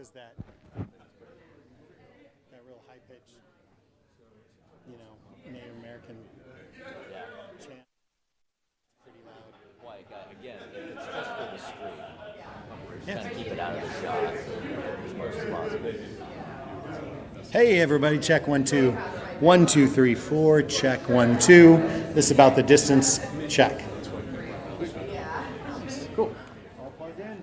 is that real high pitched, Native American chant. Pretty loud. Why, again, if it's just for the stream, Yeah. trying to keep it out of the shot as much as possible. Hey everybody, check 1 2. 1 2 3 4, check 1 2. This is about the distance, check. Cool. All plugged in.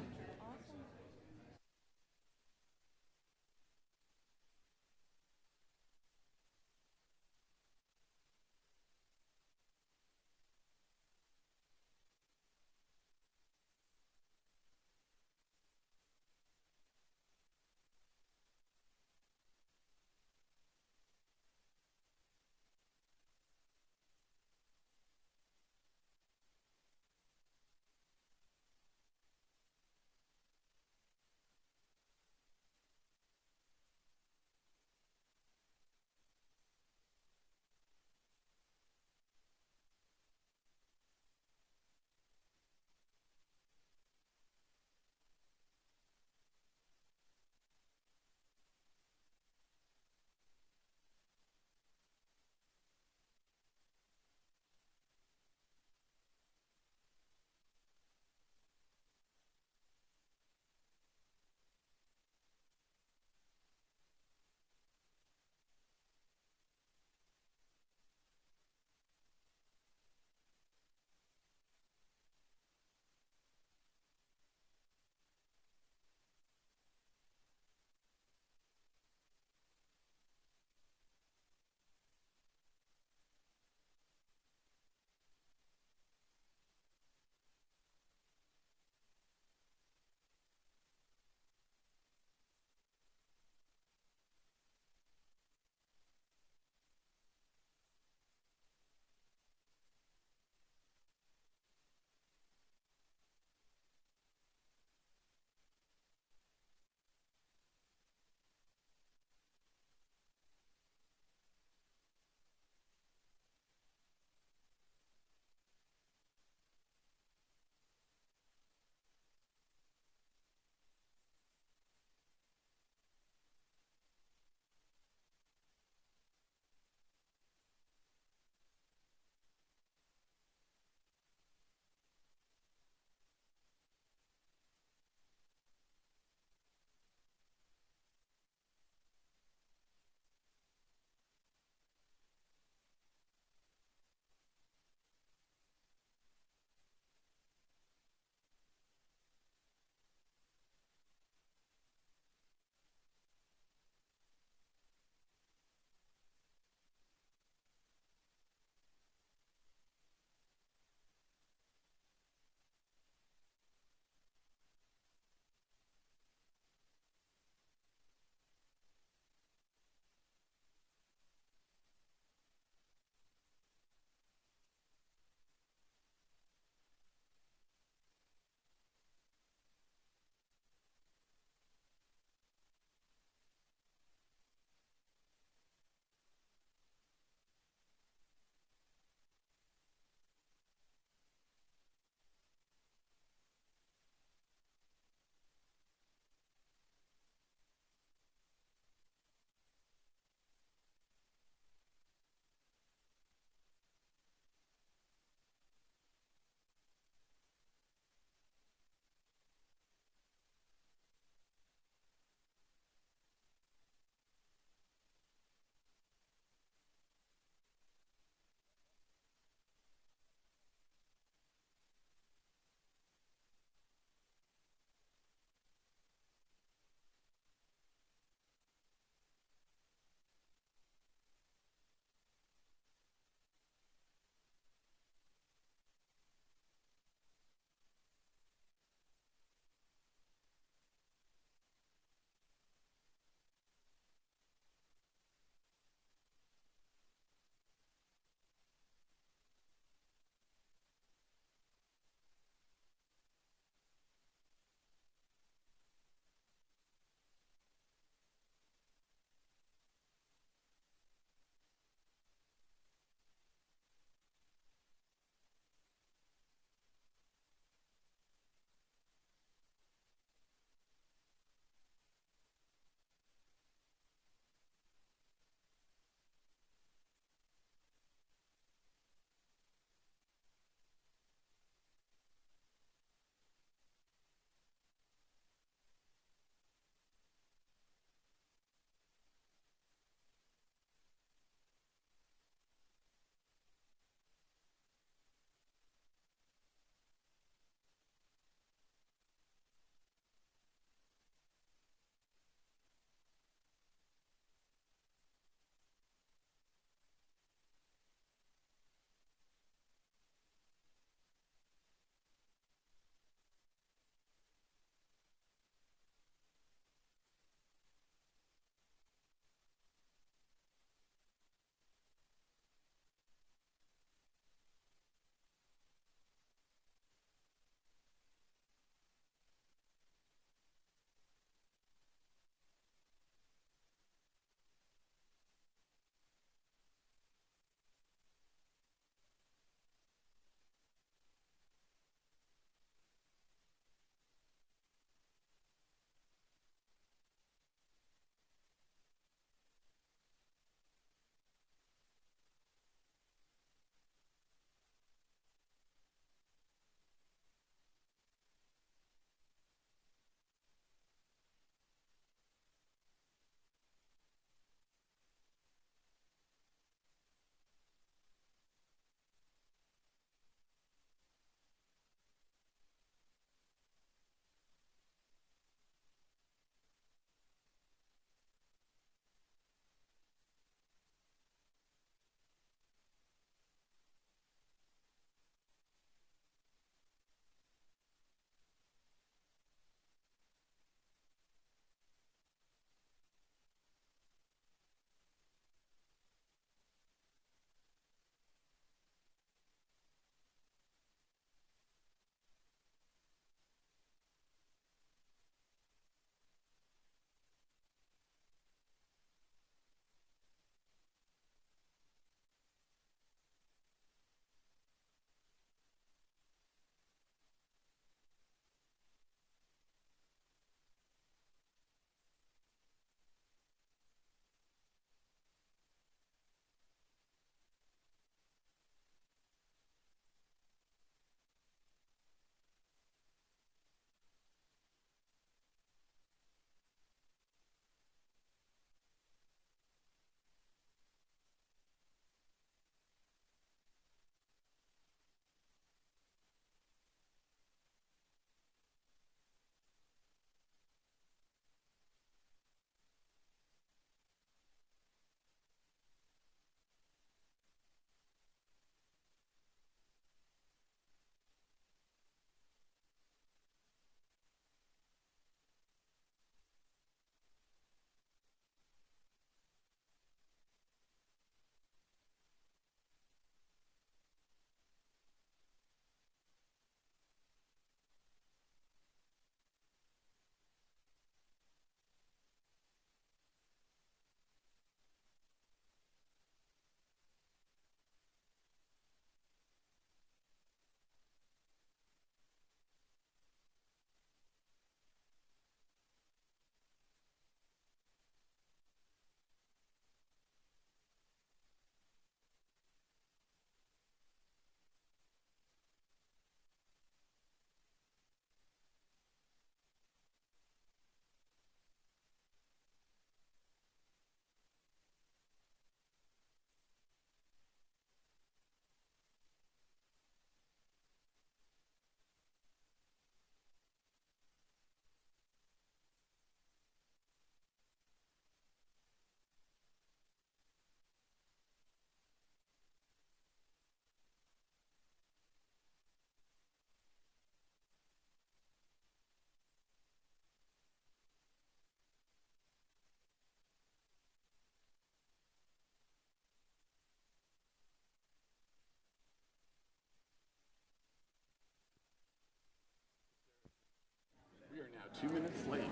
2 minutes late.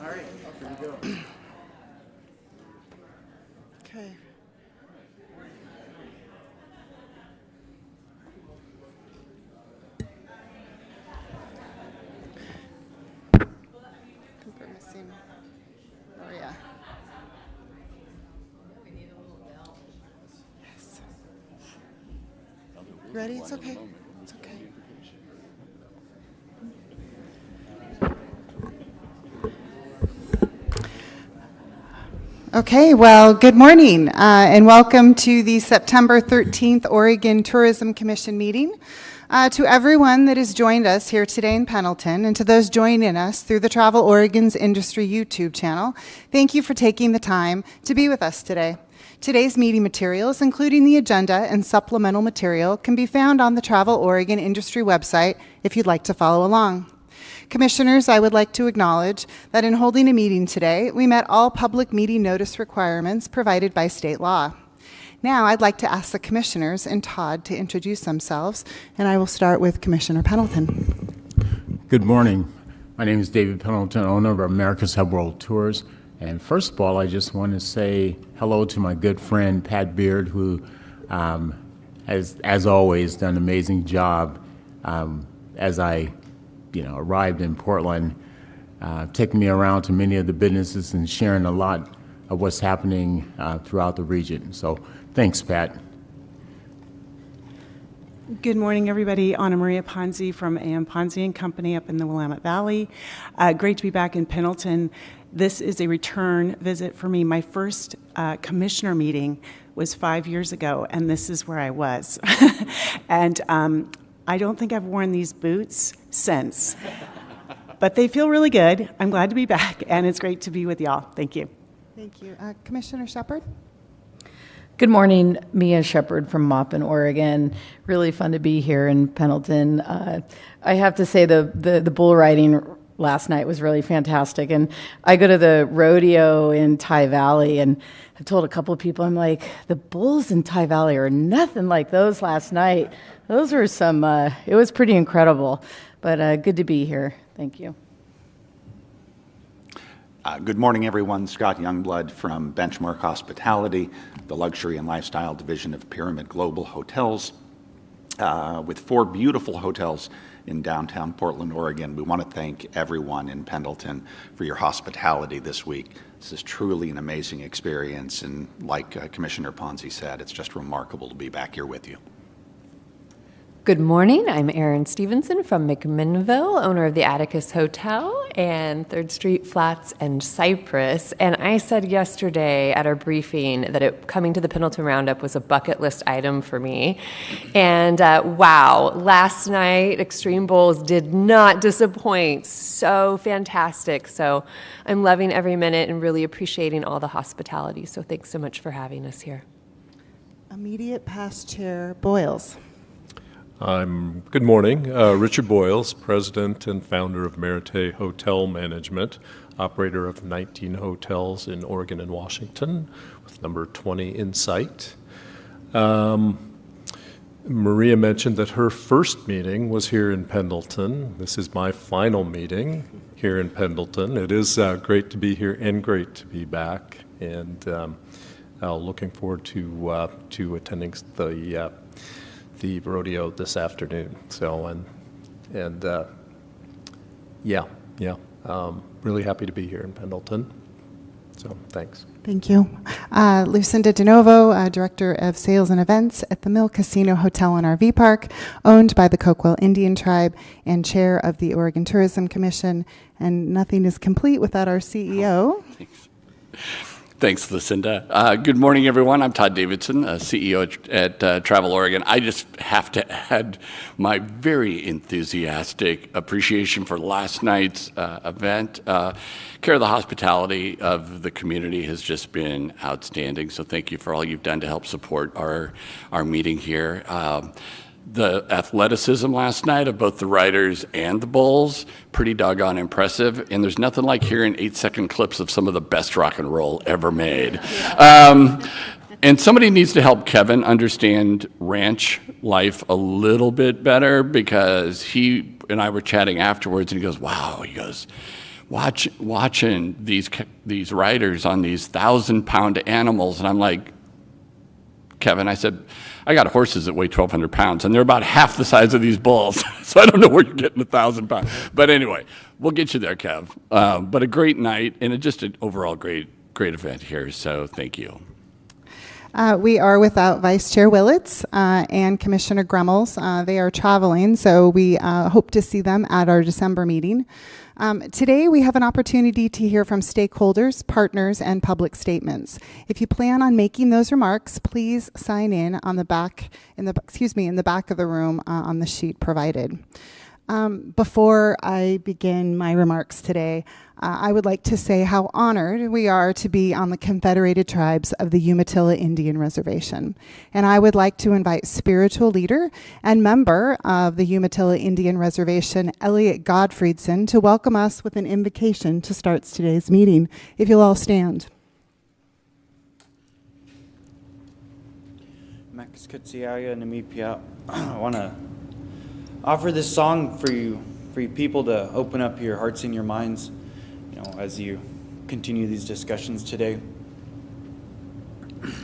All right, here we go. Okay. I think we're missing Maria. Yes. You ready? It's okay. It's okay. Okay, well, good morning, and welcome to the September 13th Oregon Tourism Commission meeting. To everyone that has joined us here today in Pendleton, and to those joining us through the Travel Oregon's Industry YouTube channel, thank you for taking the time to be with us today. Today's meeting materials, including the agenda and supplemental material, can be found on the Travel Oregon Industry website if you'd like to follow along. Commissioners, I would like to acknowledge that in holding a meeting today, we met all public meeting notice requirements provided by state law. Now, I'd like to ask the commissioners and Todd to introduce themselves, and I will start with Commissioner Pendleton. Good morning. My name is David Pendleton, owner of America's Hub World Tours. And first of all, I just want to say hello to my good friend Pat Beard, who has, as always, done an amazing job as I arrived in Portland, taking me around to many of the businesses and sharing a lot of what's happening throughout the region. So thanks, Pat. Good morning, everybody. Anna Maria Ponzi from A.M. Ponzi and Company up in the Willamette Valley. Great to be back in Pendleton. This is a return visit for me. My first commissioner meeting was 5 years ago, and this is where I was. And I don't think I've worn these boots since, but they feel really good. I'm glad to be back, and it's great to be with y'all. Thank you. Thank you. Commissioner Shepard? Good morning, Mia Shepard from Maupin, Oregon. Really fun to be here in Pendleton. I have to say the bull riding last night was really fantastic. And I go to the rodeo in Tye Valley, and I've told a couple of people, I'm like, the bulls in Tye Valley are nothing like those last night. Those were some, it was pretty incredible, but good to be here. Thank you. Good morning, everyone. Scott Youngblood from Benchmark Hospitality, the luxury and lifestyle division of Pyramid Global Hotels. With 4 beautiful hotels in downtown Portland, Oregon, we want to thank everyone in Pendleton for your hospitality this week. This is truly an amazing experience, and like Commissioner Ponzi said, it's just remarkable to be back here with you. Good morning. I'm Erin Stevenson from McMinnville, owner of the Atticus Hotel and 3rd Street Flats and Cypress. And I said yesterday at our briefing that coming to the Pendleton Roundup was a bucket list item for me. And wow, last night, Extreme Bowls did not disappoint. So fantastic. So I'm loving every minute and really appreciating all the hospitality. So thanks so much for having us here. Immediate past Chair Boyles. Good morning. Richard Boyles, president and founder of Merite Hotel Management, operator of 19 hotels in Oregon and Washington, with number 20 in sight. Maria mentioned that her first meeting was here in Pendleton. This is my final meeting here in Pendleton. It is great to be here and great to be back, and looking forward to attending the rodeo this afternoon. So, really happy to be here in Pendleton. So, thanks. Thank you. Lucinda DeNovo, Director of Sales and Events at the Mill Casino Hotel and RV Park, owned by the Coquille Indian Tribe, and Chair of the Oregon Tourism Commission. And nothing is complete without our CEO. Thanks. Thanks, Lucinda. Good morning, everyone. I'm Todd Davidson, CEO at Travel Oregon. I just have to add my very enthusiastic appreciation for last night's event. Care of the hospitality of the community has just been outstanding, so thank you for all you've done to help support our meeting here. The athleticism last night of both the riders and the bulls, pretty doggone impressive. And there's nothing like hearing 8-second clips of some of the best rock and roll ever made. And somebody needs to help Kevin understand ranch life a little bit better, because he and I were chatting afterwards, and he goes, wow, he goes, watching these riders on these 1,000-pound animals. And I'm like, Kevin, I said, I got horses that weigh 1,200 pounds, and they're about half the size of these bulls. So I don't know where you're getting 1,000 pounds. But anyway, we'll get you there, Kev. But a great night, and just an overall great event here. So thank you. We are without Vice Chair Willits and Commissioner Gremmels. They are traveling, so we hope to see them at our December meeting. Today, we have an opportunity to hear from stakeholders, partners, and public statements. If you plan on making those remarks, please sign in on the back, in the back of the room on the sheet provided. Before I begin my remarks today, I would like to say how honored we are to be on the Confederated Tribes of the Umatilla Indian Reservation. And I would like to invite spiritual leader and member of the Umatilla Indian Reservation, Elliot Godfriedson, to welcome us with an invocation to start today's meeting. If you'll all stand. I want to offer this song for you people to open up your hearts and your minds, as you continue these discussions today. If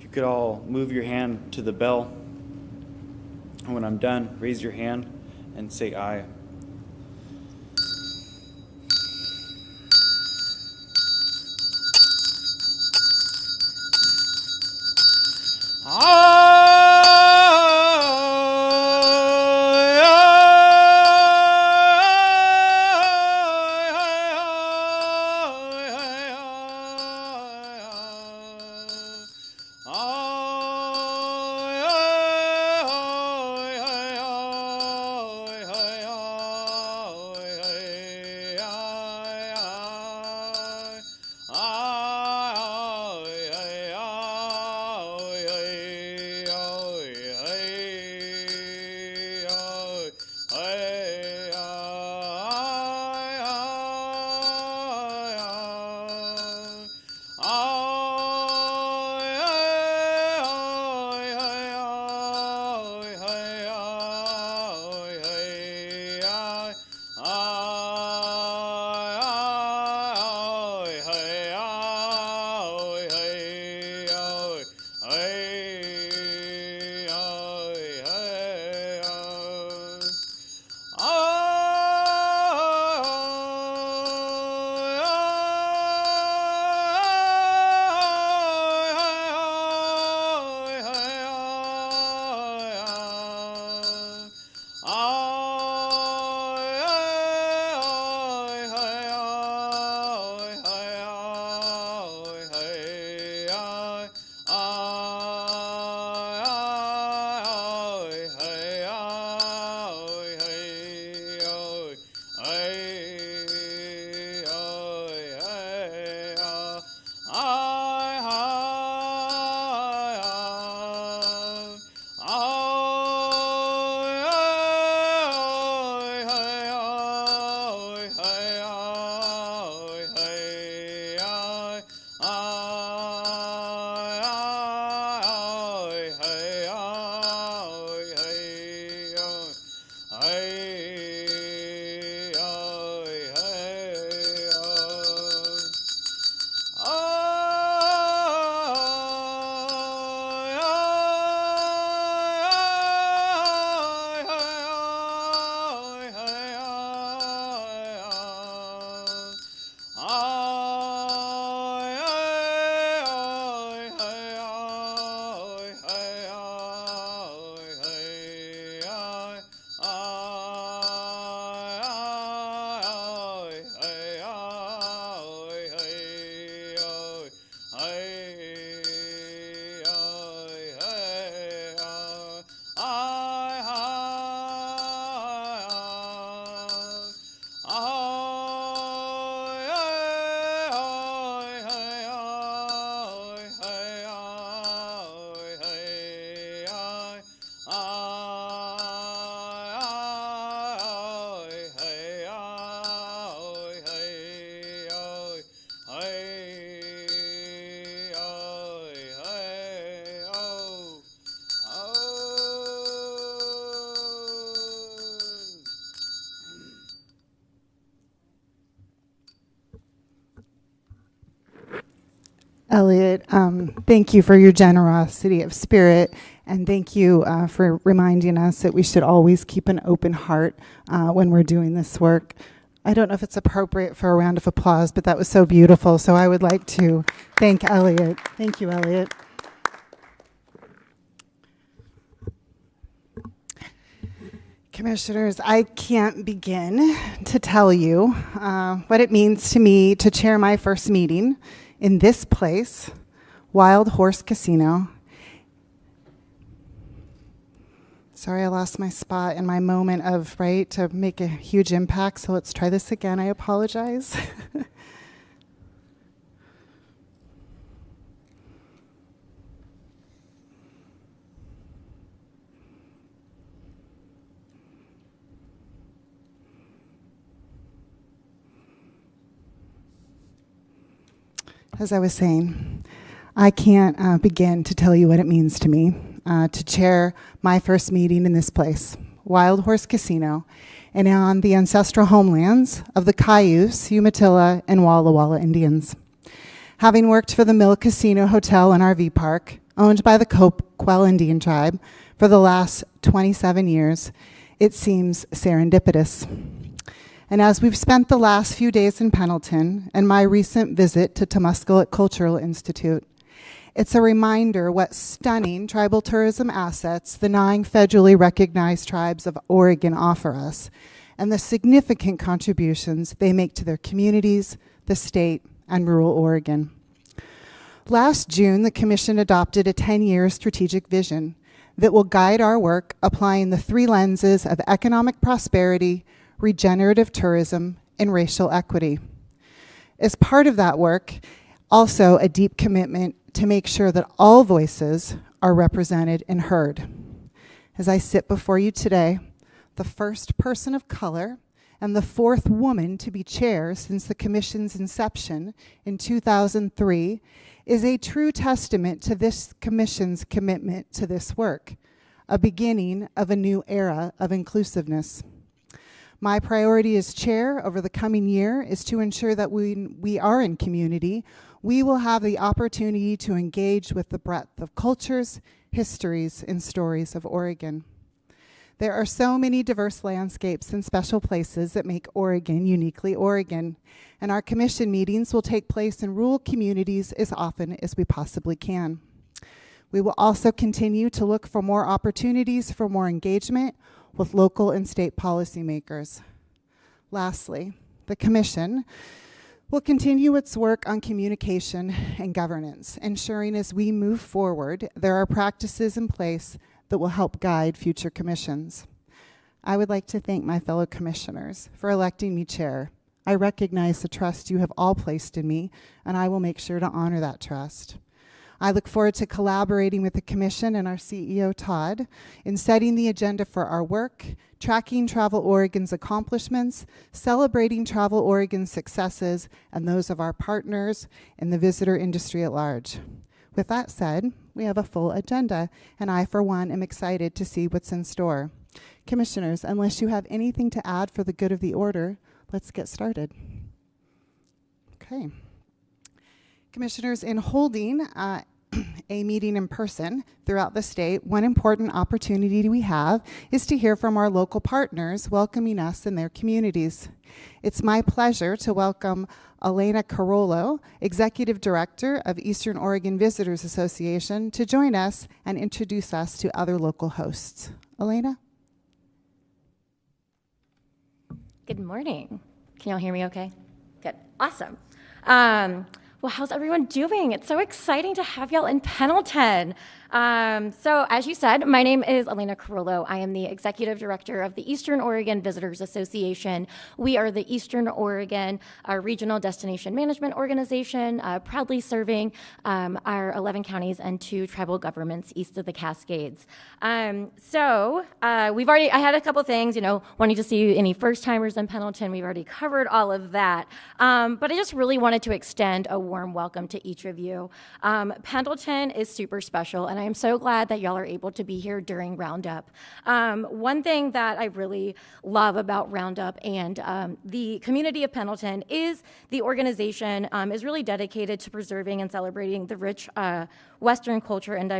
you could all move your hand to the bell, and when I'm done, raise your hand and say aye. Elliot, thank you for your generosity of spirit, and thank you for reminding us that we should always keep an open heart when we're doing this work. I don't know if it's appropriate for a round of applause, but that was so beautiful, so I would like to thank Elliot. Thank you, Elliot. Commissioners, I can't begin to tell you what it means to me to chair my first meeting in this place, Wild Horse Casino. Sorry, I lost my spot in my moment of, right, to make a huge impact, so let's try this again. I apologize. As I was saying, I can't begin to tell you what it means to me to chair my first meeting in this place, Wild Horse Casino, and on the ancestral homelands of the Cayuse, Umatilla, and Walla Walla Indians. Having worked for the Mill Casino Hotel and RV Park, owned by the Coquel Indian Tribe for the last 27 years, it seems serendipitous. And as we've spent the last few days in Pendleton and my recent visit to Temuscallet Cultural Institute, it's a reminder what stunning tribal tourism assets the 9 federally recognized tribes of Oregon offer us, and the significant contributions they make to their communities, the state, and rural Oregon. Last June, the Commission adopted a 10-year strategic vision that will guide our work applying the 3 lenses of economic prosperity, regenerative tourism, and racial equity. As part of that work, also a deep commitment to make sure that all voices are represented and heard. As I sit before you today, the first person of color and the 4th woman to be chair since the Commission's inception in 2003 is a true testament to this Commission's commitment to this work, a beginning of a new era of inclusiveness. My priority as chair over the coming year is to ensure that we are in community, we will have the opportunity to engage with the breadth of cultures, histories, and stories of Oregon. There are so many diverse landscapes and special places that make Oregon uniquely Oregon, and our Commission meetings will take place in rural communities as often as we possibly can. We will also continue to look for more opportunities for more engagement with local and state policymakers. Lastly, the Commission will continue its work on communication and governance, ensuring as we move forward, there are practices in place that will help guide future commissions. I would like to thank my fellow commissioners for electing me chair. I recognize the trust you have all placed in me, and I will make sure to honor that trust. I look forward to collaborating with the Commission and our CEO, Todd, in setting the agenda for our work, tracking Travel Oregon's accomplishments, celebrating Travel Oregon's successes, and those of our partners in the visitor industry at large. With that said, we have a full agenda, and I, for one, am excited to see what's in store. Commissioners, unless you have anything to add for the good of the order, let's get started. Okay. Commissioners, in holding a meeting in person throughout the state, one important opportunity we have is to hear from our local partners welcoming us in their communities. It's my pleasure to welcome Elena Carollo, Executive Director of Eastern Oregon Visitors Association, to join us and introduce us to other local hosts. Elena? Good morning. Can y'all hear me okay? Good. Awesome. Well, how's everyone doing? It's so exciting to have y'all in Pendleton. So as you said, my name is Elena Carollo. I am the Executive Director of the Eastern Oregon Visitors Association. We are the Eastern Oregon Regional Destination Management Organization, proudly serving our 11 counties and 2 tribal governments east of the Cascades. I had a couple things, wanting to see any first-timers in Pendleton. We've already covered all of that. But I just really wanted to extend a warm welcome to each of you. Pendleton is super special, and and I am so glad that y'all are able to be here during Roundup. One thing that I really love about Roundup and the community of Pendleton is the organization is really dedicated to preserving and celebrating the rich Western culture and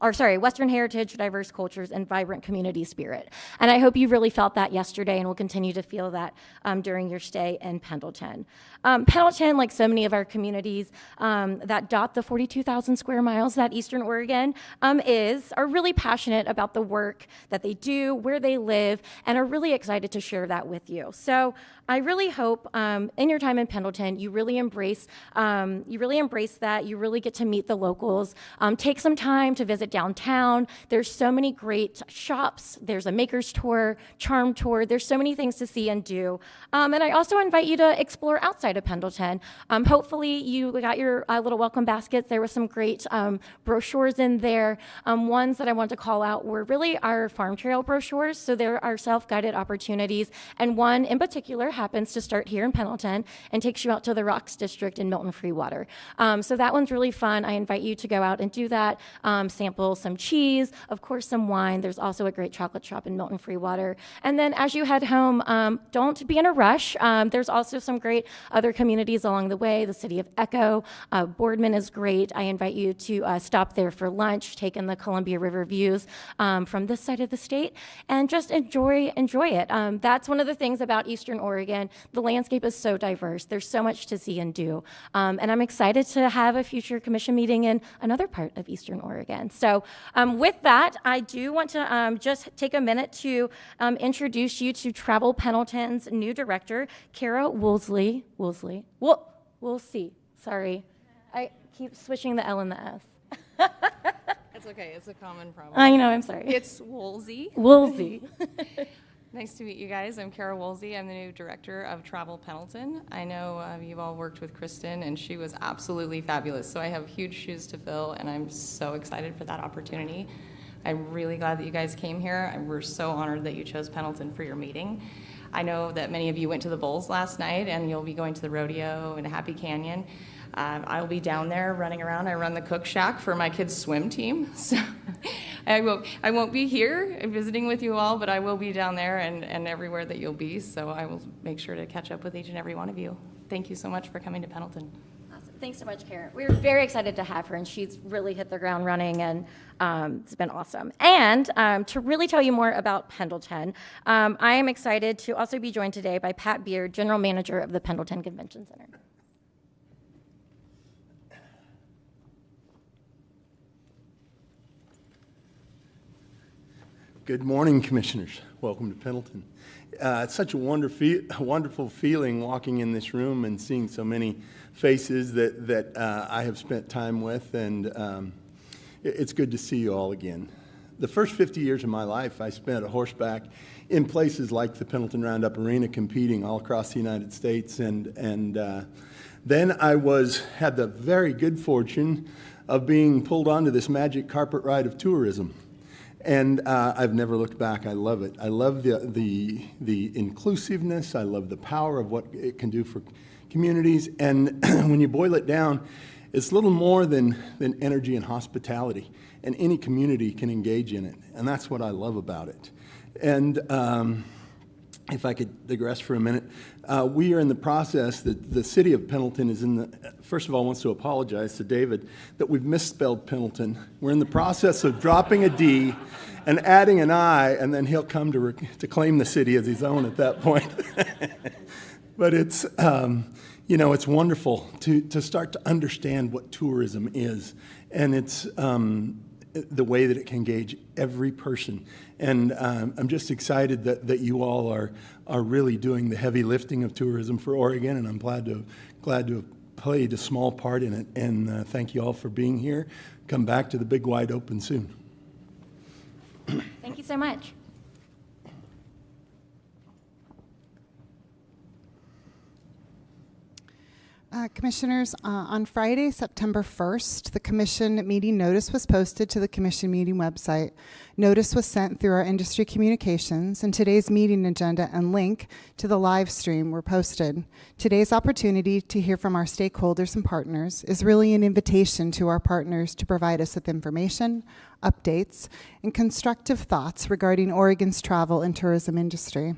Western heritage, diverse cultures, and vibrant community spirit. And I hope you really felt that yesterday and will continue to feel that during your stay in Pendleton. Pendleton, like so many of our communities that dot the 42,000 square miles that Eastern Oregon are really passionate about the work that they do, where they live, and are really excited to share that with you. So I really hope in your time in Pendleton, you really embrace that. You really get to meet the locals. Take some time to visit downtown. There's so many great shops. There's a maker's tour, charm tour. There's so many things to see and do. And I also invite you to explore outside of Pendleton. Hopefully you got your little welcome baskets. There were some great brochures in there. Ones that I want to call out were really our farm trail brochures. So there are self-guided opportunities. And one in particular happens to start here in Pendleton and takes you out to the Rocks District in Milton Freewater. So that one's really fun. I invite you to go out and do that. Sample some cheese, of course some wine. There's also a great chocolate shop in Milton Freewater. And then as you head home, don't be in a rush. There's also some great other communities along the way. The city of Echo, Boardman is great. I invite you to stop there for lunch, take in the Columbia River views from this side of the state, and just enjoy it. That's one of the things about Eastern Oregon. The landscape is so diverse. There's so much to see and do. And I'm excited to have a future commission meeting in another part of Eastern Oregon. So with that, I do want to just take a minute to introduce you to Travel Pendleton's new director, Kara Woolsey. Sorry. I keep switching the L and the S. It's okay. It's a common problem. I know. I'm sorry. It's Woolsey. Nice to meet you guys. I'm Kara Woolsey. I'm the new director of Travel Pendleton. I know you've all worked with Kristen, and she was absolutely fabulous. So I have huge shoes to fill, and I'm so excited for that opportunity. I'm really glad that you guys came here, and we're so honored that you chose Pendleton for your meeting. I know that many of you went to the Bulls last night, and you'll be going to the rodeo and Happy Canyon. I'll be down there running around. I run the cook shack for my kids' swim team. So I won't be here visiting with you all, but I will be down there and everywhere that you'll be. So I will make sure to catch up with each and every one of you. Thank you so much for coming to Pendleton. Awesome. Thanks so much, Kara. We're very excited to have her, and she's really hit the ground running, and it's been awesome. And to really tell you more about Pendleton, I am excited to also be joined today by Pat Beard, General Manager of the Pendleton Convention Center. Good morning, Commissioners. Welcome to Pendleton. It's such a wonderful feeling walking in this room and seeing so many faces that I have spent time with, and it's good to see you all again. The first 50 years of my life, I spent horseback in places like the Pendleton Roundup Arena competing all across the United States, and then I had the very good fortune of being pulled onto this magic carpet ride of tourism. And I've never looked back. I love it. I love the inclusiveness. I love the power of what it can do for communities. And when you boil it down, it's little more than energy and hospitality. And any community can engage in it. And that's what I love about it. And if I could digress for a minute, we are in the process that the city of Pendleton first of all, wants to apologize to David that we've misspelled Pendleton. We're in the process of dropping a D and adding an I, and then he'll come to claim the city as his own at that point. But it's, it's wonderful to start to understand what tourism is, and it's the way that it can engage every person. And I'm just excited that you all are really doing the heavy lifting of tourism for Oregon, and I'm glad to have played a small part in it. And thank you all for being here. Come back to the big wide open soon. Thank you so much. Commissioners, on Friday, September 1st, the commission meeting notice was posted to the commission meeting website. Notice was sent through our industry communications, and today's meeting agenda and link to the live stream were posted. Today's opportunity to hear from our stakeholders and partners is really an invitation to our partners to provide us with information, updates, and constructive thoughts regarding Oregon's travel and tourism industry.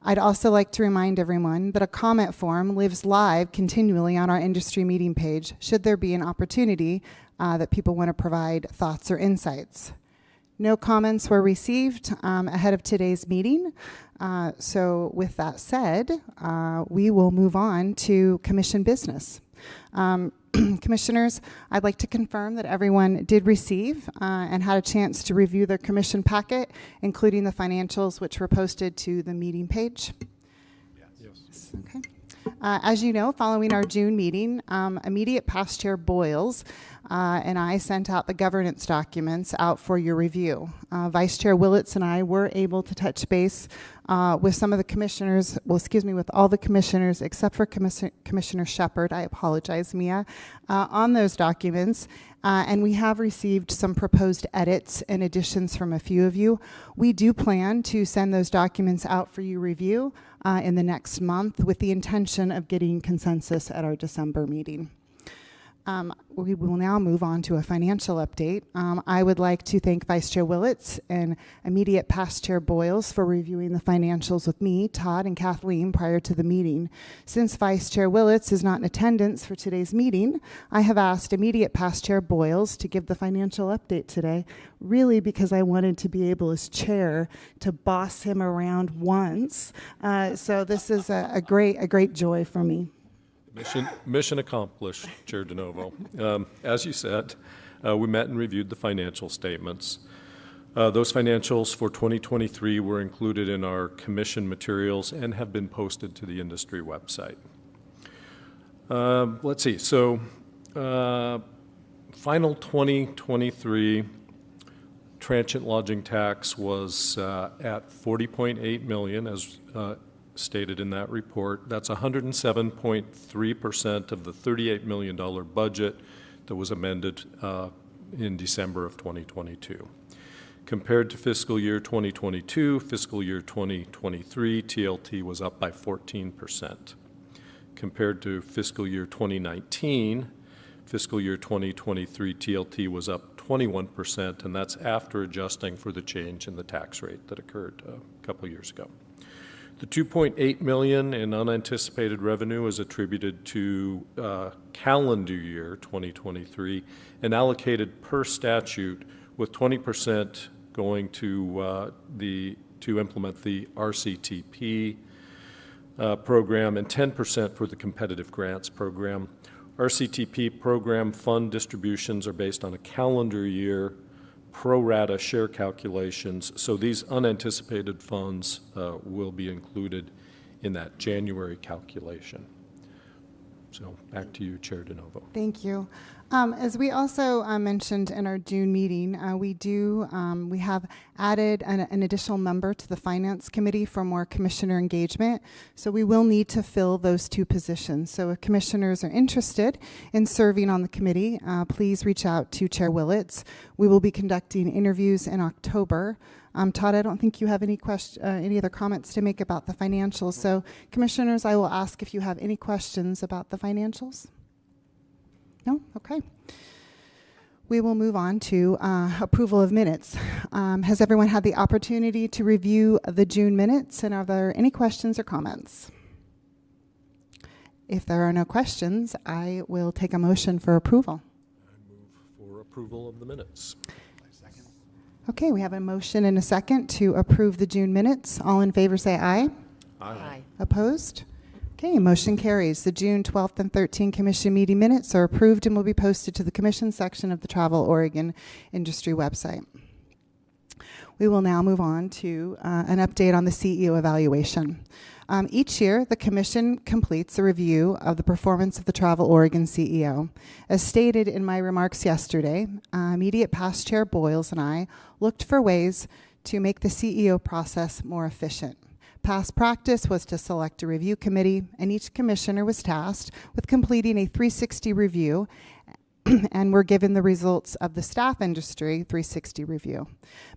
I'd also like to remind everyone that a comment form lives live continually on our industry meeting page, should there be an opportunity that people want to provide thoughts or insights. No comments were received ahead of today's meeting. So with that said, we will move on to commission business. Commissioners, I'd like to confirm that everyone did receive and had a chance to review their commission packet, including the financials which were posted to the meeting page. Yes. Okay. As you know, following our June meeting, immediate past Chair Boyles and I sent out the governance documents out for your review. Vice Chair Willits and I were able to touch base with some of the commissioners, with all the commissioners except for Commissioner Shepard, I apologize, Mia, on those documents. And we have received some proposed edits and additions from a few of you. We do plan to send those documents out for your review in the next month with the intention of getting consensus at our December meeting. We will now move on to a financial update. I would like to thank Vice Chair Willits and immediate past Chair Boyles for reviewing the financials with me, Todd, and Kathleen prior to the meeting. Since Vice Chair Willits is not in attendance for today's meeting, I have asked immediate past Chair Boyles to give the financial update today, really because I wanted to be able as chair to boss him around once. So this is a great joy for me. Mission accomplished, Chair DeNovo. As you said, we met and reviewed the financial statements. Those financials for 2023 were included in our commission materials and have been posted to the industry website. Let's see. So, final 2023 transient lodging tax was at $40.8 million, as stated in that report. That's 107.3% of the $38 million budget that was amended in December of 2022. Compared to fiscal year 2022, fiscal year 2023, TLT was up by 14%. Compared to fiscal year 2019, fiscal year 2023, TLT was up 21%, and that's after adjusting for the change in the tax rate that occurred a couple years ago. The $2.8 million in unanticipated revenue is attributed to calendar year 2023 and allocated per statute, with 20% going to implement the RCTP program and 10% for the competitive grants program. RCTP program fund distributions are based on a calendar year pro rata share calculations, so these unanticipated funds will be included in that January calculation. So back to you, Chair DeNovo. Thank you. As we also mentioned in our June meeting, we have added an additional member to the Finance Committee for more commissioner engagement. So we will need to fill those two positions. So if commissioners are interested in serving on the committee, please reach out to Chair Willits. We will be conducting interviews in October. Todd, I don't think you have any other comments to make about the financials. So commissioners, I will ask if you have any questions about the financials. No? Okay. We will move on to approval of minutes. Has everyone had the opportunity to review the June minutes, and are there any questions or comments? If there are no questions, I will take a motion for approval. I move for approval of the minutes. Okay, we have a motion and a second to approve the June minutes. All in favor say aye. Aye. Opposed? Okay, motion carries. The June 12th and 13th Commission meeting minutes are approved and will be posted to the Commission section of the Travel Oregon Industry website. We will now move on to an update on the CEO evaluation. Each year, the Commission completes a review of the performance of the Travel Oregon CEO. As stated in my remarks yesterday, immediate past Chair Boyles and I looked for ways to make the CEO process more efficient. Past practice was to select a review committee, and each commissioner was tasked with completing a 360 review and were given the results of the staff industry 360 review.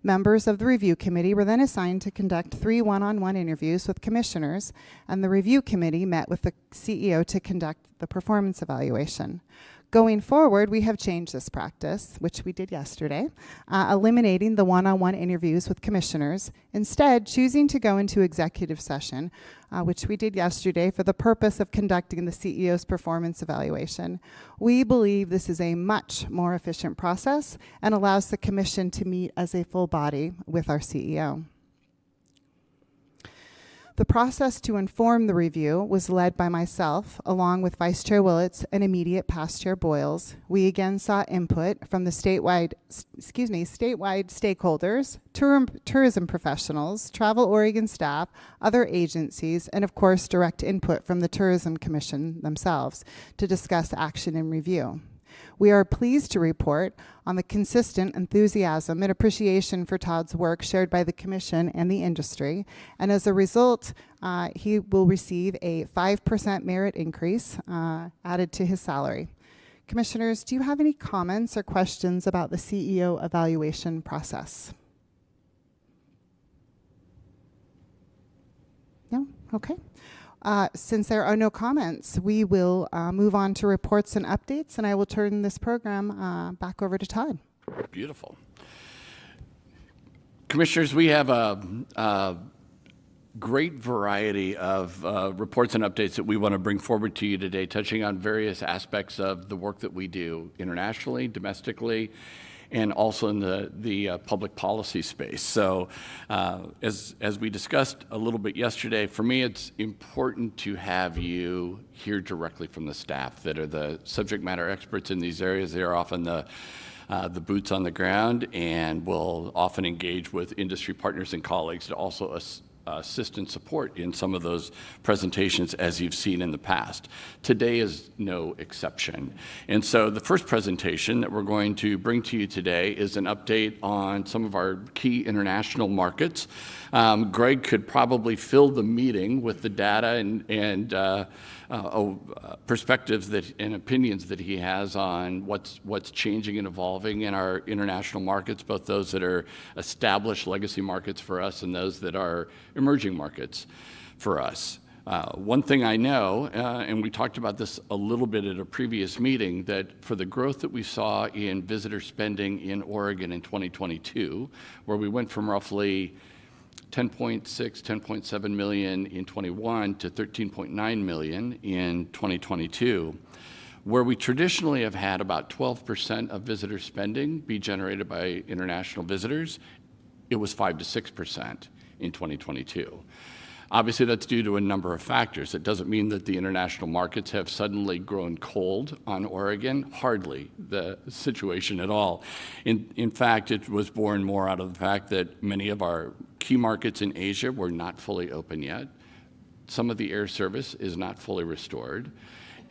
Members of the review committee were then assigned to conduct 3 one-on-one interviews with commissioners, and the review committee met with the CEO to conduct the performance evaluation. Going forward, we have changed this practice, which we did yesterday, eliminating the one-on-one interviews with commissioners, instead choosing to go into executive session, which we did yesterday for the purpose of conducting the CEO's performance evaluation. We believe this is a much more efficient process and allows the commission to meet as a full body with our CEO. The process to inform the review was led by myself, along with Vice Chair Willits and immediate past Chair Boyles. We again sought input from the statewide stakeholders, tourism professionals, Travel Oregon staff, other agencies, and of course direct input from the Tourism Commission themselves to discuss action and review. We are pleased to report on the consistent enthusiasm and appreciation for Todd's work shared by the Commission and the industry, and as a result, he will receive a 5% merit increase added to his salary. Commissioners, do you have any comments or questions about the CEO evaluation process? No? Okay. Since there are no comments, we will move on to reports and updates, and I will turn this program back over to Todd. Beautiful. Commissioners, we have a great variety of reports and updates that we want to bring forward to you today, touching on various aspects of the work that we do internationally, domestically, and also in the public policy space. So as we discussed a little bit yesterday, for me it's important to have you hear directly from the staff that are the subject matter experts in these areas. They are often the boots on the ground and will often engage with industry partners and colleagues to also assist and support in some of those presentations as you've seen in the past. Today is no exception. And so the first presentation that we're going to bring to you today is an update on some of our key international markets. Greg could probably fill the meeting with the data and perspectives and opinions that he has on what's changing and evolving in our international markets, both those that are established legacy markets for us and those that are emerging markets for us. One thing I know, and we talked about this a little bit at a previous meeting, that for the growth that we saw in visitor spending in Oregon in 2022, where we went from roughly 10.6, 10.7 million in 21 to 13.9 million in 2022, where we traditionally have had about 12% of visitor spending be generated by international visitors, it was 5 to 6% in 2022. Obviously, that's due to a number of factors. It doesn't mean that the international markets have suddenly grown cold on Oregon. Hardly the situation at all. In fact, it was born more out of the fact that many of our key markets in Asia were not fully open yet. Some of the air service is not fully restored.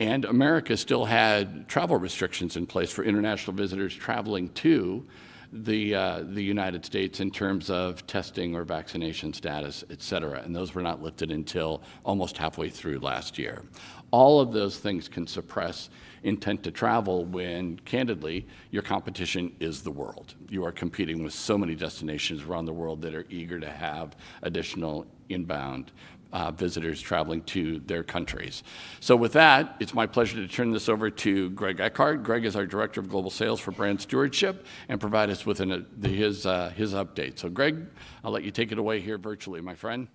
And America still had travel restrictions in place for international visitors traveling to the United States in terms of testing or vaccination status, et cetera. And those were not lifted until almost halfway through last year. All of those things can suppress intent to travel when, candidly, your competition is the world. You are competing with so many destinations around the world that are eager to have additional inbound visitors traveling to their countries. So with that, it's my pleasure to turn this over to Greg Eckhart. Greg is our Director of Global Sales for Brand Stewardship and provide us with his update. So Greg, I'll let you take it away here virtually, my friend.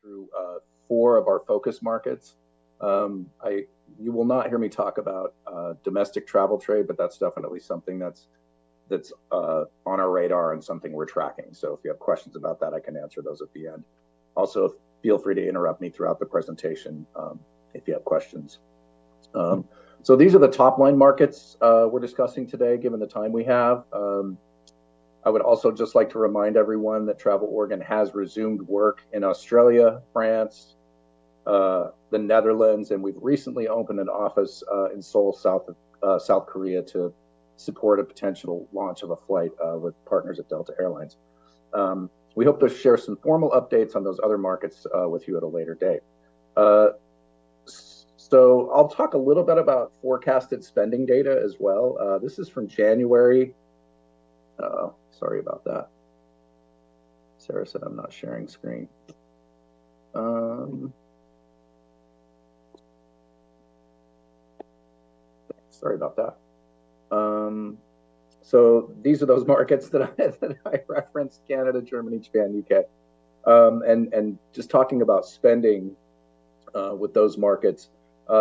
Through 4 of our focus markets. You will not hear me talk about domestic travel trade, but that's definitely something that's on our radar and something we're tracking. So if you have questions about that, I can answer those at the end. Also, feel free to interrupt me throughout the presentation if you have questions. So these are the top line markets we're discussing today, given the time we have. I would also just like to remind everyone that Travel Oregon has resumed work in Australia, France, the Netherlands, and we've recently opened an office in Seoul, South Korea to support a potential launch of a flight with partners at Delta Airlines. We hope to share some formal updates on those other markets with you at a later date. So I'll talk a little bit about forecasted spending data as well. This is from January. Sorry about that. Sarah said I'm not sharing screen. Sorry about that. So these are those markets that I referenced: Canada, Germany, Japan, UK. And just talking about spending with those markets.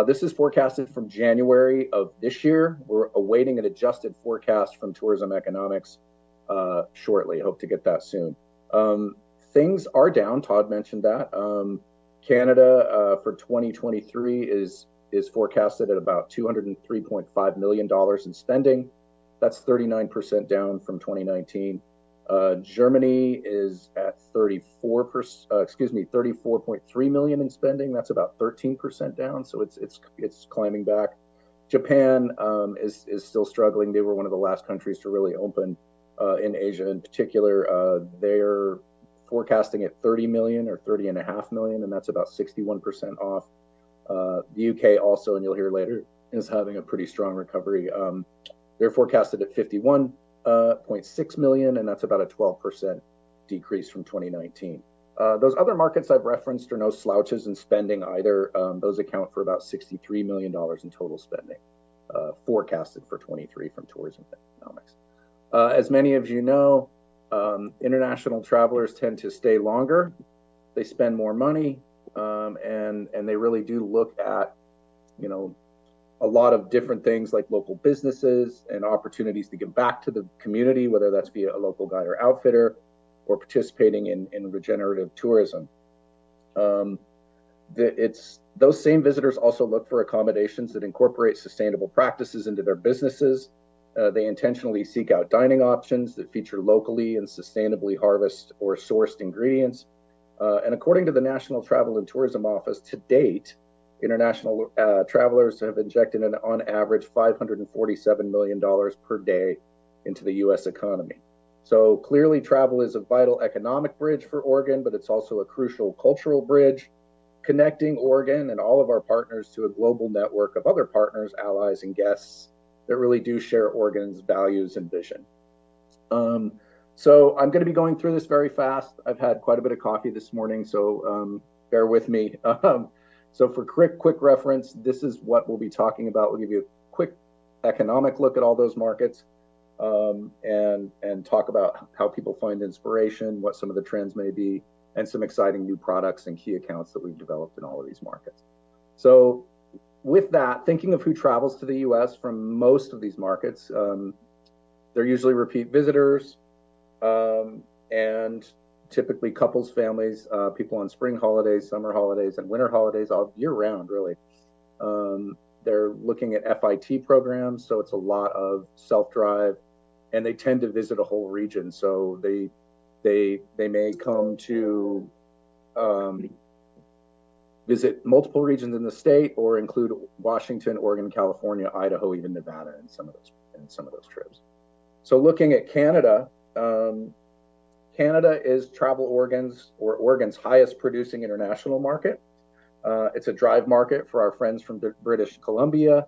This is forecasted from January of this year. We're awaiting an adjusted forecast from Tourism Economics shortly. Hope to get that soon. Things are down. Todd mentioned that. Canada for 2023 is forecasted at about $203.5 million in spending. That's 39% down from 2019. Germany is at 34.3 million in spending. That's about 13% down. So it's climbing back. Japan is still struggling. They were one of the last countries to really open in Asia in particular. They're forecasting at 30 million or 30.5 million, and that's about 61% off. The UK also, and you'll hear later, is having a pretty strong recovery. They're forecasted at 51.6 million, and that's about a 12% decrease from 2019. Those other markets I've referenced are no slouches in spending either. Those account for about $63 million in total spending, forecasted for 23 from Tourism Economics. As many of you know, international travelers tend to stay longer. They spend more money, and they really do look at, a lot of different things like local businesses and opportunities to give back to the community, whether that's via a local guide or outfitter or participating in regenerative tourism. Those same visitors also look for accommodations that incorporate sustainable practices into their businesses. They intentionally seek out dining options that feature locally and sustainably harvested or sourced ingredients. And according to the National Travel and Tourism Office, to date, international travelers have injected on average $547 million per day into the U.S. economy. So clearly travel is a vital economic bridge for Oregon, but it's also a crucial cultural bridge, connecting Oregon and all of our partners to a global network of other partners, allies, and guests that really do share Oregon's values and vision. So I'm going to be going through this very fast. I've had quite a bit of coffee this morning, so bear with me. So for quick reference, this is what we'll be talking about. We'll give you a quick economic look at all those markets, and talk about how people find inspiration, what some of the trends may be, and some exciting new products and key accounts that we've developed in all of these markets. So with that, thinking of who travels to the U.S. from most of these markets, they're usually repeat visitors, and typically couples, families, people on spring holidays, summer holidays, and winter holidays, all year round, really. They're looking at FIT programs, so it's a lot of self-drive, and they tend to visit a whole region. So they may come to visit multiple regions in the state, or include Washington, Oregon, California, Idaho, even Nevada in some of those trips. So looking at Canada, Canada is Oregon's highest producing international market. It's a drive market for our friends from British Columbia,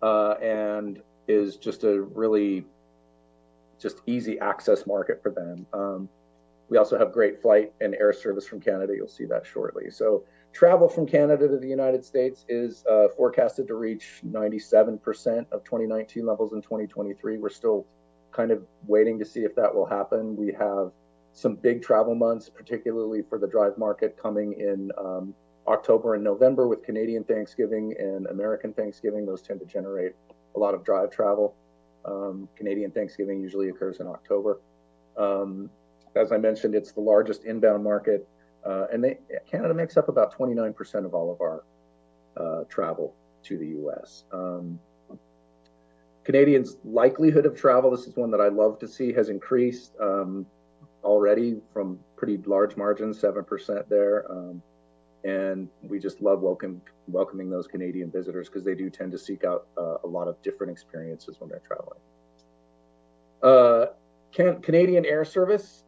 and is just a really easy access market for them. We also have great flight and air service from Canada. You'll see that shortly. So travel from Canada to the United States is forecasted to reach 97% of 2019 levels in 2023. We're still kind of waiting to see if that will happen. We have some big travel months, particularly for the drive market, coming in October and November with Canadian Thanksgiving and American Thanksgiving. Those tend to generate a lot of drive travel. Canadian Thanksgiving usually occurs in October. As I mentioned, it's the largest inbound market, and Canada makes up about 29% of all of our travel to the U.S. Canadians' likelihood of travel, this is one that I love to see, has increased already from pretty large margins, 7% there. And we just love welcoming those Canadian visitors, because they do tend to seek out a lot of different experiences when they're traveling. Canadian Air Service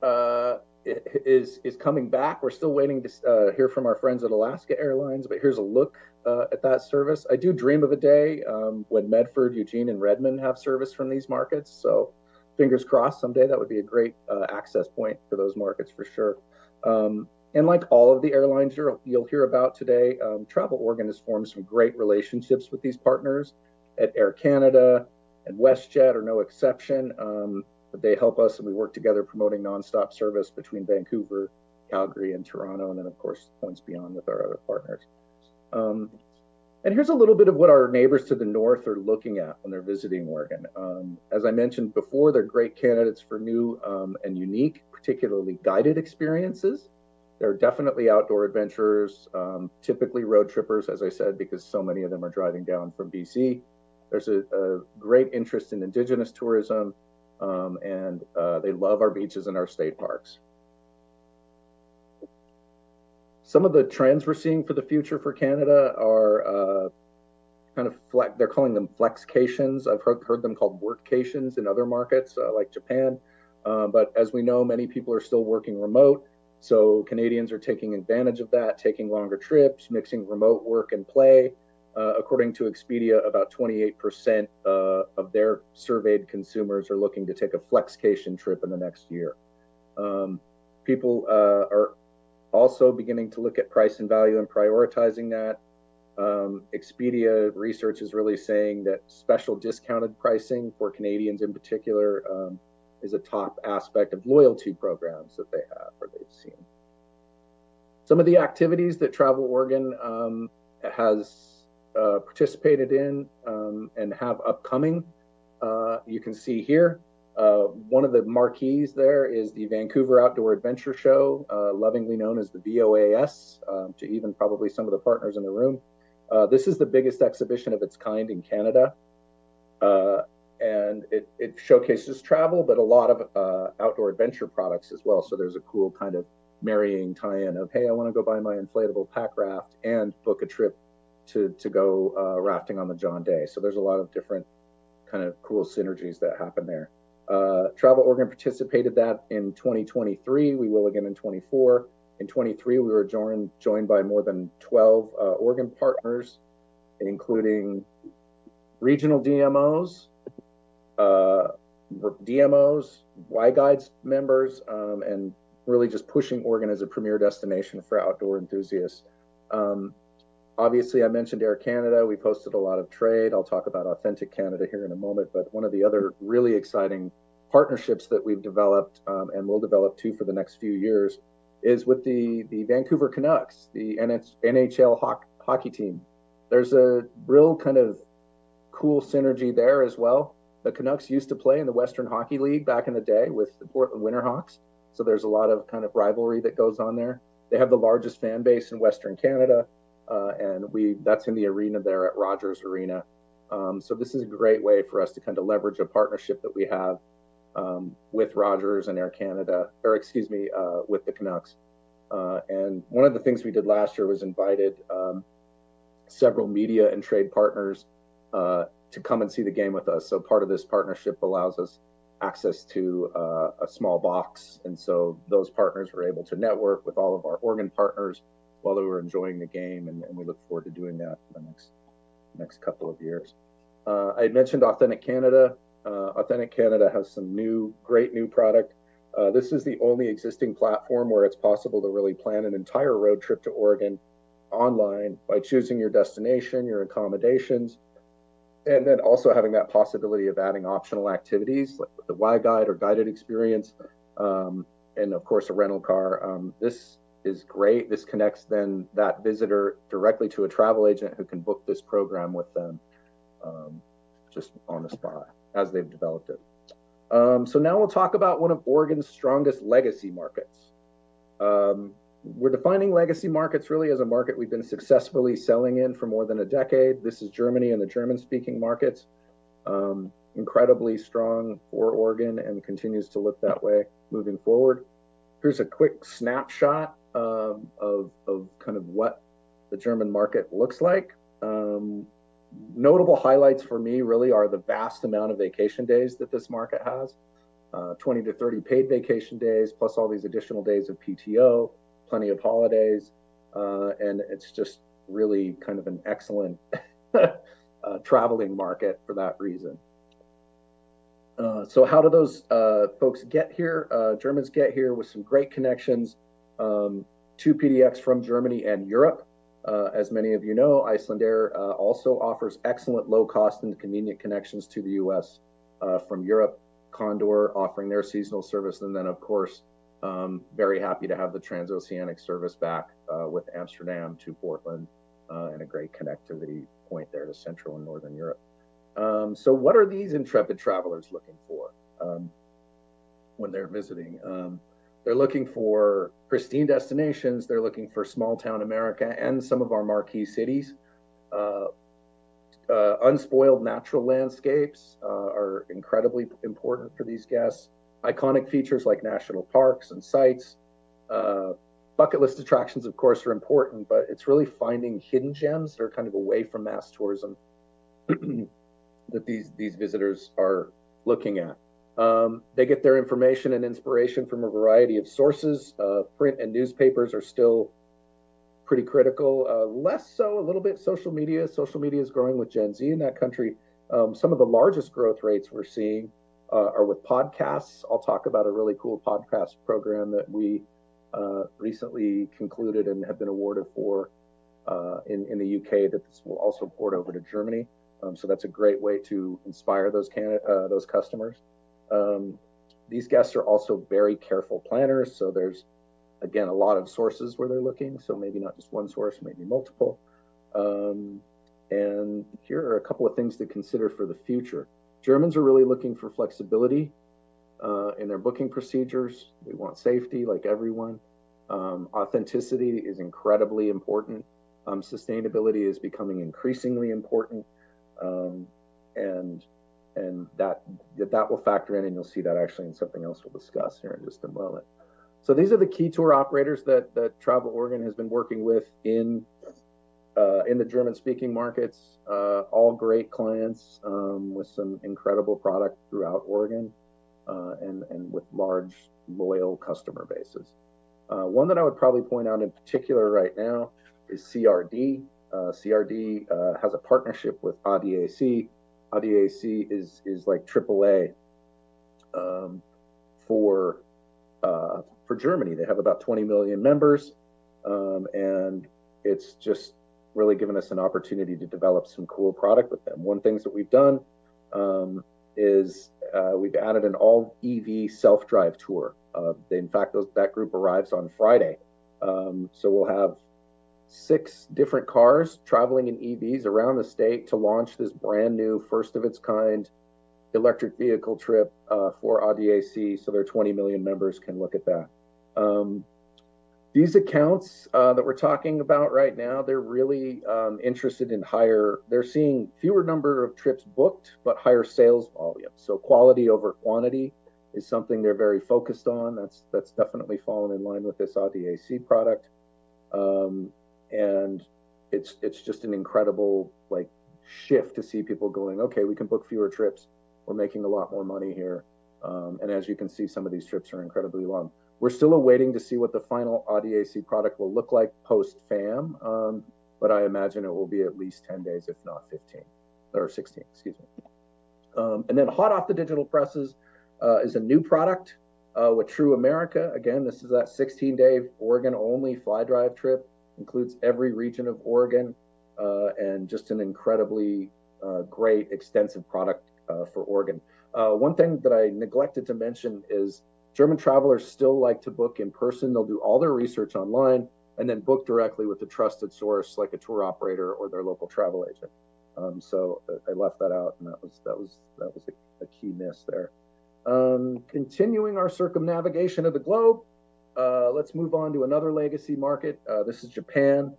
is coming back. We're still waiting to hear from our friends at Alaska Airlines, but here's a look at that service. I do dream of a day when Medford, Eugene, and Redmond have service from these markets. So fingers crossed someday that would be a great access point for those markets for sure. And like all of the airlines you'll hear about today, Travel Oregon has formed some great relationships with these partners. At Air Canada and WestJet are no exception. But they help us, and we work together promoting nonstop service between Vancouver, Calgary, and Toronto, and then of course points beyond with our other partners. And here's a little bit of what our neighbors to the north are looking at when they're visiting Oregon. As I mentioned before, they're great candidates for new and unique, particularly guided experiences. They're definitely outdoor adventurers, typically road trippers, as I said, because so many of them are driving down from BC. There's a great interest in Indigenous tourism, and they love our beaches and our state parks. Some of the trends we're seeing for the future for Canada are they're calling them flexcations. I've heard them called workcations in other markets like Japan. But as we know, many people are still working remote. So Canadians are taking advantage of that, taking longer trips, mixing remote work and play. According to Expedia, about 28% of their surveyed consumers are looking to take a flexcation trip in the next year. People are also beginning to look at price and value and prioritizing that. Expedia research is really saying that special discounted pricing for Canadians in particular is a top aspect of loyalty programs that they have or they've seen. Some of the activities that Travel Oregon has participated in and have upcoming, you can see here. One of the marquees there is the Vancouver Outdoor Adventure Show, lovingly known as the VOAS, to even probably some of the partners in the room. This is the biggest exhibition of its kind in Canada. And it showcases travel, but a lot of outdoor adventure products as well. So there's a cool kind of marrying tie-in of, hey, I want to go buy my inflatable pack raft and book a trip to go rafting on the John Day. So there's a lot of different kind of cool synergies that happen there. Travel Oregon participated that in 2023. We will again in 24. In 23, we were joined by more than 12 Oregon partners, including regional DMOs, DMOs, Y-Guides members, and really just pushing Oregon as a premier destination for outdoor enthusiasts. Obviously, I mentioned Air Canada. We've hosted a lot of trade. I'll talk about Authentic Canada here in a moment, but one of the other really exciting partnerships that we've developed and will develop too for the next few years is with the Vancouver Canucks, the NHL hockey team. There's a real kind of cool synergy there as well. The Canucks used to play in the Western Hockey League back in the day with the Portland Winterhawks. So there's a lot of kind of rivalry that goes on there. They have the largest fan base in Western Canada. And that's in the arena there at Rogers Arena. So this is a great way for us to kind of leverage a partnership that we have with Rogers and Air Canada, or excuse me, with the Canucks. And one of the things we did last year was invited several media and trade partners to come and see the game with us. So part of this partnership allows us access to a small box. And so those partners were able to network with all of our Oregon partners while they were enjoying the game, and we look forward to doing that for the next couple of years. I had mentioned Authentic Canada. Authentic Canada has some great new product. This is the only existing platform where it's possible to really plan an entire road trip to Oregon online by choosing your destination, your accommodations, and then also having that possibility of adding optional activities like the Y-Guide or guided experience, and of course a rental car. This is great. This connects then that visitor directly to a travel agent who can book this program with them just on the spot as they've developed it. So now we'll talk about one of Oregon's strongest legacy markets. We're defining legacy markets really as a market we've been successfully selling in for more than a decade. This is Germany and the German-speaking markets. Incredibly strong for Oregon and continues to look that way moving forward. Here's a quick snapshot of kind of what the German market looks like. Notable highlights for me really are the vast amount of vacation days that this market has. 20 to 30 paid vacation days, plus all these additional days of PTO, plenty of holidays, and it's just really kind of an excellent traveling market for that reason. So how do those folks get here? Germans get here with some great connections to PDX from Germany and Europe. As many of you know, Icelandair also offers excellent low cost and convenient connections to the US from Europe, Condor offering their seasonal service. And then of course, very happy to have the transoceanic service back with Amsterdam to Portland and a great connectivity point there to Central and Northern Europe. So what are these intrepid travelers looking for when they're visiting? They're looking for pristine destinations. They're looking for small town America and some of our marquee cities. Unspoiled natural landscapes are incredibly important for these guests. Iconic features like national parks and sites. Bucket list attractions, of course, are important, but it's really finding hidden gems that are kind of away from mass tourism that these visitors are looking at. They get their information and inspiration from a variety of sources. Print and newspapers are still pretty critical. Less so, a little bit social media. Social media is growing with Gen Z in that country. Some of the largest growth rates we're seeing are with podcasts. I'll talk about a really cool podcast program that we recently concluded and have been awarded for in the UK that this will also port over to Germany. So that's a great way to inspire those customers. These guests are also very careful planners. So there's, again, a lot of sources where they're looking. So maybe not just one source, maybe multiple. And here are a couple of things to consider for the future. Germans are really looking for flexibility in their booking procedures. They want safety like everyone. Authenticity is incredibly important. Sustainability is becoming increasingly important. And that will factor in, and you'll see that actually in something else we'll discuss here in just a moment. So these are the key tour operators that Travel Oregon has been working with in the German-speaking markets. All great clients with some incredible product throughout Oregon and with large, loyal customer bases. One that I would probably point out in particular right now is CRD. CRD has a partnership with ADAC. ADAC is like AAA for Germany. They have about 20 million members, and it's just really given us an opportunity to develop some cool product with them. One things that we've done is we've added an all EV self-drive tour. In fact, that group arrives on Friday. So we'll have 6 different cars traveling in EVs around the state to launch this brand new, first of its kind electric vehicle trip for ADAC, so their 20 million members can look at that. These accounts that we're talking about right now, they're really interested in they're seeing fewer number of trips booked, but higher sales volume. So quality over quantity is something they're very focused on. That's definitely fallen in line with this ADAC product. And it's just an incredible shift to see people going, okay, we can book fewer trips. We're making a lot more money here. And as you can see, some of these trips are incredibly long. We're still awaiting to see what the final ADAC product will look like post-FAM, but I imagine it will be at least 10 days, if not 15, or 16, excuse me. And then hot off the digital presses is a new product with True America. Again, this is that 16-day Oregon-only fly drive trip. Includes every region of Oregon and just an incredibly great, extensive product for Oregon. One thing that I neglected to mention is German travelers still like to book in person. They'll do all their research online and then book directly with a trusted source like a tour operator or their local travel agent. So I left that out, and that was a key miss there. Continuing our circumnavigation of the globe, let's move on to another legacy market. This is Japan.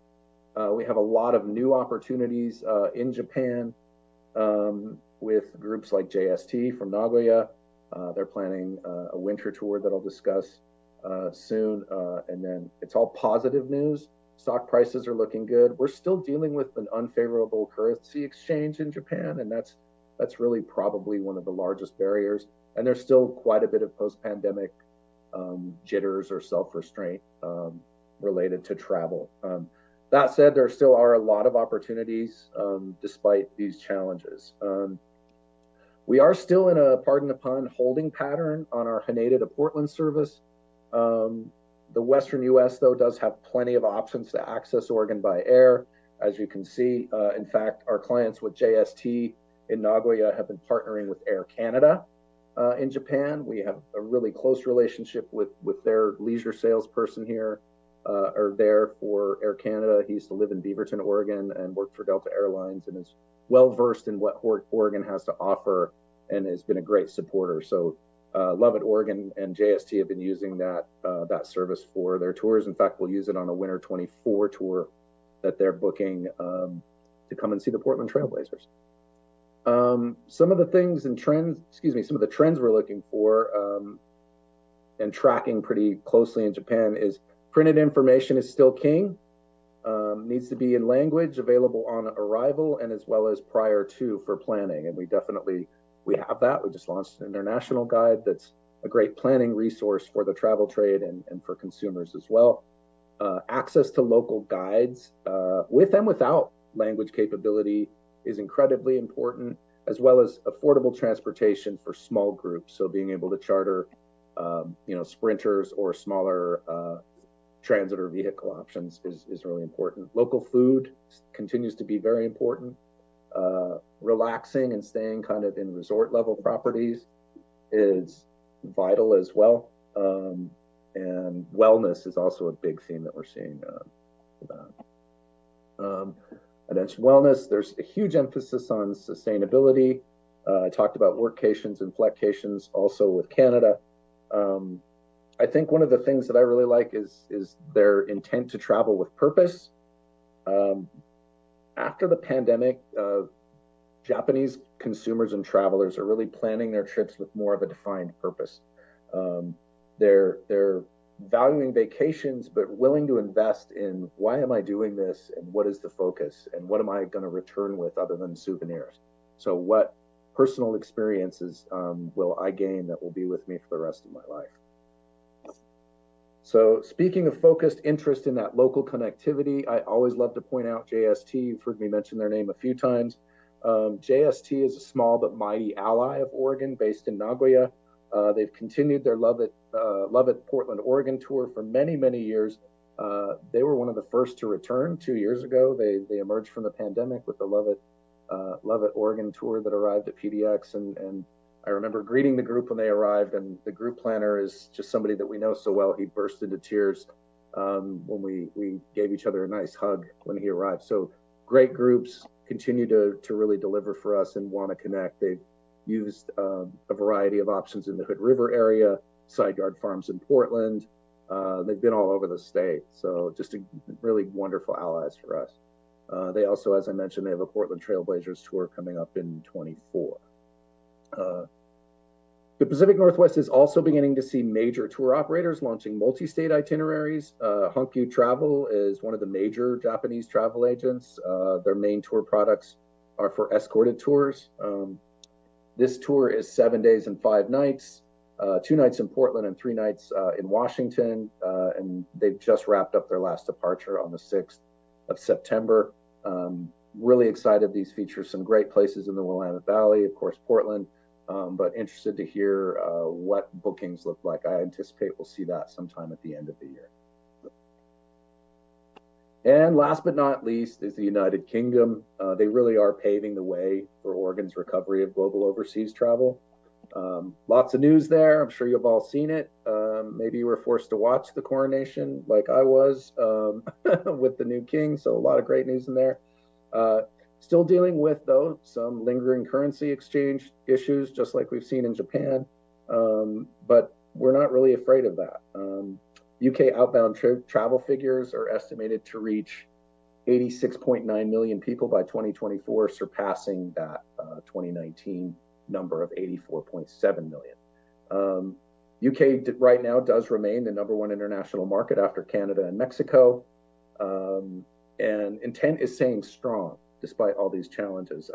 We have a lot of new opportunities in Japan with groups like JST from Nagoya. They're planning a winter tour that I'll discuss soon. And then it's all positive news. Stock prices are looking good. We're still dealing with an unfavorable currency exchange in Japan, and that's That's really probably one of the largest barriers. And there's still quite a bit of post-pandemic jitters or self-restraint related to travel. That said, there still are a lot of opportunities despite these challenges. We are still in a, pardon the pun, holding pattern on our Haneda to Portland service. The Western US, though, does have plenty of options to access Oregon by air. As you can see, in fact, our clients with JST in Nagoya have been partnering with Air Canada in Japan. We have a really close relationship with their leisure salesperson here, or there for Air Canada. He used to live in Beaverton, Oregon, and worked for Delta Airlines, and is well versed in what Oregon has to offer, and has been a great supporter. So Love It Oregon and JST have been using that service for their tours. In fact, we'll use it on a Winter 24 tour that they're booking to come and see the Portland Trailblazers. Some of the things and trends, some of the trends we're looking for and tracking pretty closely in Japan is printed information is still king. Needs to be in language, available on arrival, and as well as prior to for planning. And we have that. We just launched an international guide that's a great planning resource for the travel trade and for consumers as well. Access to local guides with and without language capability is incredibly important, as well as affordable transportation for small groups. So being able to charter, sprinters or smaller transit or vehicle options is really important. Local food continues to be very important. Relaxing and staying kind of in resort level properties is vital as well. And wellness is also a big theme that we're seeing. I mentioned wellness. There's a huge emphasis on sustainability. I talked about workcations and flecations also with Canada. I think one of the things that I really like is their intent to travel with purpose. After the pandemic, Japanese consumers and travelers are really planning their trips with more of a defined purpose. They're valuing vacations, but willing to invest in why am I doing this and what is the focus and what am I going to return with other than souvenirs? So what personal experiences will I gain that will be with me for the rest of my life? So speaking of focused interest in that local connectivity, I always love to point out JST. You've heard me mention their name a few times. JST is a small but mighty ally of Oregon based in Nagoya. They've continued their Love It Portland, Oregon tour for many, many years. They were one of the first to return 2 years ago. They emerged from the pandemic with the Love It Oregon tour that arrived at PDX. And I remember greeting the group when they arrived, and the group planner is just somebody that we know so well. He burst into tears when we gave each other a nice hug when he arrived. So great groups continue to really deliver for us and want to connect. They've used a variety of options in the Hood River area, Side Yard Farms in Portland. They've been all over the state. So just really wonderful allies for us. They also, as I mentioned, they have a Portland Trailblazers tour coming up in 24. The Pacific Northwest is also beginning to see major tour operators launching multi-state itineraries. Hankyu Travel is one of the major Japanese travel agents. Their main tour products are for escorted tours. This tour is 7 days and 5 nights, 2 nights in Portland and 3 nights in Washington. And they've just wrapped up their last departure on the 6th of September. Really excited. These feature some great places in the Willamette Valley, of course, Portland, but interested to hear what bookings look like. I anticipate we'll see that sometime at the end of the year. And last but not least is the United Kingdom. They really are paving the way for Oregon's recovery of global overseas travel. Lots of news there. I'm sure you've all seen it. Maybe you were forced to watch the coronation like I was with the new king. So a lot of great news in there. Still dealing with, though, some lingering currency exchange issues, just like we've seen in Japan. But we're not really afraid of that. UK outbound travel figures are estimated to reach 86.9 million people by 2024, surpassing that 2019 number of 84.7 million. UK right now does remain the #1 international market after Canada and Mexico. And intent is staying strong despite all these challenges.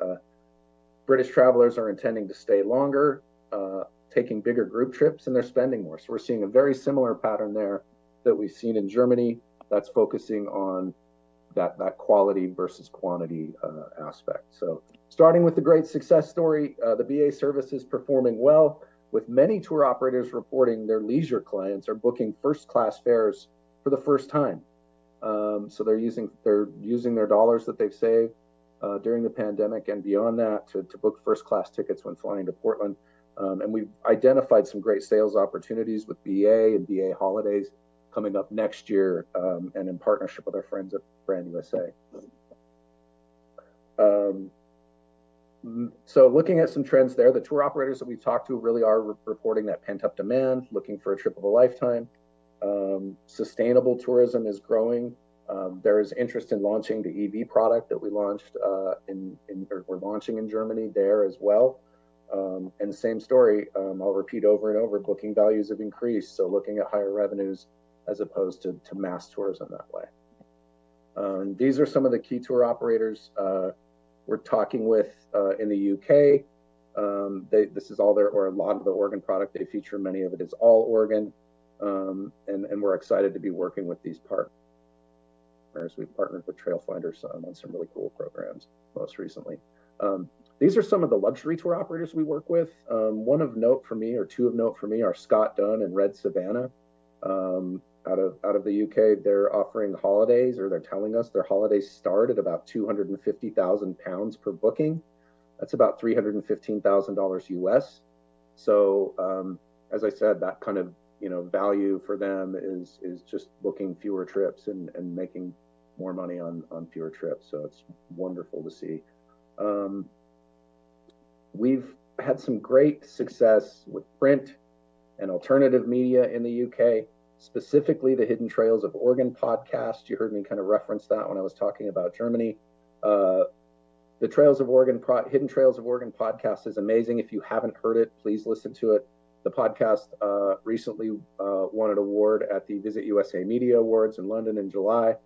British travelers are intending to stay longer, taking bigger group trips, and they're spending more. So we're seeing a very similar pattern there that we've seen in Germany that's focusing on that quality versus quantity aspect. So starting with the great success story, the BA service is performing well, with many tour operators reporting their leisure clients are booking first-class fares for the first time. So they're using their dollars that they've saved during the pandemic and beyond that to book first-class tickets when flying to Portland. And we've identified some great sales opportunities with BA and BA Holidays coming up next year, and in partnership with our friends at Brand USA. So looking at some trends there, the tour operators that we've talked to really are reporting that pent-up demand, looking for a trip of a lifetime. Sustainable tourism is growing. There is interest in launching the EV product that we launched we're launching in Germany there as well. And same story, I'll repeat over and over, booking values have increased. So looking at higher revenues as opposed to mass tourism that way. These are some of the key tour operators we're talking with in the UK. This is all or a lot of the Oregon product they feature. Many of it is all Oregon. And we're excited to be working with these partners. We've partnered with Trailfinders on some really cool programs most recently. These are some of the luxury tour operators we work with. One of note for me, or two of note for me, are Scott Dunn and Red Savannah. Out of the UK, they're offering holidays, or they're telling us their holidays start at about £250,000 per booking. That's about $315,000 US. So as I said, that kind of value for them is just booking fewer trips and making more money on fewer trips. So it's wonderful to see. We've had some great success with print and alternative media in the UK, specifically the Hidden Trails of Oregon podcast. You heard me kind of reference that when I was talking about Germany. The Hidden Trails of Oregon podcast is amazing. If you haven't heard it, please listen to it. The podcast recently won an award at the Visit USA Media Awards in London in July.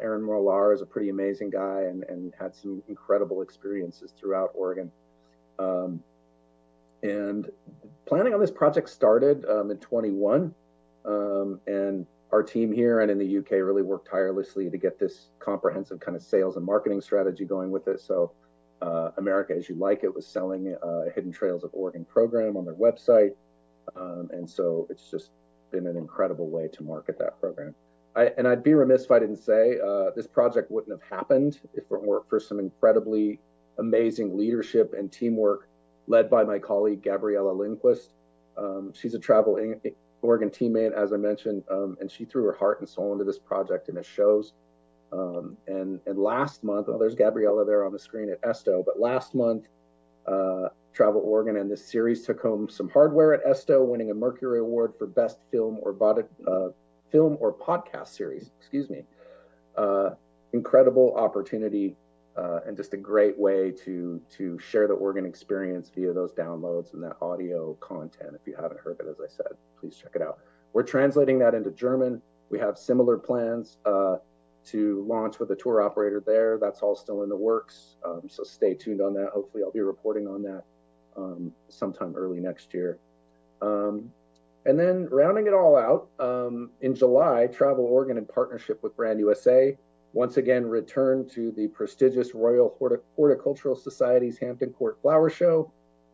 Aaron Molar is a pretty amazing guy and had some incredible experiences throughout Oregon. And planning on this project started in 21. And our team here and in the UK really worked tirelessly to get this comprehensive kind of sales and marketing strategy going with it. So America As You Like It was selling a Hidden Trails of Oregon program on their website. And so it's just been an incredible way to market that program. I'd be remiss if I didn't say this project wouldn't have happened if it weren't for some incredibly amazing leadership and teamwork led by my colleague, Gabriella Lindquist. She's a Travel Oregon teammate, as I mentioned, and she threw her heart and soul into this project, and it shows. And last month, there's Gabriella there on the screen at Esto, but last month, Travel Oregon and this series took home some hardware at Esto, winning a Mercury Award for Best Film or Podcast Series. Excuse me. Incredible opportunity and just a great way to share the Oregon experience via those downloads and that audio content. If you haven't heard it, as I said, please check it out. We're translating that into German. We have similar plans to launch with a tour operator there. That's all still in the works. So stay tuned on that. Hopefully I'll be reporting on that sometime early next year. And then rounding it all out, in July, Travel Oregon, in partnership with Brand USA, once again returned to the prestigious Royal Horticultural Society's Hampton Court Flower Show,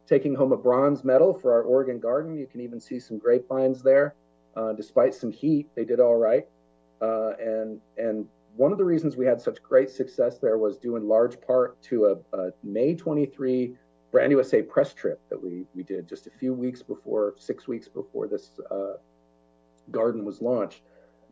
taking home a bronze medal for our Oregon garden. You can even see some grapevines there. Despite some heat, they did all right. And one of the reasons we had such great success there was due in large part to a May 23 Brand USA press trip that we did just a few weeks before, 6 weeks before this garden was launched.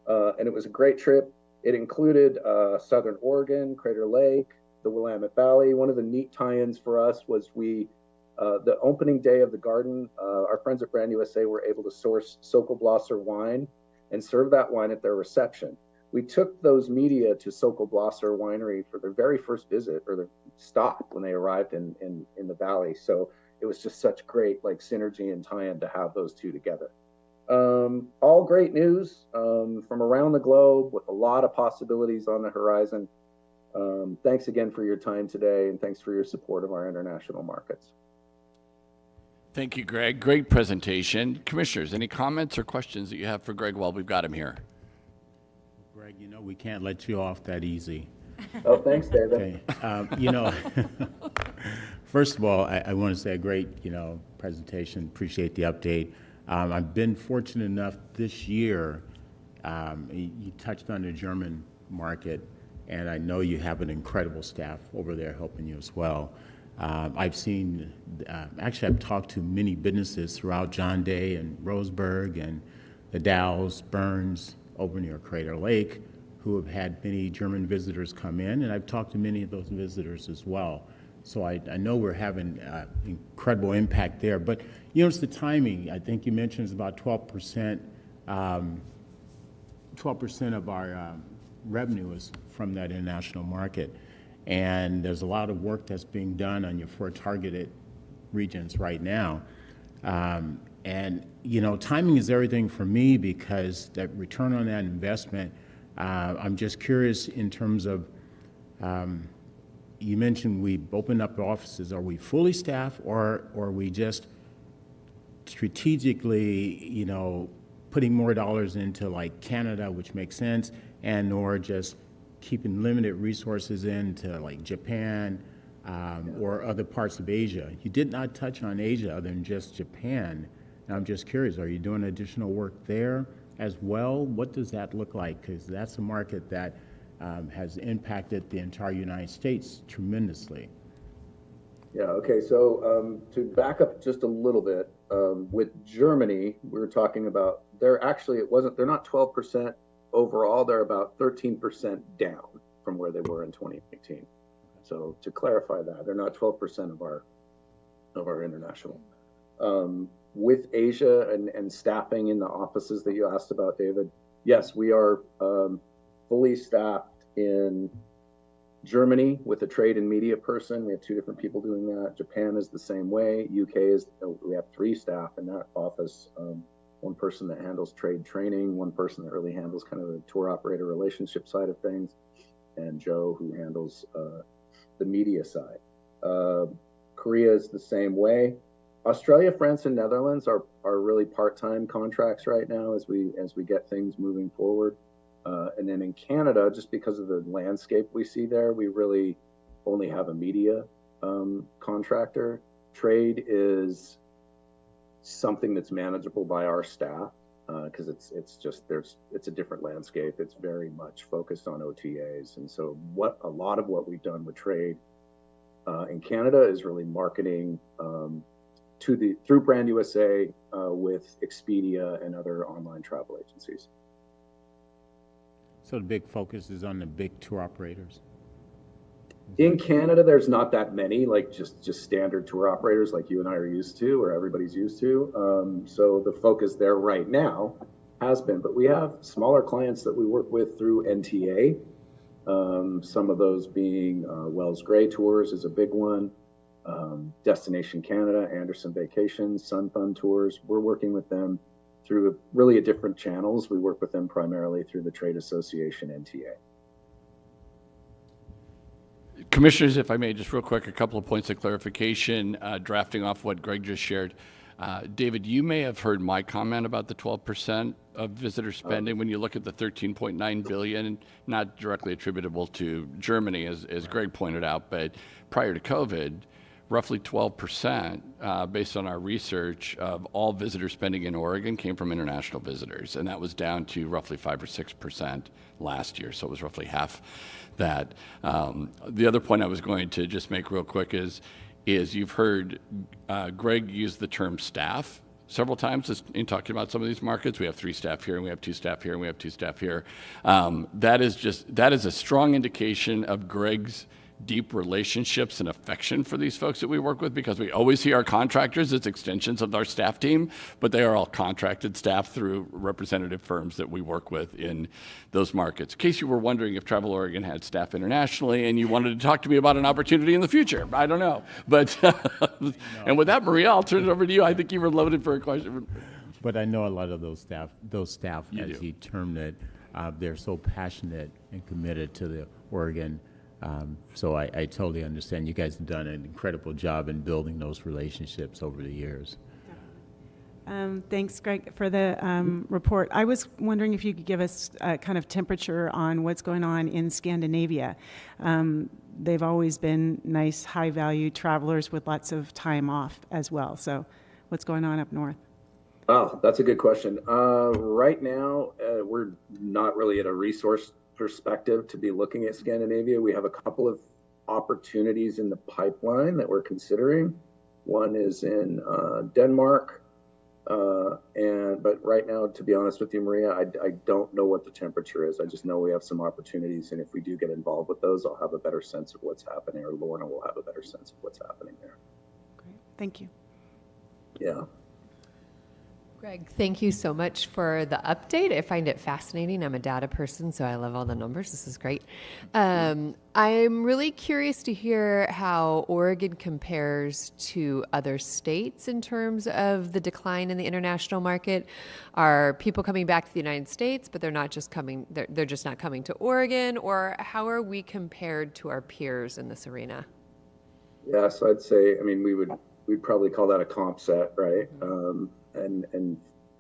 And it was a great trip. It included Southern Oregon, Crater Lake, the Willamette Valley. One of the neat tie-ins for us was the opening day of the garden, our friends at Brand USA were able to source Sokolblosser wine and serve that wine at their reception. We took those media to Sokolblosser Winery for their very first visit, or their stop when they arrived in the valley. So it was just such great synergy and tie-in to have those two together. All great news from around the globe with a lot of possibilities on the horizon. Thanks again for your time today, and thanks for your support of our international markets. Thank you, Greg. Great presentation. Commissioners, any comments or questions that you have for Greg while we've got him here? Greg, you know, we can't let you off that easy. Oh, thanks, David. Okay. You know, first of all, I want to say a great, presentation. Appreciate the update. I've been fortunate enough this year, you touched on the German market, and I know you have an incredible staff over there helping you as well. I've seen, actually I've talked to many businesses throughout John Day and Roseburg and the Dows, Burns, over near Crater Lake, who have had many German visitors come in, and I've talked to many of those visitors as well. So I know we're having incredible impact there. But, it's the timing. I think you mentioned it's about 12%. 12% of our revenue is from that international market. And there's a lot of work that's being done on your 4 targeted regions right now. And, timing is everything for me because that return on that investment, I'm just curious in terms of, you mentioned we opened up offices. Are we fully staffed or are we just strategically, putting more dollars into like Canada, which makes sense, and or just keeping limited resources into like Japan or other parts of Asia? You did not touch on Asia other than just Japan. And I'm just curious, are you doing additional work there as well? What does that look like? Because that's a market that has impacted the entire United States tremendously. Yeah, okay, so to back up just a little bit, with Germany, we were talking about, they're not 12% overall, they're about 13% down from where they were in 2019. So to clarify that, they're not 12% of our international. With Asia and staffing in the offices that you asked about, David, yes, we are fully staffed in Germany with a trade and media person. We have 2 different people doing that. Japan is the same way. UK we have 3 staff in that office. 1 person that handles trade training, 1 person that really handles kind of the tour operator relationship side of things, and Joe who handles the media side. Korea is the same way. Australia, France, and Netherlands are really part-time contracts right now as we get things moving forward. And then in Canada, just because of the landscape we see there, we really only have a media contractor. Trade is something that's manageable by our staff because it's a different landscape. It's very much focused on OTAs, and so a lot of what we've done with trade in Canada is really marketing through Brand USA with Expedia and other online travel agencies. So the big focus is on the big tour operators? In Canada, there's not that many, like just standard tour operators like you and I are used to, or everybody's used to. So the focus there right now has been, but we have smaller clients that we work with through NTA. Some of those being Wells Gray Tours is a big one. Destination Canada, Anderson Vacations, Sun Fun Tours. We're working with them through really different channels. We work with them primarily through the trade association NTA. Commissioners, if I may, just real quick, a couple of points of clarification, drafting off what Greg just shared. David, you may have heard my comment about the 12% of visitor spending when you look at the 13.9 billion, not directly attributable to Germany, as Greg pointed out, but prior to COVID, roughly 12%, based on our research, of all visitor spending in Oregon came from international visitors, and that was down to roughly 5 or 6% last year, so it was roughly half that. The other point I was going to just make real quick is you've heard Greg use the term staff several times in talking about some of these markets. We have 3 staff here, and we have 2 staff here, and we have 2 staff here. That is a strong indication of Greg's deep relationships and affection for these folks that we work with, because we always see our contractors as extensions of our staff team, but they are all contracted staff through representative firms that we work with in those markets. In case you were wondering if Travel Oregon had staff internationally and you wanted to talk to me about an opportunity in the future, I don't know. But and with that, Maria, I'll turn it over to you. I think you were loaded for a question. But I know a lot of those staff, as he termed it, they're so passionate and committed to the Oregon So I totally understand. You guys have done an incredible job in building those relationships over the years. Thanks, Greg, for the report. I was wondering if you could give us a kind of temperature on what's going on in Scandinavia. They've always been nice, high-value travelers with lots of time off as well. So what's going on up north? Oh, that's a good question. Right now, we're not really at a resource perspective to be looking at Scandinavia. We have a couple of opportunities in the pipeline that we're considering. One is in Denmark, but right now, to be honest with you, Maria, I don't know what the temperature is. I just know we have some opportunities, and if we do get involved with those, I'll have a better sense of what's happening, or Lorna will have a better sense of what's happening there. Great, thank you. Yeah. Greg, thank you so much for the update. I find it fascinating. I'm a data person, so I love all the numbers. This is great. I'm really curious to hear how Oregon compares to other states in terms of the decline in the international market. Are people coming back to the United States, but they're not just coming, they're just not coming to Oregon? Or how are we compared to our peers in this arena? Yeah, so I'd say, I mean, we'd probably call that a comp set, right? And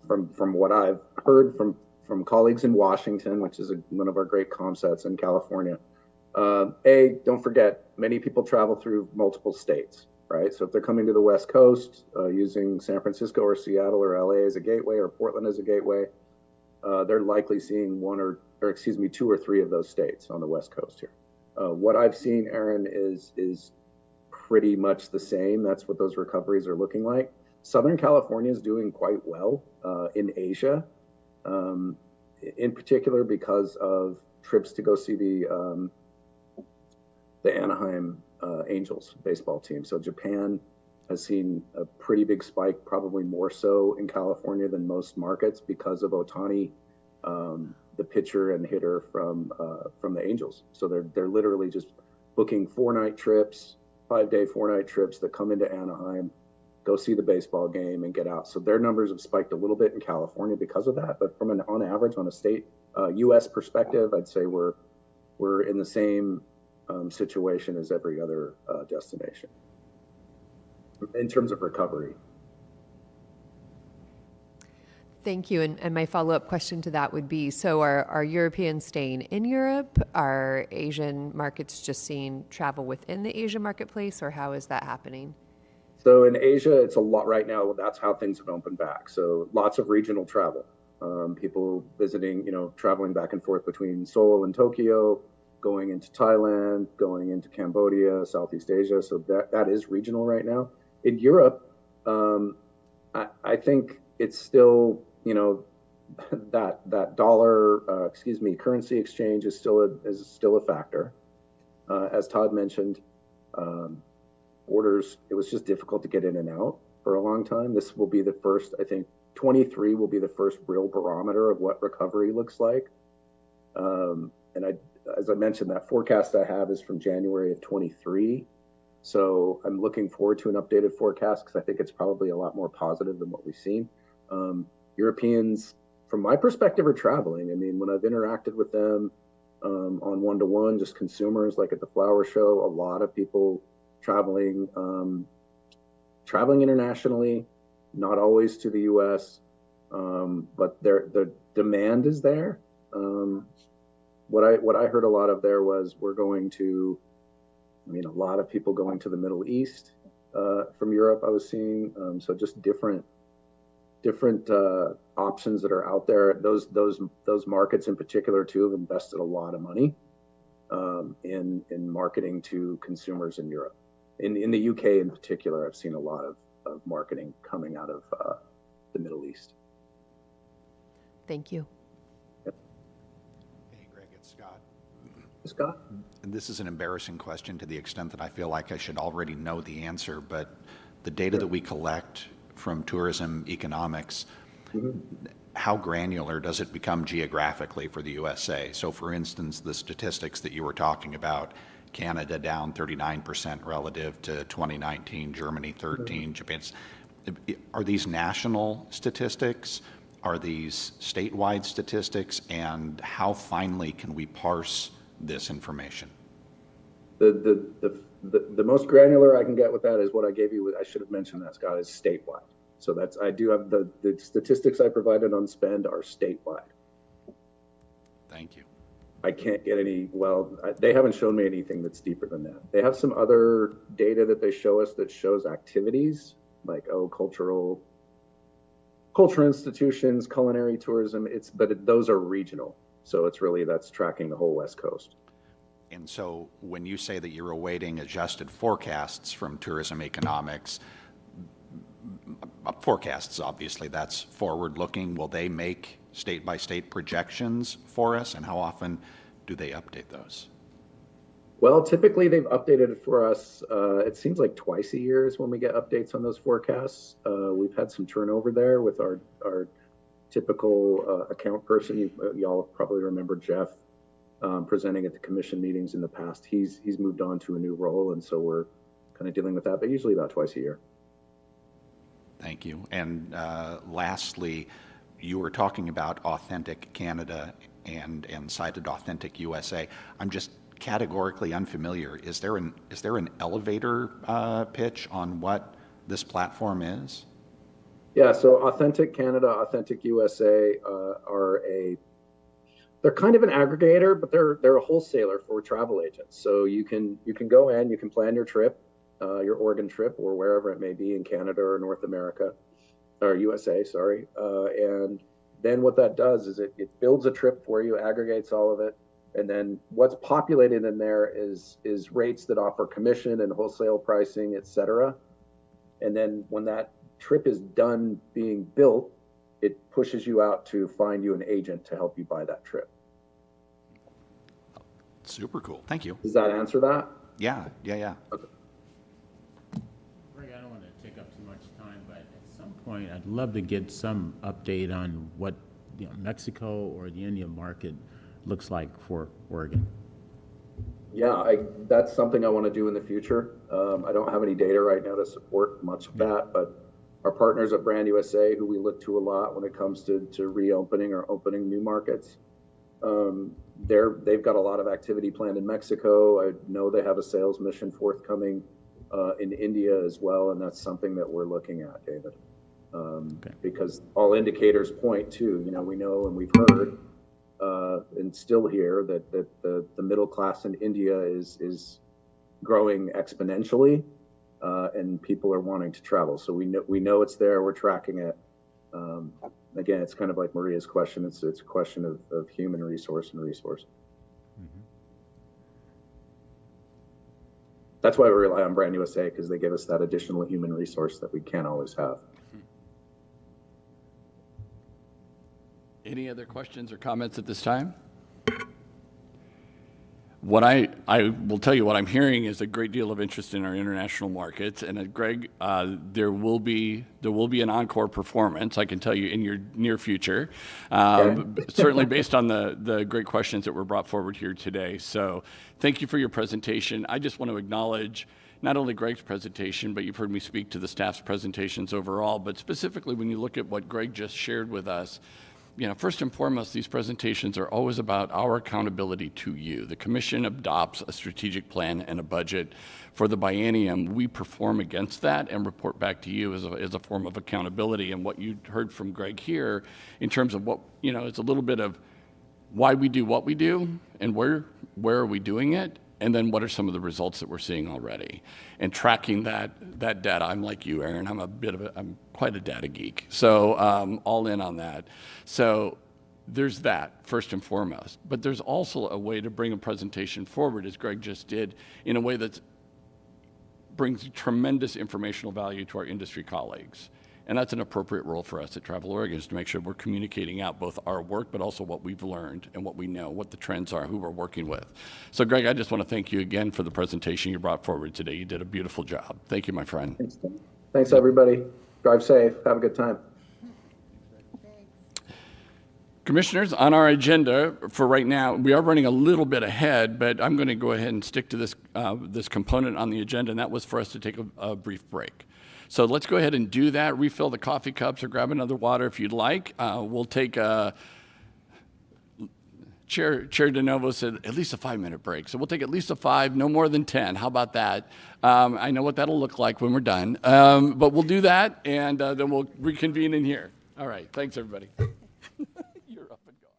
from what I've heard from colleagues in Washington, which is one of our great comp sets in California, don't forget, many people travel through multiple states, right? So if they're coming to the West Coast using San Francisco or Seattle or LA as a gateway or Portland as a gateway, they're likely seeing two or three of those states on the West Coast here. What I've seen, Aaron, is pretty much the same. That's what those recoveries are looking like. Southern California is doing quite well in Asia, in particular because of trips to go see the Anaheim Angels baseball team. So Japan has seen a pretty big spike, probably more so in California than most markets because of Ohtani, the pitcher and hitter from the Angels. So they're literally just booking 4-night trips, 5-day, 4-night trips that come into Anaheim, go see the baseball game and get out. So their numbers have spiked a little bit in California because of that. But from on average, on a state U.S. perspective, I'd say we're in the same situation as every other destination in terms of recovery. Thank you. And my follow-up question to that would be, so are Europeans staying in Europe? Are Asian markets just seeing travel within the Asia marketplace, or how is that happening? So in Asia, it's a lot right now. That's how things have opened back. So lots of regional travel. People visiting, traveling back and forth between Seoul and Tokyo, going into Thailand, going into Cambodia, Southeast Asia. So that is regional right now. In Europe, I think it's still, that dollar, currency exchange is still a factor. As Todd mentioned, borders, it was just difficult to get in and out for a long time. This will be the first, I think 23 will be the first real barometer of what recovery looks like. As I mentioned, that forecast I have is from January of 23. So I'm looking forward to an updated forecast because I think it's probably a lot more positive than what we've seen. Europeans, from my perspective, are traveling. I mean, when I've interacted with them on one-to-one, just consumers, like at the flower show, a lot of people traveling internationally, not always to the U.S., but the demand is there. What I heard a lot of there was a lot of people going to the Middle East from Europe. I was seeing so just different options that are out there. Those markets in particular too have invested a lot of money in marketing to consumers in Europe. In the UK in particular, I've seen a lot of marketing coming out of the Middle East. Thank you. Yep. Hey, Greg, it's Scott. Scott? And this is an embarrassing question to the extent that I feel like I should already know the answer, but the data that we collect from tourism economics, how granular does it become geographically for the USA? So for instance, the statistics that you were talking about, Canada down 39% relative to 2019, Germany 13, Japan. Are these national statistics? Are these statewide statistics? And how finely can we parse this information? The most granular I can get with that is what I gave you. I should have mentioned that, Scott, is statewide. So that's, I do have the statistics I provided on spend are statewide. Thank you. I can't get any, they haven't shown me anything that's deeper than that. They have some other data that they show us that shows activities like, cultural institutions, culinary tourism, but those are regional. So it's really, that's tracking the whole West Coast. And so when you say that you're awaiting adjusted forecasts from tourism economics, forecasts, obviously, that's forward-looking. Will they make state-by-state projections for us, and how often do they update those? Well, typically they've updated it for us. It seems like twice a year is when we get updates on those forecasts. We've had some turnover there with our typical account person. Y'all probably remember Jeff presenting at the commission meetings in the past. He's moved on to a new role, and so we're kind of dealing with that, but usually about twice a year. Thank you. And lastly, you were talking about Authentic Canada and cited Authentic USA. I'm just categorically unfamiliar. Is there an elevator pitch on what this platform is? Yeah, so Authentic Canada, Authentic USA they're kind of an aggregator, but they're a wholesaler for travel agents. So you can go in, you can plan your trip, your Oregon trip, or wherever it may be in Canada or North America, or USA, sorry. And then what that does is it builds a trip for you, aggregates all of it, and then what's populated in there is rates that offer commission and wholesale pricing, et cetera. And then when that trip is done being built, it pushes you out to find you an agent to help you buy that trip. Super cool. Thank you. Does that answer that? Yeah. Okay. Greg, I don't want to take up too much time, but at some point I'd love to get some update on what Mexico or the Indian market looks like for Oregon. Yeah, that's something I want to do in the future. I don't have any data right now to support much of that, but our partners at Brand USA, who we look to a lot when it comes to reopening or opening new markets, they've got a lot of activity planned in Mexico. I know they have a sales mission forthcoming in India as well, and that's something that we're looking at, David. Because all indicators point to, we know and we've heard and still hear that the middle class in India is growing exponentially, and people are wanting to travel. So we know it's there. We're tracking it. Again, it's kind of like Maria's question. It's a question of human resource and resource. Mm-hmm. That's why we rely on Brand USA, because they give us that additional human resource that we can't always have. Any other questions or comments at this time? What I will tell you, what I'm hearing is a great deal of interest in our international markets. And Greg, there will be an encore performance, I can tell you, in your near future. Certainly based on the great questions that were brought forward here today. So thank you for your presentation. I just want to acknowledge not only Greg's presentation, but you've heard me speak to the staff's presentations overall, but specifically when you look at what Greg just shared with us. First and foremost, these presentations are always about our accountability to you. The Commission adopts a strategic plan and a budget for the biennium. We perform against that and report back to you as a form of accountability. And what you heard from Greg here in terms of what, it's a little bit of why we do what we do and where are we doing it, and then what are some of the results that we're seeing already, and tracking that data. I'm like you, Aaron. I'm quite a data geek, so all in on that. So there's that first and foremost, but there's also a way to bring a presentation forward, as Greg just did, in a way that brings tremendous informational value to our industry colleagues. And that's an appropriate role for us at Travel Oregon, is to make sure we're communicating out both our work, but also what we've learned and what we know, what the trends are, who we're working with. So Greg, I just want to thank you again for the presentation you brought forward today. You did a beautiful job. Thank you, my friend. Thanks, everybody. Drive safe. Have a good time. Commissioners, on our agenda for right now, we are running a little bit ahead, but I'm going to go ahead and stick to this component on the agenda, and that was for us to take a brief break. So let's go ahead and do that. Refill the coffee cups or grab another water if you'd like. We'll take Chair DeNovo said at least a 5-minute break. So we'll take at least a 5, no more than 10. How about that? I know what that'll look like when we're done. But we'll do that, and then we'll reconvene in here. All right. Thanks, everybody. You're up and gone.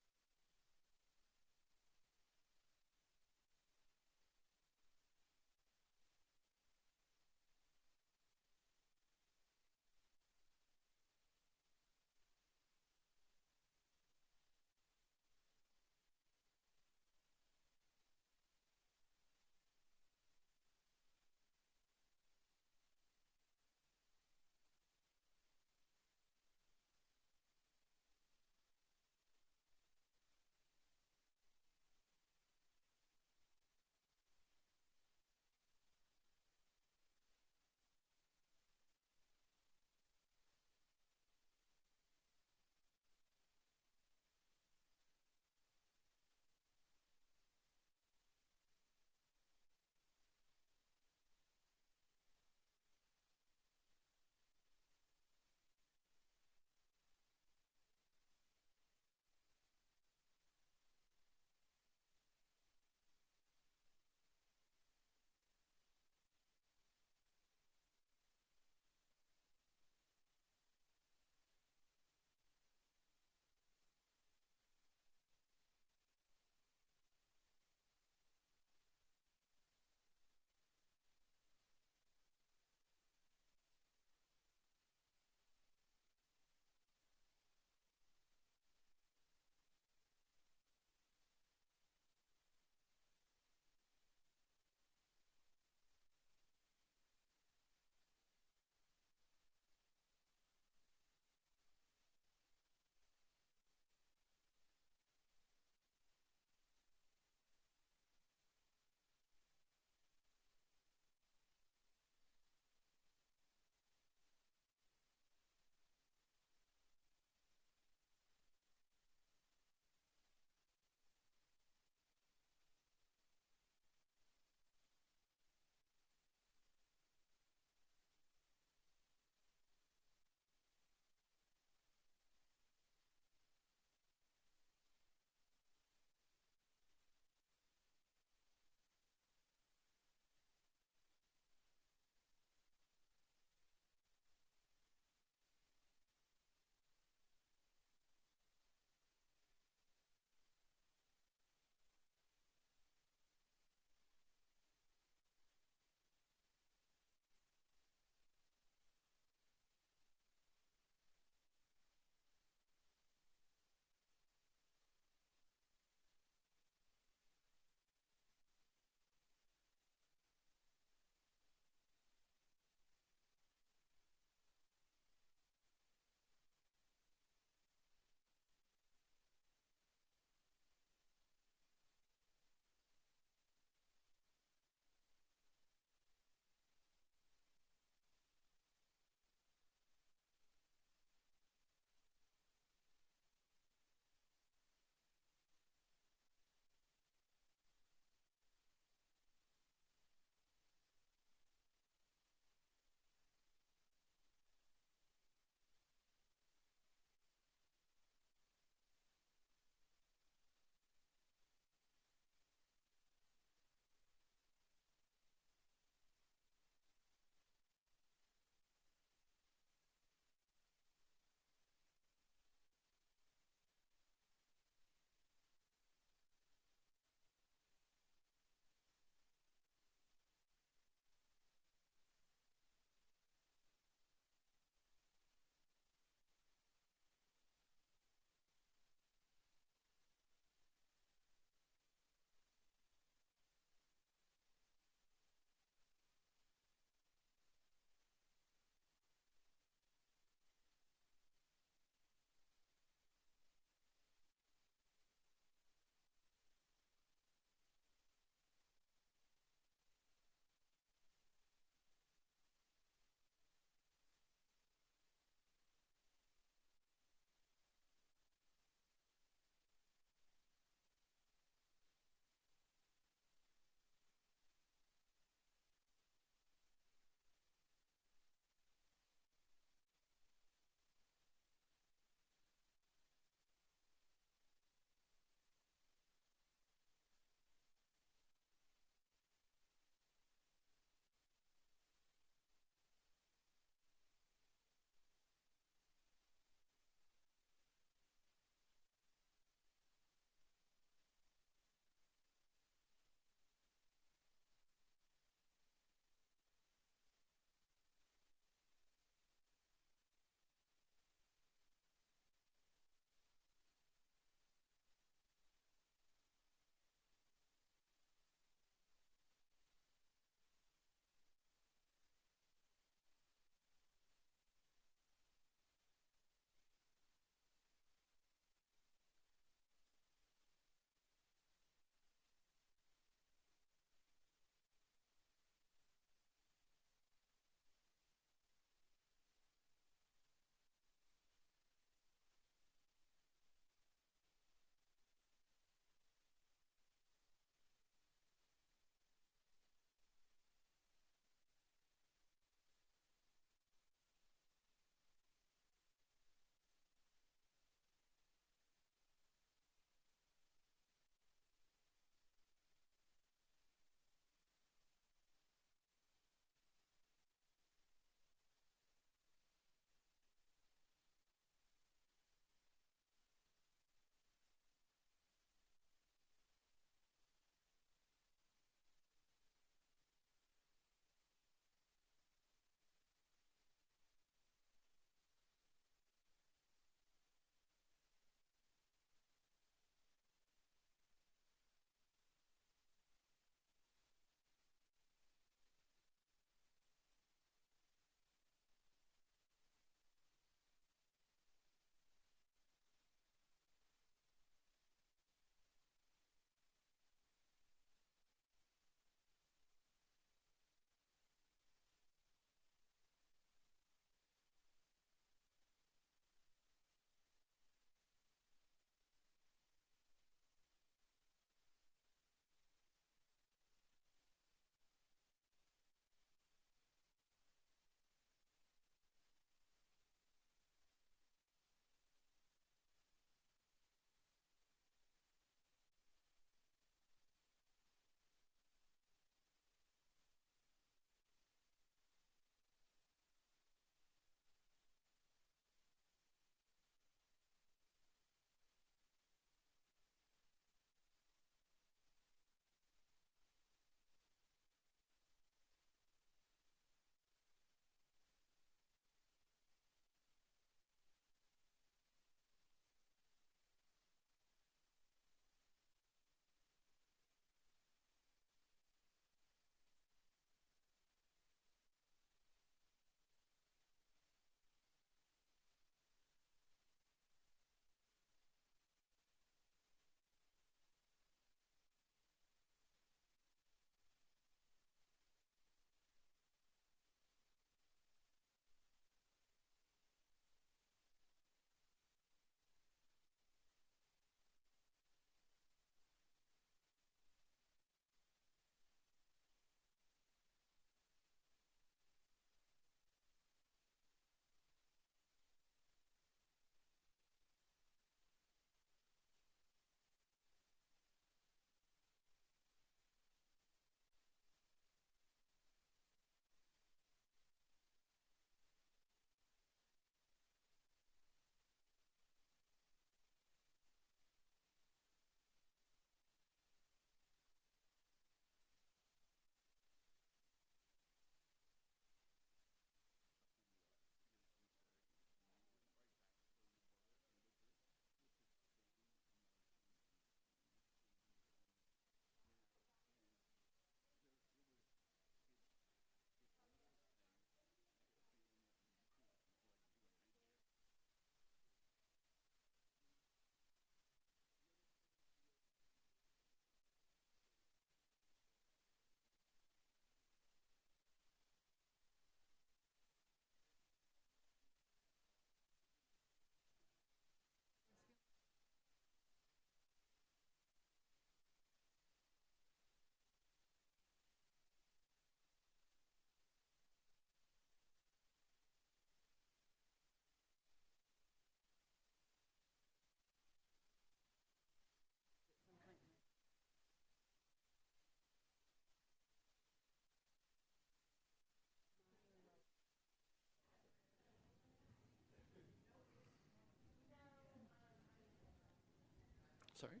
sorry.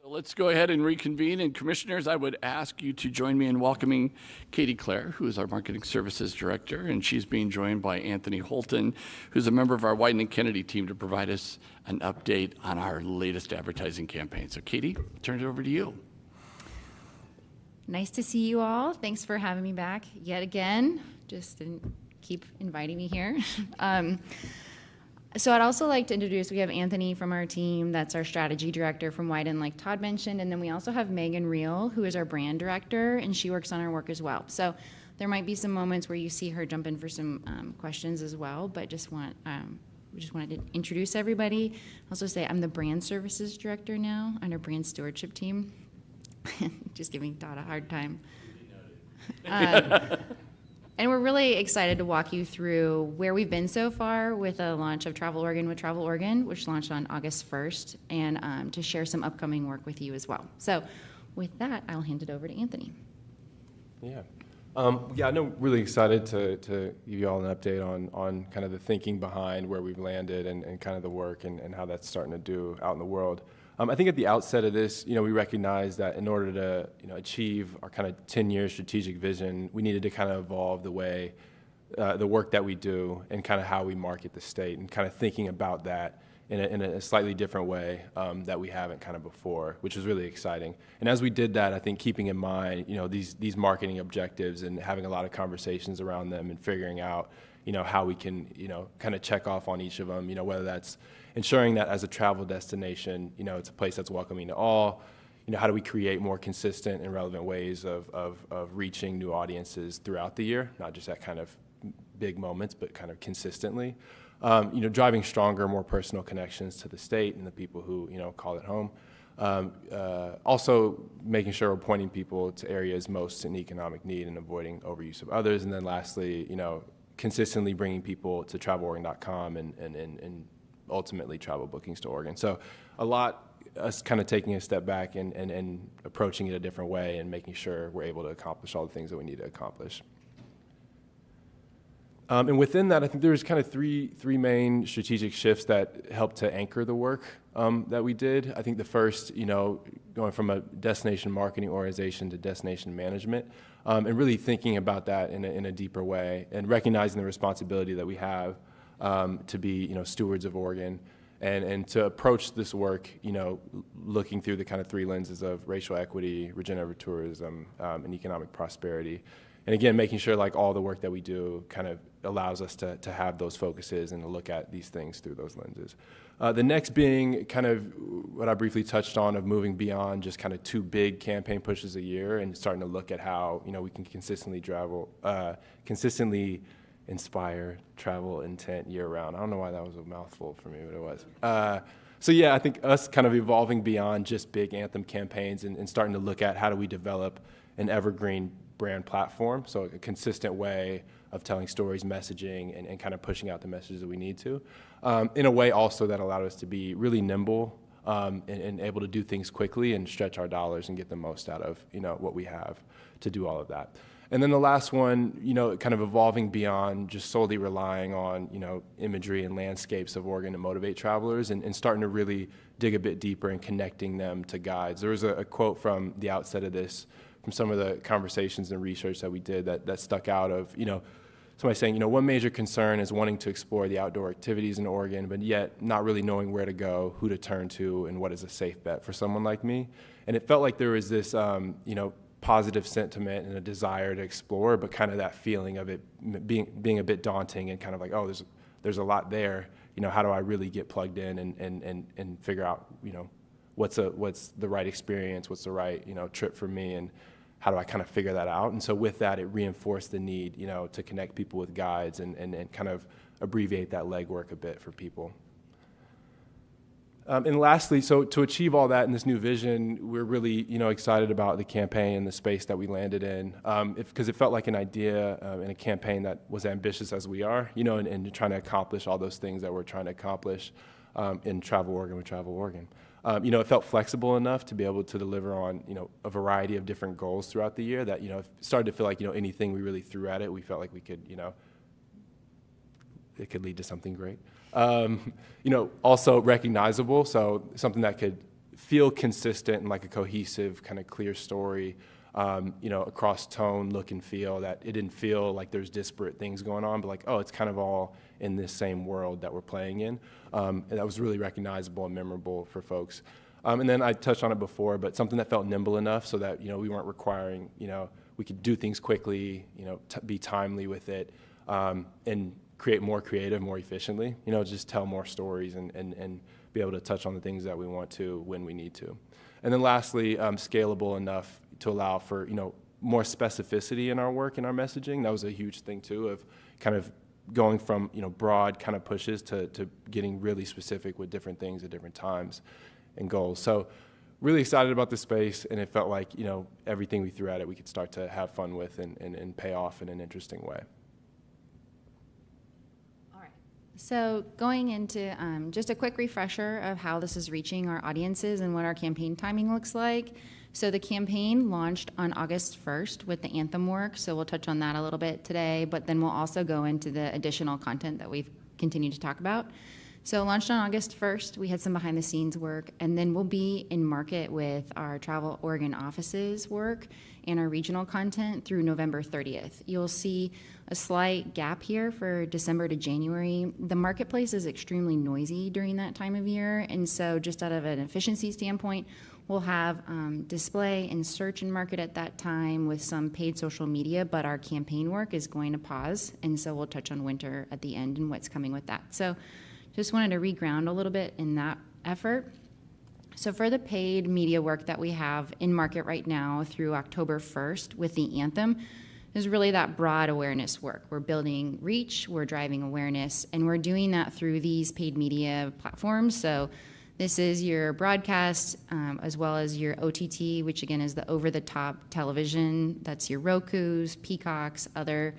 So let's go ahead and reconvene. And commissioners, I would ask you to join me in welcoming Katie Clare, who is our Marketing Services Director, and she's being joined by Anthony Holton, who's a member of our Wyden and Kennedy team, to provide us an update on our latest advertising campaign. So Katie, I'll turn it over to you. Nice to see you all. Thanks for having me back yet again. Just keep inviting me here. So I'd also like to introduce, we have Anthony from our team, that's our strategy director from Wyden, like Todd mentioned, and then we also have Megan Reel, who is our brand director, and she works on our work as well. So there might be some moments where you see her jump in for some questions as well, but we just wanted to introduce everybody. Also say I'm the brand services director now on our brand stewardship team. Just giving Todd a hard time. And we're really excited to walk you through where we've been so far with the launch of Travel Oregon with Travel Oregon, which launched on August 1st, and to share some upcoming work with you as well. So with that, I'll hand it over to Anthony. Yeah. I know, really excited to give you all an update on kind of the thinking behind where we've landed and kind of the work and how that's starting to do out in the world. I think at the outset of this, we recognize that in order to, achieve our kind of 10-year strategic vision, we needed to kind of evolve the way, the work that we do and kind of how we market the state and kind of thinking about that in a slightly different way that we haven't kind of before, which is really exciting. And as we did that, I think keeping in mind, these marketing objectives and having a lot of conversations around them and figuring out, how we can, kind of check off on each of them, whether that's ensuring that as a travel destination, it's a place that's welcoming to all. How do we create more consistent and relevant ways of reaching new audiences throughout the year, not just at kind of big moments, but kind of consistently. Driving stronger, more personal connections to the state and the people who, call it home. Also making sure we're pointing people to areas most in economic need and avoiding overuse of others. And then lastly, consistently bringing people to TravelOregon.com and ultimately travel bookings to Oregon. So a lot, us kind of taking a step back and approaching it a different way and making sure we're able to accomplish all the things that we need to accomplish. And within that, I think there's kind of three main strategic shifts that helped to anchor the work that we did. I think the first, going from a destination marketing organization to destination management, and really thinking about that in a deeper way and recognizing the responsibility that we have to be, stewards of Oregon and to approach this work, looking through the kind of three lenses of racial equity, regenerative tourism, and economic prosperity. And again, making sure like all the work that we do kind of allows us to have those focuses and to look at these things through those lenses. The next being kind of what I briefly touched on of moving beyond just kind of 2 big campaign pushes a year and starting to look at how, we can consistently inspire travel intent year round. I don't know why that was a mouthful for me, but it was. So yeah, I think us kind of evolving beyond just big anthem campaigns and starting to look at how do we develop an evergreen brand platform, so a consistent way of telling stories, messaging, and kind of pushing out the messages that we need to, in a way also that allowed us to be really nimble and able to do things quickly and stretch our dollars and get the most out of what we have to do all of that. And then the last one, kind of evolving beyond just solely relying on, imagery and landscapes of Oregon to motivate travelers and starting to really dig a bit deeper and connecting them to guides. There was a quote from the outset of this, from some of the conversations and research that we did that stuck out of, somebody saying, one major concern is wanting to explore the outdoor activities in Oregon, but yet not really knowing where to go, who to turn to, and what is a safe bet for someone like me. And it felt like there was this, positive sentiment and a desire to explore, but kind of that feeling of it being a bit daunting and kind of like, oh, there's a lot there. How do I really get plugged in and figure out, what's the right experience, what's the right, trip for me, and how do I kind of figure that out? And so with that, it reinforced the need, to connect people with guides and kind of abbreviate that legwork a bit for people. And lastly, so to achieve all that in this new vision, we're really, excited about the campaign and the space that we landed in, because it felt like an idea and a campaign that was ambitious as we are, and trying to accomplish all those things that we're trying to accomplish in Travel Oregon with Travel Oregon. It felt flexible enough to be able to deliver on, a variety of different goals throughout the year that, it started to feel like, anything we really threw at it, we felt like we could, it could lead to something great. Also recognizable, so something that could feel consistent and like a cohesive, kind of clear story, across tone, look, and feel, that it didn't feel like there's disparate things going on, but like, oh, it's kind of all in this same world that we're playing in. And that was really recognizable and memorable for folks. And then I touched on it before, but something that felt nimble enough so that, we weren't requiring, we could do things quickly, be timely with it, and create more creative, more efficiently, just tell more stories and be able to touch on the things that we want to when we need to. And then lastly, scalable enough to allow for, more specificity in our work and our messaging. That was a huge thing too, of kind of going from, broad kind of pushes to getting really specific with different things at different times and goals. So really excited about this space, and it felt like, everything we threw at it, we could start to have fun with and pay off in an interesting way. So going into just a quick refresher of how this is reaching our audiences and what our campaign timing looks like. So the campaign launched on August 1st with the anthem work, so we'll touch on that a little bit today, but then we'll also go into the additional content that we've continued to talk about. So launched on August 1st, we had some behind the scenes work, and then we'll be in market with our Travel Oregon offices work and our regional content through November 30th. You'll see a slight gap here for December to January. The marketplace is extremely noisy during that time of year, and so just out of an efficiency standpoint, we'll have display and search and market at that time with some paid social media, but our campaign work is going to pause, and so we'll touch on winter at the end and what's coming with that. So just wanted to reground a little bit in that effort. So for the paid media work that we have in market right now through October 1st with the anthem is really that broad awareness work. We're building reach, we're driving awareness, and we're doing that through these paid media platforms. So this is your broadcast, as well as your OTT, which again is the over-the-top television. That's your Rokus, Peacocks, other.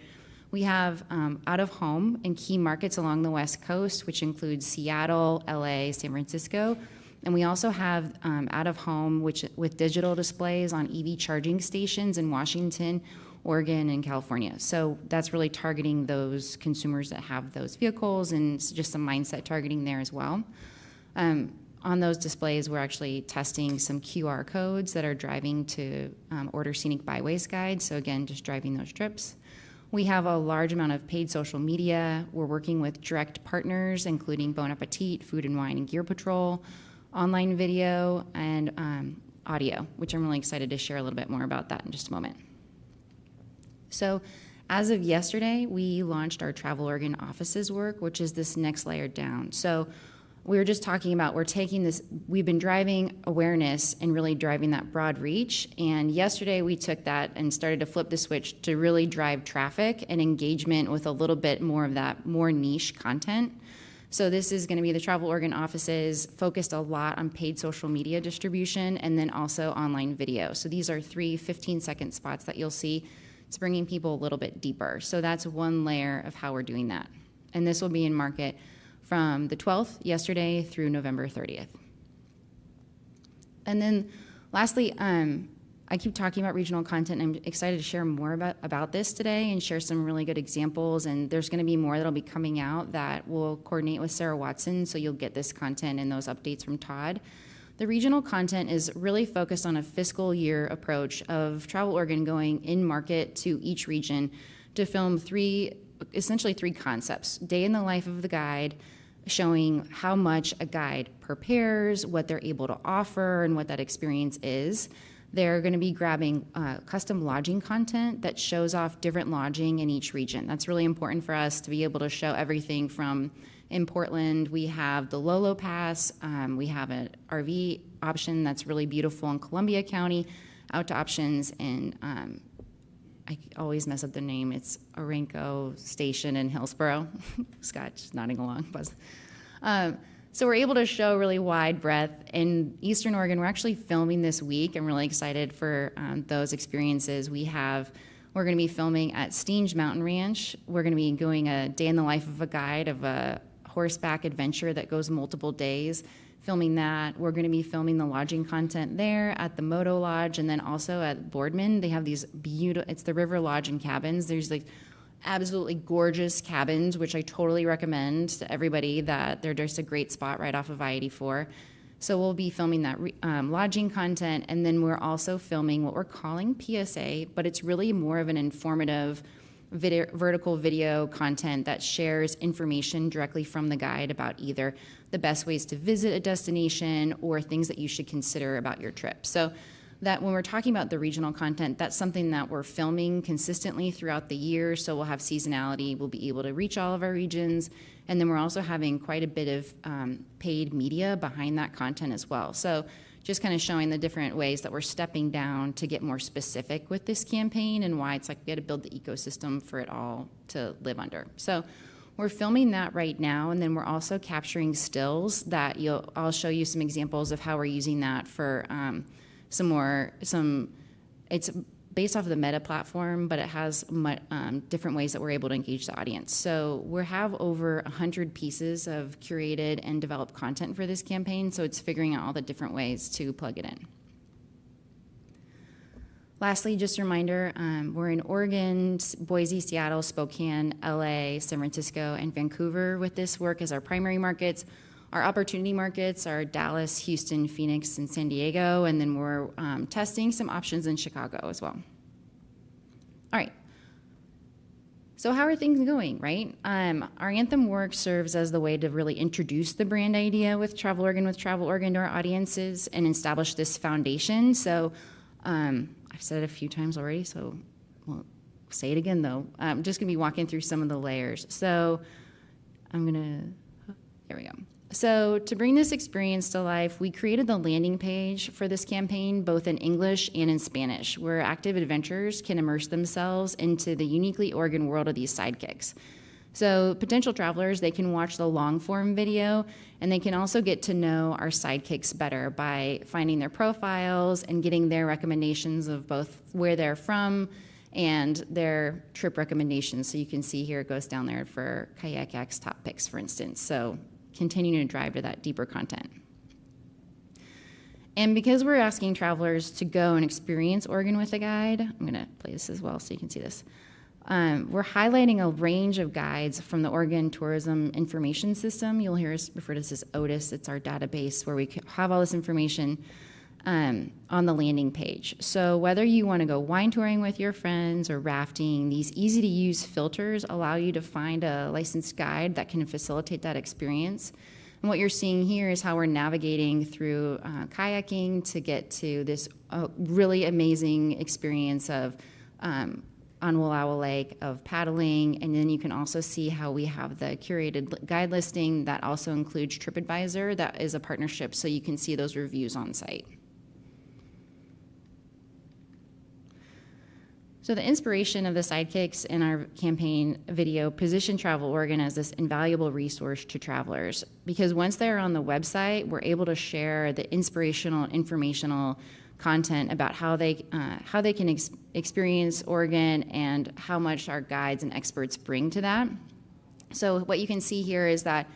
We have out-of-home in key markets along the West Coast, which includes Seattle, LA, San Francisco. And we also have out-of-home, which with digital displays on EV charging stations in Washington, Oregon, and California. So that's really targeting those consumers that have those vehicles, and just some mindset targeting there as well. On those displays, we're actually testing some QR codes that are driving to order scenic byways guides. So again, just driving those trips. We have a large amount of paid social media. We're working with direct partners, including Bon Appetit, Food and Wine, and Gear Patrol, online video, and audio, which I'm really excited to share a little bit more about that in just a moment. So as of yesterday, we launched our Travel Oregon offices work, which is this next layer down. So we were just talking about, we're taking this, we've been driving awareness and really driving that broad reach. And yesterday we took that and started to flip the switch to really drive traffic and engagement with a little bit more of that more niche content. So this is going to be the Travel Oregon offices focused a lot on paid social media distribution and then also online video. So these are 3 15-second spots that you'll see. It's bringing people a little bit deeper. So that's one layer of how we're doing that. And this will be in market from the 12th, yesterday, through November 30th. And then lastly, I keep talking about regional content. I'm excited to share more about this today and share some really good examples. And there's going to be more that'll be coming out that will coordinate with Sarah Watson, so you'll get this content and those updates from Todd. The regional content is really focused on a fiscal year approach of Travel Oregon going in market to each region to film essentially three concepts: day in the life of the guide, showing how much a guide prepares, what they're able to offer, and what that experience is. They're going to be grabbing custom lodging content that shows off different lodging in each region. That's really important for us to be able to show everything from, in Portland, we have the Lolo Pass, we have an RV option that's really beautiful in Columbia County, out to options in, I always mess up the name, it's Orenco Station in Hillsboro. Scott's nodding along. So we're able to show really wide breadth. In Eastern Oregon, we're actually filming this week. I'm really excited for those experiences. We're going to be filming at Steenge Mountain Ranch. We're going to be doing a day in the life of a guide of a horseback adventure that goes multiple days, filming that. We're going to be filming the lodging content there at the Moto Lodge, and then also at Boardman. They have these beautiful, it's the River Lodge and cabins. There's like absolutely gorgeous cabins, which I totally recommend to everybody, that they're just a great spot right off of I-84. So we'll be filming that lodging content, and then we're also filming what we're calling PSA, but it's really more of an informative vertical video content that shares information directly from the guide about either the best ways to visit a destination or things that you should consider about your trip. So that when we're talking about the regional content, that's something that we're filming consistently throughout the year, so we'll have seasonality, we'll be able to reach all of our regions, and then we're also having quite a bit of paid media behind that content as well. So just kind of showing the different ways that we're stepping down to get more specific with this campaign and why it's like we had to build the ecosystem for it all to live under. So we're filming that right now, and then we're also capturing stills that I'll show you some examples of how we're using that for it's based off of the Meta platform, but it has different ways that we're able to engage the audience. So we have over 100 pieces of curated and developed content for this campaign, so it's figuring out all the different ways to plug it in. Lastly, just a reminder, we're in Oregon, Boise, Seattle, Spokane, LA, San Francisco, and Vancouver with this work as our primary markets. Our opportunity markets are Dallas, Houston, Phoenix, and San Diego, and then we're testing some options in Chicago as well. All right. So how are things going, right? Our Anthem work serves as the way to really introduce the brand idea with Travel Oregon to our audiences and establish this foundation. So I've said it a few times already, so we'll say it again, though. I'm just going to be walking through some of the layers. So there we go. So to bring this experience to life, we created the landing page for this campaign, both in English and in Spanish, where active adventurers can immerse themselves into the uniquely Oregon world of these sidekicks. So potential travelers, they can watch the long form video, and they can also get to know our sidekicks better by finding their profiles and getting their recommendations of both where they're from and their trip recommendations. So you can see here it goes down there for Kayak X top picks, for instance. So continuing to drive to that deeper content. And because we're asking travelers to go and experience Oregon with a guide, I'm going to play this as well so you can see this. We're highlighting a range of guides from the Oregon Tourism Information System. You'll hear us refer to this as OTIS. It's our database where we have all this information on the landing page. So whether you want to go wine touring with your friends or rafting, these easy-to-use filters allow you to find a licensed guide that can facilitate that experience. And what you're seeing here is how we're navigating through kayaking to get to this really amazing experience of on Wallowa Lake of paddling, and then you can also see how we have the curated guide listing that also includes TripAdvisor. That is a partnership, so you can see those reviews on site. So the inspiration of the sidekicks in our campaign video position Travel Oregon as this invaluable resource to travelers, because once they're on the website, we're able to share the inspirational, informational content about how they can experience Oregon and how much our guides and experts bring to that. So what you can see here is that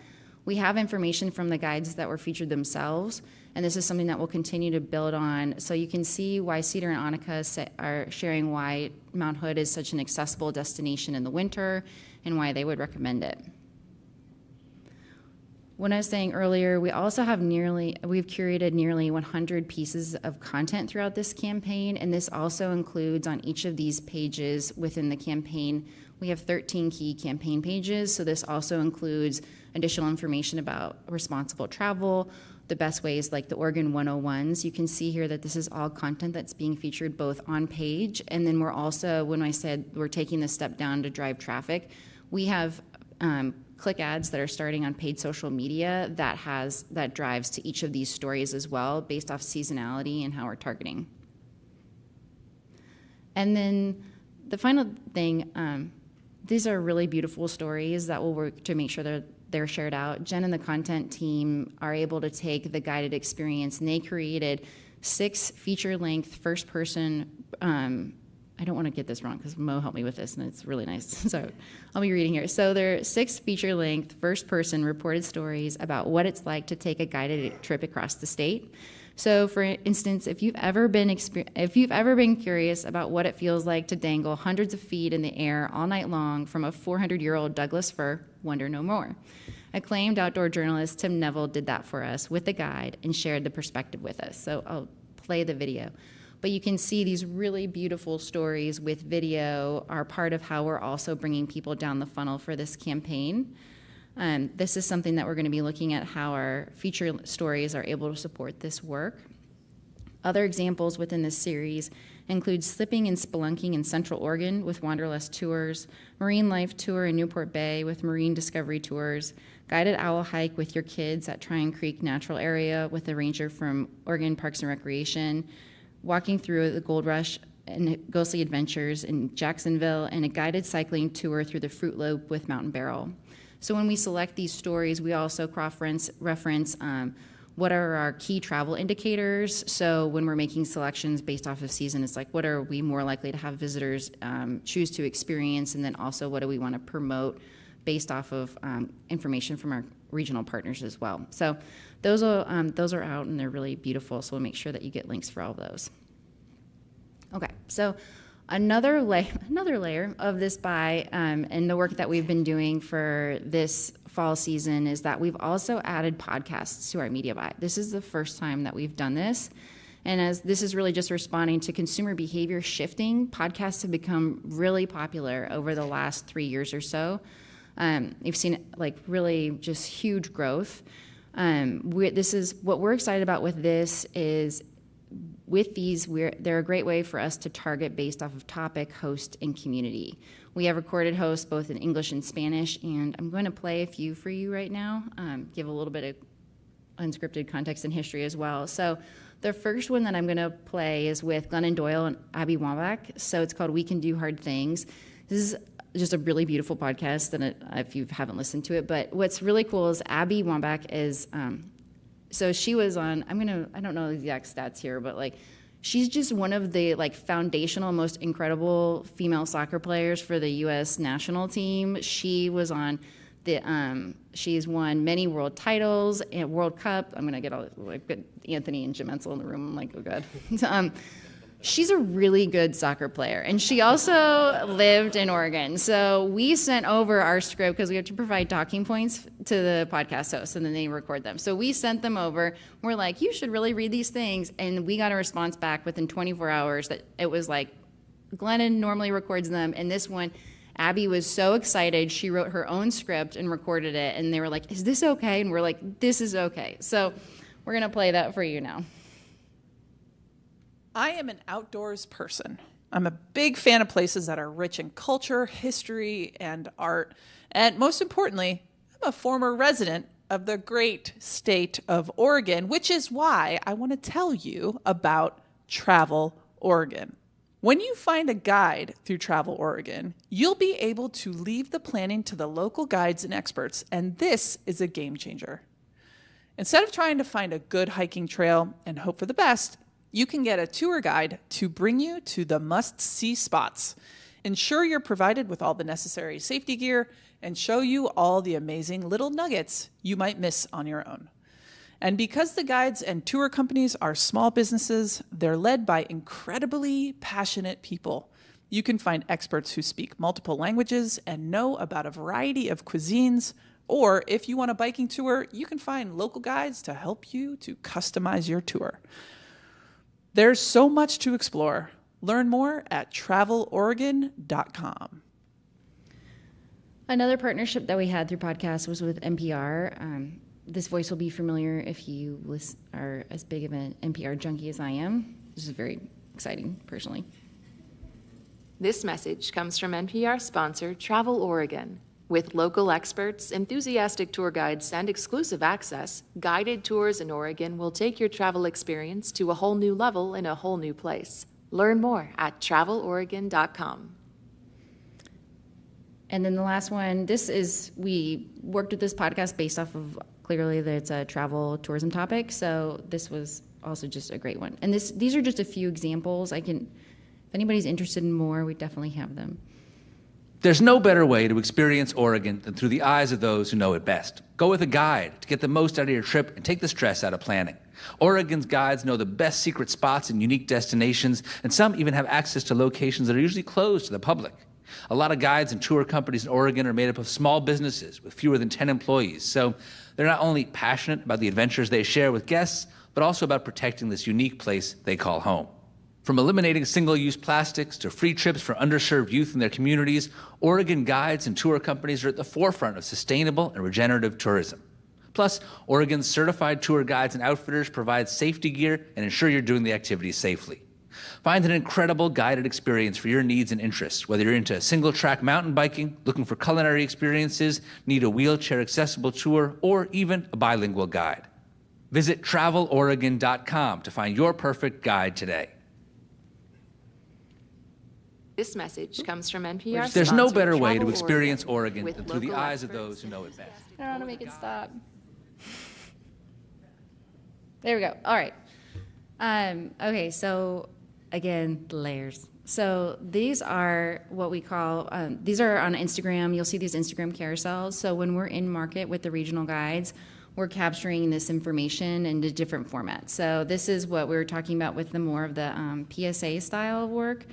we have information from the guides that were featured themselves, and this is something that we'll continue to build on. So you can see why Cedar and Annika are sharing why Mount Hood is such an accessible destination in the winter and why they would recommend it. When I was saying earlier, we also have we've curated nearly 100 pieces of content throughout this campaign, and this also includes on each of these pages within the campaign, we have 13 key campaign pages, so this also includes additional information about responsible travel, the best ways like the Oregon 101s. You can see here that this is all content that's being featured both on page, and then we're also, when I said we're taking this step down to drive traffic, we have click ads that are starting on paid social media that drives to each of these stories as well based off seasonality and how we're targeting. And then the final thing, these are really beautiful stories that will work to make sure they're shared out. Jen and the content team are able to take the guided experience, and they created 6 feature-length first-person. I don't want to get this wrong because Mo helped me with this, and it's really nice. So I'll be reading here. So there are 6 feature-length first-person reported stories about what it's like to take a guided trip across the state. So, for instance, if you've ever been curious about what it feels like to dangle hundreds of feet in the air all night long from a 400-year-old Douglas fir, wonder no more. Acclaimed outdoor journalist Tim Neville did that for us with a guide and shared the perspective with us. So I'll play the video. But you can see these really beautiful stories with video are part of how we're also bringing people down the funnel for this campaign. This is something that we're going to be looking at, how our feature stories are able to support this work. Other examples within this series include slipping and spelunking in Central Oregon with Wanderlust Tours, Marine Life Tour in Newport Bay with Marine Discovery Tours, guided owl hike with your kids at Tryon Creek Natural Area with a ranger from Oregon Parks and Recreation, walking through the Gold Rush and Ghostly Adventures in Jacksonville, and a guided cycling tour through the Fruit Loop with Mountain Barrel. So when we select these stories, we also cross-reference what are our key travel indicators. So when we're making selections based off of season, it's like, what are we more likely to have visitors choose to experience? And then also, what do we want to promote based off of information from our regional partners as well. So those are out, and they're really beautiful. So we'll make sure that you get links for all of those. Okay, so another layer of this buy and the work that we've been doing for this fall season is that we've also added podcasts to our media buy. This is the first time that we've done this. And as this is really just responding to consumer behavior shifting, podcasts have become really popular over the last 3 years or so. We've seen like really just huge growth. This is what we're excited about with this is with these, they're a great way for us to target based off of topic, host, and community. We have recorded hosts both in English and Spanish, and I'm going to play a few for you right now, give a little bit of unscripted context and history as well. So the first one that I'm going to play is with Glennon Doyle and Abby Wambach. So it's called We Can Do Hard Things. This is just a really beautiful podcast, and if you haven't listened to it. But what's really cool is Abby Wambach is, so she was on, I don't know the exact stats here, but like, she's just one of the like foundational, most incredible female soccer players for the U.S. national team. She was on she's won many world titles and World Cup. I'm gonna get all like Anthony and Jim Ensel in the room. I'm like, oh god. She's a really good soccer player, and she also lived in Oregon. So we sent over our script because we have to provide talking points to the podcast hosts, and then they record them. So we sent them over. We're like, you should really read these things, and we got a response back within 24 hours that it was like, Glennon normally records them, and this one, Abby was so excited. She wrote her own script and recorded it, and they were like, is this okay? And we're like, this is okay. So we're going to play that for you now. I am an outdoors person. I'm a big fan of places that are rich in culture, history, and art. And most importantly, I'm a former resident of the great state of Oregon, which is why I want to tell you about Travel Oregon. When you find a guide through Travel Oregon, you'll be able to leave the planning to the local guides and experts, and this is a game changer. Instead of trying to find a good hiking trail and hope for the best, you can get a tour guide to bring you to the must-see spots, ensure you're provided with all the necessary safety gear, and show you all the amazing little nuggets you might miss on your own. And because the guides and tour companies are small businesses, they're led by incredibly passionate people. You can find experts who speak multiple languages and know about a variety of cuisines, or if you want a biking tour, you can find local guides to help you to customize your tour. There's so much to explore. Learn more at traveloregon.com. Another partnership that we had through podcasts was with NPR. This voice will be familiar if you are as big of an NPR junkie as I am. This is very exciting, personally. This message comes from NPR sponsor Travel Oregon. With local experts, enthusiastic tour guides, and exclusive access, guided tours in Oregon will take your travel experience to a whole new level in a whole new place. Learn more at traveloregon.com. And then the last one, we worked with this podcast based off of clearly that it's a travel tourism topic. So this was also just a great one. And these are just a few examples. If anybody's interested in more, we definitely have them. There's no better way to experience Oregon than through the eyes of those who know it best. Go with a guide to get the most out of your trip and take the stress out of planning. Oregon's guides know the best secret spots and unique destinations, and some even have access to locations that are usually closed to the public. A lot of guides and tour companies in Oregon are made up of small businesses with fewer than 10 employees, so they're not only passionate about the adventures they share with guests, but also about protecting this unique place they call home. From eliminating single-use plastics to free trips for underserved youth in their communities, Oregon guides and tour companies are at the forefront of sustainable and regenerative tourism. Plus, Oregon's certified tour guides and outfitters provide safety gear and ensure you're doing the activities safely. Find an incredible guided experience for your needs and interests, whether you're into single-track mountain biking, looking for culinary experiences, need a wheelchair-accessible tour, or even a bilingual guide. Visit traveloregon.com to find your perfect guide today. This message comes from NPR. There's no better way Travel to experience Oregon Oregon than through the eyes of those who know it best. I don't know how to make it stop. There we go. All right. Okay, so again, layers. So these are what we call, these are on Instagram. You'll see these Instagram carousels. So when we're in market with the regional guides, we're capturing this information into different formats. So this is what we were talking about with the more of the PSA style of work,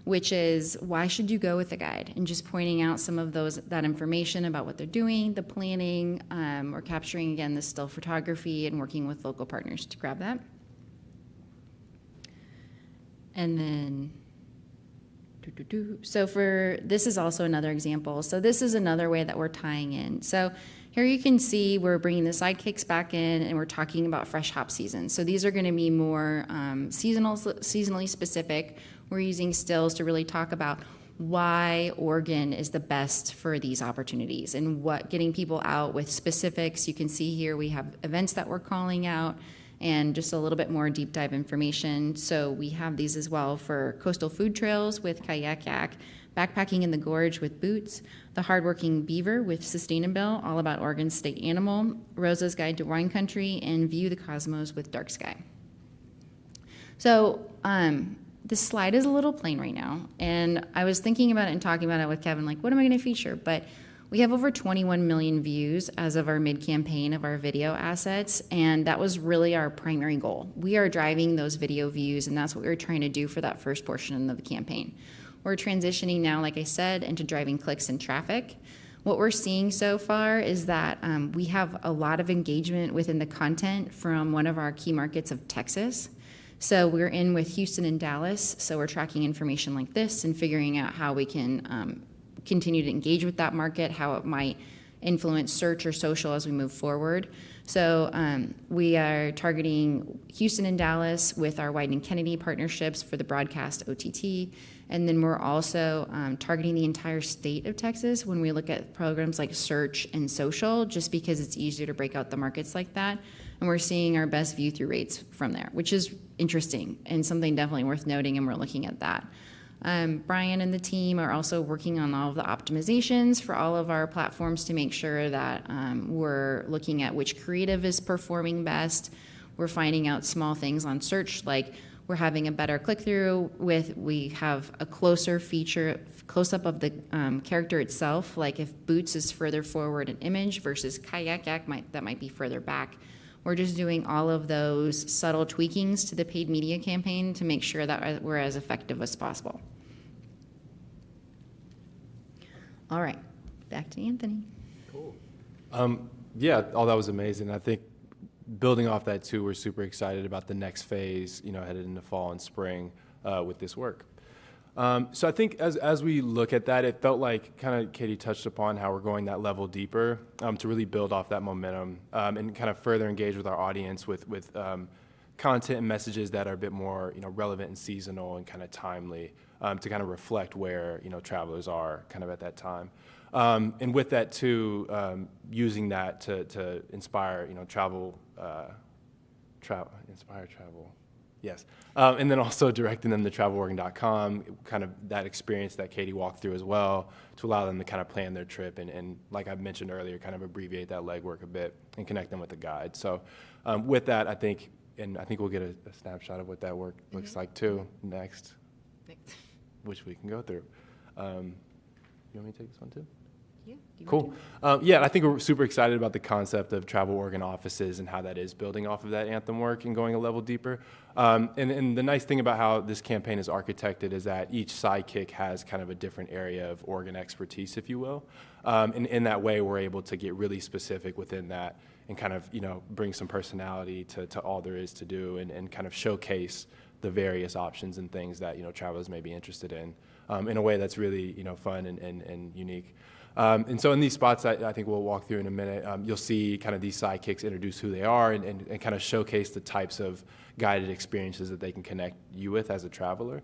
which is why should you go with a guide, and just pointing out some of that information about what they're doing, the planning. We're capturing, again, the still photography and working with local partners to grab that. And then, so this is also another example. So this is another way that we're tying in. So here you can see we're bringing the sidekicks back in, and we're talking about fresh hop season. So these are going to be more seasonally specific. We're using stills to really talk about why Oregon is the best for these opportunities and getting people out with specifics. You can see here we have events that we're calling out and just a little bit more deep dive information. So we have these as well for coastal food trails with Kayak Yak, backpacking in the gorge with Boots, the hardworking beaver with Sustainable, all about Oregon's state animal, Rosa's Guide to Wine Country, and View the Cosmos with Dark Sky. So this slide is a little plain right now, and I was thinking about it and talking about it with Kevin, like, what am I going to feature? But we have over 21 million views as of our mid-campaign of our video assets, and that was really our primary goal. We are driving those video views, and that's what we were trying to do for that first portion of the campaign. We're transitioning now, like I said, into driving clicks and traffic. What we're seeing so far is that we have a lot of engagement within the content from one of our key markets of Texas. So we're in with Houston and Dallas, so we're tracking information like this and figuring out how we can continue to engage with that market, how it might influence search or social as we move forward. So we are targeting Houston and Dallas with our Wyden and Kennedy partnerships for the broadcast OTT. And then we're also targeting the entire state of Texas when we look at programs like search and social, just because it's easier to break out the markets like that. And we're seeing our best view through rates from there, which is interesting and something definitely worth noting, and we're looking at that. Brian and the team are also working on all of the optimizations for all of our platforms to make sure that we're looking at which creative is performing best. We're finding out small things on search, like we're having a better click-through we have a closer feature, close-up of the character itself, like if Boots is further forward in image versus Kayak Yak that might be further back. We're just doing all of those subtle tweakings to the paid media campaign to make sure that we're as effective as possible. All right, back to Anthony. Cool. Yeah, all that was amazing. I think building off that too, we're super excited about the next phase, headed into fall and spring with this work. So I think as we look at that, it felt like kind of Katie touched upon how we're going that level deeper to really build off that momentum and kind of further engage with our audience with content and messages that are a bit more relevant and seasonal and kind of timely to kind of reflect where travelers are kind of at that time. And with that too, using that to inspire travel. Yes. And then also directing them to TravelOregon.com, kind of that experience that Katie walked through as well, to allow them to kind of plan their trip and like I mentioned earlier, kind of abbreviate that legwork a bit and connect them with the guide. So with that, I think we'll get a snapshot of what that work looks like too next, which we can go through. You want me to take this one too? Yeah. Cool. Yeah, I think we're super excited about the concept of Travel Oregon offices and how that is building off of that Anthem work and going a level deeper. And the nice thing about how this campaign is architected is that each sidekick has kind of a different area of Oregon expertise, if you will. And in that way, we're able to get really specific within that and kind of, bring some personality to all there is to do and kind of showcase the various options and things that, travelers may be interested in a way that's really, fun and unique. And so in these spots I think we'll walk through in a minute, you'll see kind of these sidekicks introduce who they are and kind of showcase the types of guided experiences that they can connect you with as a traveler,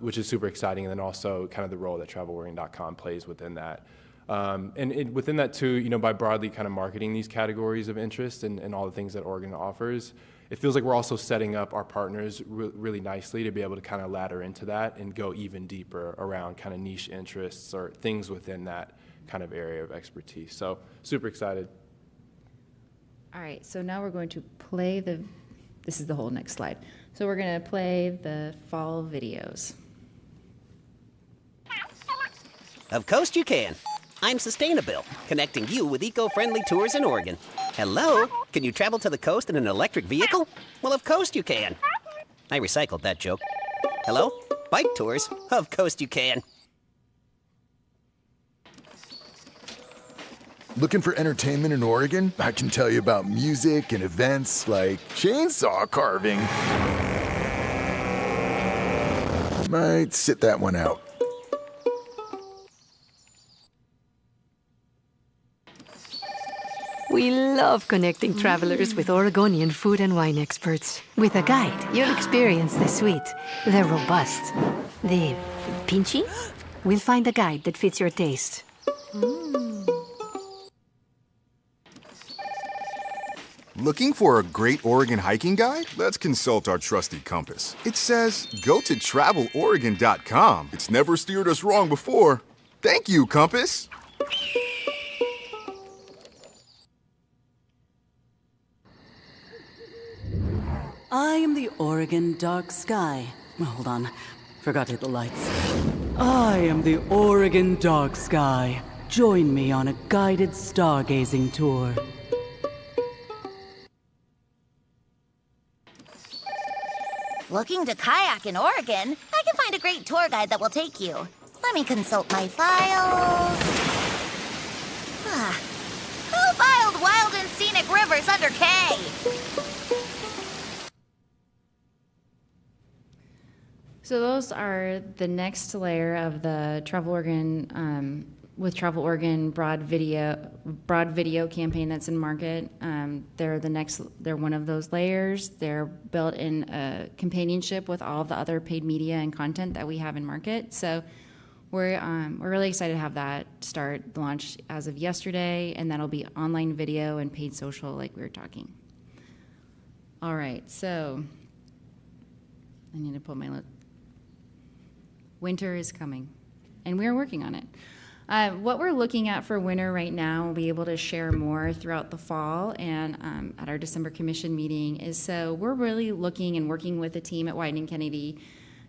which is super exciting. And then also kind of the role that TravelOregon.com plays within that. And within that too, by broadly kind of marketing these categories of interest and all the things that Oregon offers, it feels like we're also setting up our partners really nicely to be able to kind of ladder into that and go even deeper around kind of niche interests or things within that kind of area of expertise. So super excited. All right, so now we're going to play this is the whole next slide. So we're going to play the fall videos. Of course you can. I'm Sustainable, connecting you with eco-friendly tours in Oregon. Hello? Can you travel to the coast in an electric vehicle? Well, of course you can. I recycled that joke. Hello? Bike tours? Of course you can. Looking for entertainment in Oregon? I can tell you about music and events like chainsaw carving. Might sit that one out. We love connecting travelers with Oregonian food and wine experts. With a guide, you'll experience the sweet, the robust, the pinchy. We'll find a guide that fits your taste. Looking for a great Oregon hiking guide? Let's consult our trusty compass. It says, go to TravelOregon.com. It's never steered us wrong before. Thank you, compass. I am the Oregon dark sky. Oh, hold on. Forgot to hit the lights. I am the Oregon dark sky. Join me on a guided stargazing tour. Looking to kayak in Oregon? I can find a great tour guide that will take you. Let me consult my files. Who filed Wild and Scenic Rivers under K? So those are the next layer of the Travel Oregon, with Travel Oregon broad video campaign that's in market. They're one of those layers. They're built in a companionship with all the other paid media and content that we have in market. So we're really excited to have that start launch as of yesterday, and that'll be online video and paid social like we were talking. All right, so I need to pull my list. Winter is coming, and we're working on it. What we're looking at for winter right now, we'll be able to share more throughout the fall and at our December commission meeting, is so we're really looking and working with the team at Wieden & Kennedy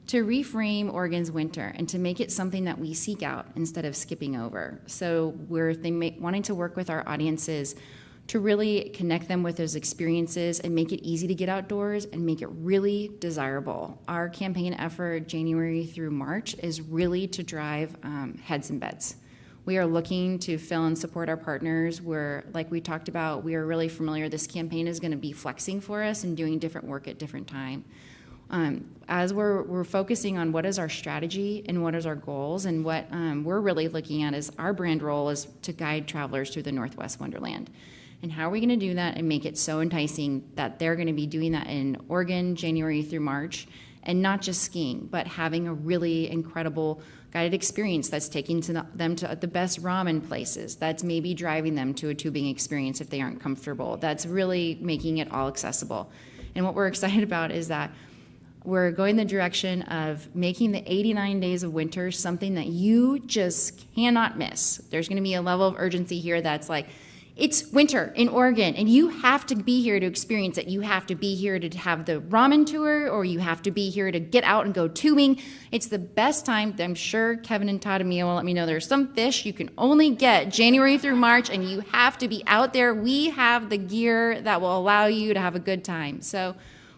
to reframe Oregon's winter and to make it something that we seek out instead of skipping over. So we're wanting to work with our audiences to really connect them with those experiences and make it easy to get outdoors and make it really desirable. Our campaign effort January through March is really to drive heads and beds. We are looking to fill and support our partners. Like we talked about, we are really familiar. This campaign is going to be flexing for us and doing different work at different time. As we're focusing on what is our strategy and what is our goals, and what we're really looking at is our brand role is to guide travelers through the Northwest Wonderland. And how are we going to do that and make it so enticing that they're going to be doing that in Oregon, January through March, and not just skiing, but having a really incredible guided experience that's taking them to the best ramen places, that's maybe driving them to a tubing experience if they aren't comfortable, that's really making it all accessible. And what we're excited about is that We're going the direction of making the 89 days of winter something that you just cannot miss. There's going to be a level of urgency here that's like, it's winter in Oregon, and you have to be here to experience it. You have to be here to have the ramen tour, or you have to be here to get out and go tubing. It's the best time. I'm sure Kevin and Todd and Mia will let me know there's some fish you can only get January through March, and you have to be out there. We have the gear that will allow you to have a good time. So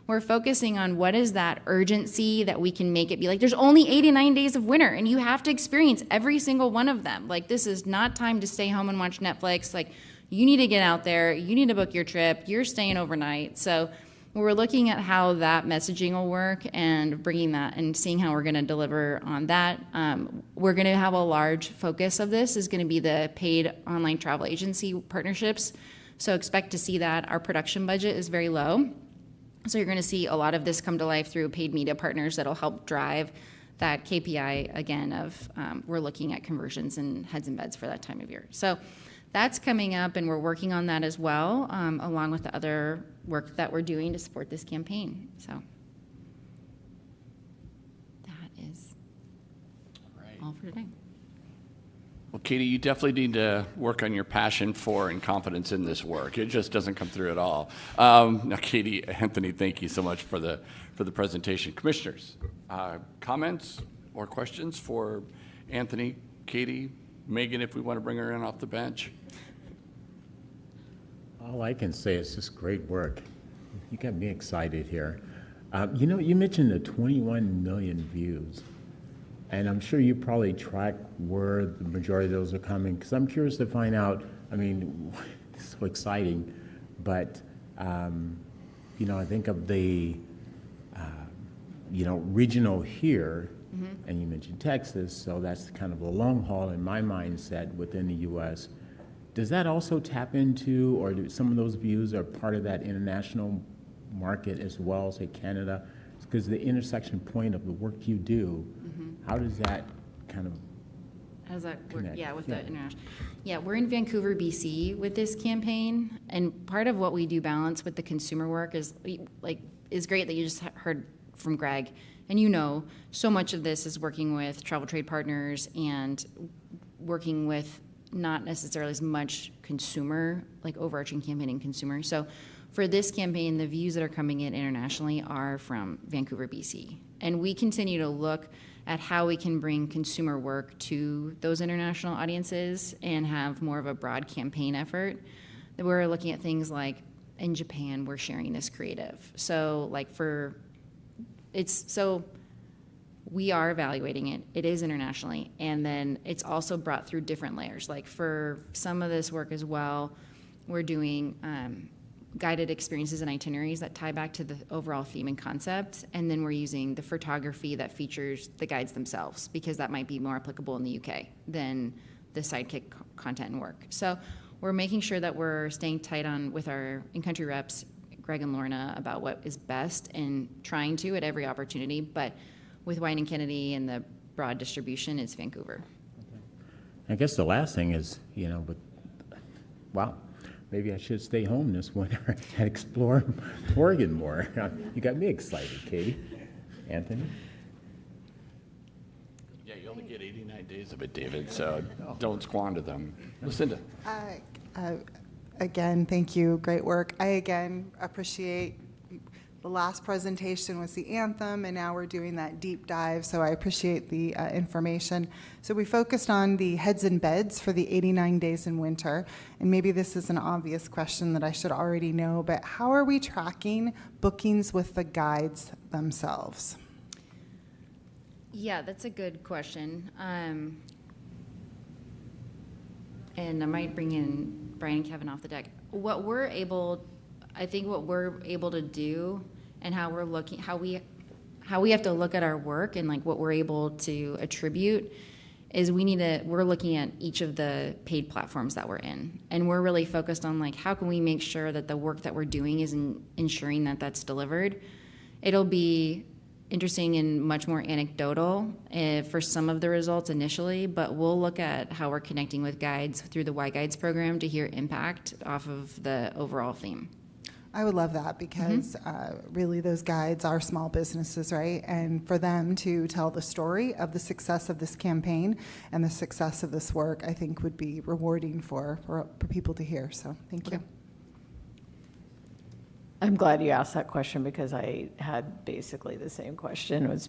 we're focusing on what is that urgency that we can make it be like, there's only 89 days of winter, and you have to experience every single one of them. Like, this is not time to stay home and watch Netflix. Like, you need to get out there. You need to book your trip. You're staying overnight. So we're looking at how that messaging will work and bringing that and seeing how we're going to deliver on that. We're going to have a large focus of this is going to be the paid online travel agency partnerships. So expect to see that. Our production budget is very low. So you're going to see a lot of this come to life through paid media partners that'll help drive that KPI, again, of we're looking at conversions and heads and beds for that time of year. So that's coming up, and we're working on that as well, along with the other work that we're doing to support this campaign. So that is all for today. Well, Katie, you definitely need to work on your passion for and confidence in this work. It just doesn't come through at all. Now, Katie, Anthony, thank you so much for the presentation. Commissioners, comments or questions for Anthony, Katie, Megan, if we want to bring her in off the bench? All I can say is just great work. You got me excited here. You know, you mentioned the 21 million views, and I'm sure you probably track where the majority of those are coming, because I'm curious to find out, I mean, it's so exciting, but, you know, I think of the, you know, regional here, and you mentioned Texas, so that's kind of a long haul in my mindset within the U.S. Does that also tap into, or do some of those views are part of that international market as well, say Canada? Because the intersection point of the work you do, how does that kind of How does that work? connect? Yeah, with the international. Yeah, we're in Vancouver, BC with this campaign, and part of what we do balance with the consumer work is great that you just heard from Greg. And you know, so much of this is working with travel trade partners and working with not necessarily as much consumer, like overarching campaigning consumer. So for this campaign, the views that are coming in internationally are from Vancouver, BC. And we continue to look at how we can bring consumer work to those international audiences and have more of a broad campaign effort. We're looking at things like in Japan, we're sharing this creative. So we are evaluating it. It is internationally. And then it's also brought through different layers. Like for some of this work as well, we're doing guided experiences and itineraries that tie back to the overall theme and concept. And then we're using the photography that features the guides themselves, because that might be more applicable in the UK than the sidekick content and work. So we're making sure that we're staying tight on with our in-country reps, Greg and Lorna, about what is best and trying to at every opportunity. But with Wine and Kennedy and the broad distribution, it's Vancouver. I guess the last thing is, you know, but wow, maybe I should stay home this winter and explore Oregon more. You got me excited, Katie. Anthony? Yeah, you only get 89 days of it, David, so don't squander them. Lucinda? Again, thank you. Great work. I again appreciate the last presentation was the anthem, and now we're doing that deep dive, so I appreciate the information. So we focused on the heads and beds for the 89 days in winter, and maybe this is an obvious question that I should already know, but how are we tracking bookings with the guides themselves? Yeah, that's a good question. And I might bring in Brian and Kevin off the deck. I think what we're able to do and how we're looking, how we have to look at our work and like what we're able to attribute is we're looking at each of the paid platforms that we're in. And we're really focused on like, how can we make sure that the work that we're doing is ensuring that that's delivered? It'll be interesting and much more anecdotal for some of the results initially, but we'll look at how we're connecting with guides through the Y Guides program to hear impact off of the overall theme. I would love that because really those guides are small businesses, right? And for them to tell the story of the success of this campaign and the success of this work, I think would be rewarding for people to hear. So thank you. I'm glad you asked that question because I had basically the same question. This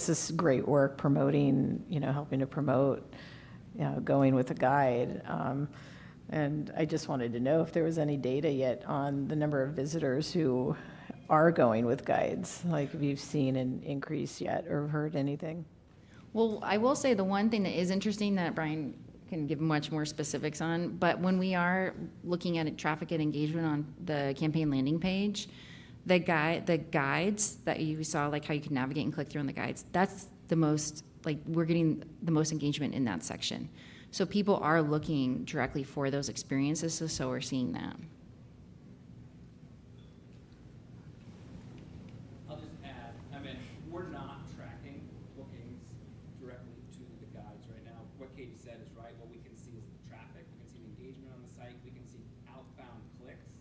is great work promoting, helping to promote, going with a guide. And I just wanted to know if there was any data yet on the number of visitors who are going with guides, like if you've seen an increase yet or heard anything. Well, I will say the one thing that is interesting that Brian can give much more specifics on, but when we are looking at traffic and engagement on the campaign landing page, the guides that you saw, like how you can navigate and click through on the guides, that's the most, we're getting the most engagement in that section. So people are looking directly for those experiences, so we're seeing that. I'll just add, we're not tracking bookings directly to the guides right now. What Katie said is right. What we can see is the traffic. We can see the engagement on the site. We can see outbound clicks.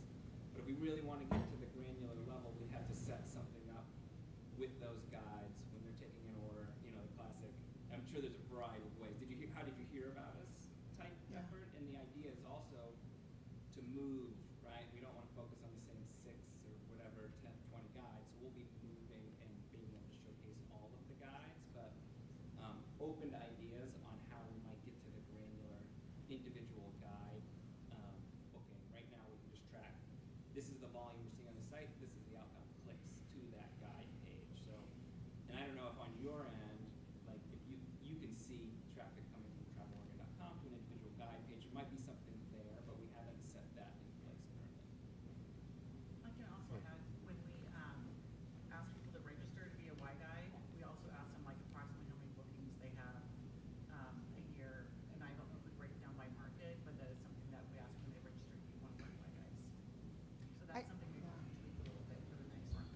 But if we really want to get to the granular level, we have to set something up with those guides when they're taking an order, the classic. I'm sure there's a variety of ways. How did you hear about us type effort? And the idea is also to move, right? We don't want to focus on the same 6 or whatever, 10, 20 guides. So we'll be moving and being able to showcase all of the guides, but open to ideas on how we might get to the granular individual guide booking. Right now we can just track, this is the volume we're seeing on the site, this is the outbound clicks to that guide page. So, and I don't know if on your end, if you can see traffic coming from traveloregon.com to an individual guide page, there might be something there, but we haven't set that in place currently. I can also add, when we ask people to register to be a Y Guide, we also ask them approximately how many bookings they have a year. And I don't know if we break it down by market, but that is something that we ask when they register to be one of our Y Guides. So that's something we want to tweak a little bit for the next round.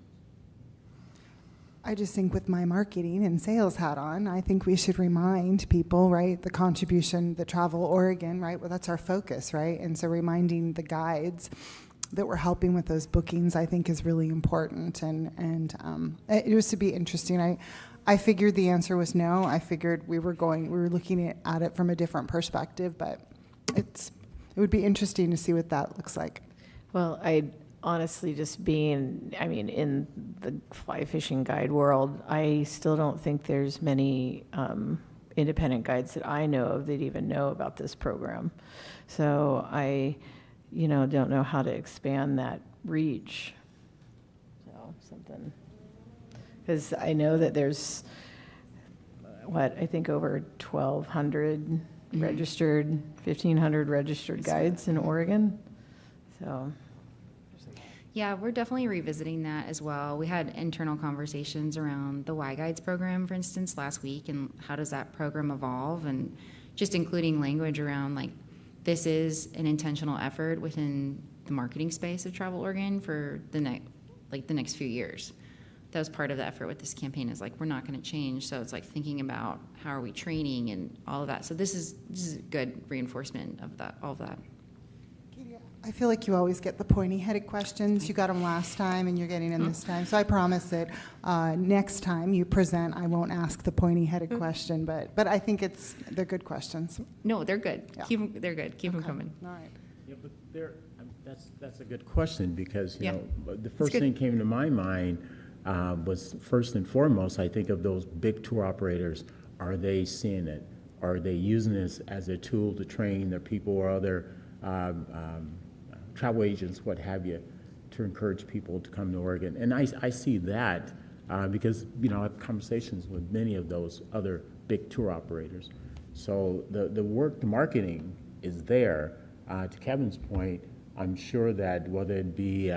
I just think with my marketing and sales hat on, I think we should remind people, right, the contribution, the Travel Oregon, right, well, that's our focus, right? And so reminding the guides that we're helping with those bookings, I think is really important. And it was to be interesting. I figured the answer was no. I figured we were looking at it from a different perspective, but it would be interesting to see what that looks like. Well, I honestly just being, in the fly fishing guide world, I still don't think there's many independent guides that I know of that even know about this program. So I, don't know how to expand that reach. So something, because I know that there's, I think over 1,200 registered, 1,500 registered guides in Oregon. So. Yeah, we're definitely revisiting that as well. We had internal conversations around the Y Guides program, for instance, last week, and how does that program evolve, and just including language around this is an intentional effort within the marketing space of Travel Oregon for the next few years. That was part of the effort with this campaign, is we're not going to change. So it's thinking about how are we training and all of that. So this is good reinforcement of that, all of that. I feel like you always get the pointy-headed questions. You got them last time, and you're getting them this time. So I promise that next time you present, I won't ask the pointy-headed question. But I think they're good questions. No, they're good. Yeah. They're good. Keep them coming. All right. Yeah, but that's a good question because the first good. thing came to my mind was first and foremost, I think of those big tour operators. Are they seeing it? Are they using this as a tool to train their people or other travel agents, what have you, to encourage people to come to Oregon? And I see that because, I have conversations with many of those other big tour operators. So the marketing is there. To Kevin's point, I'm sure that whether it be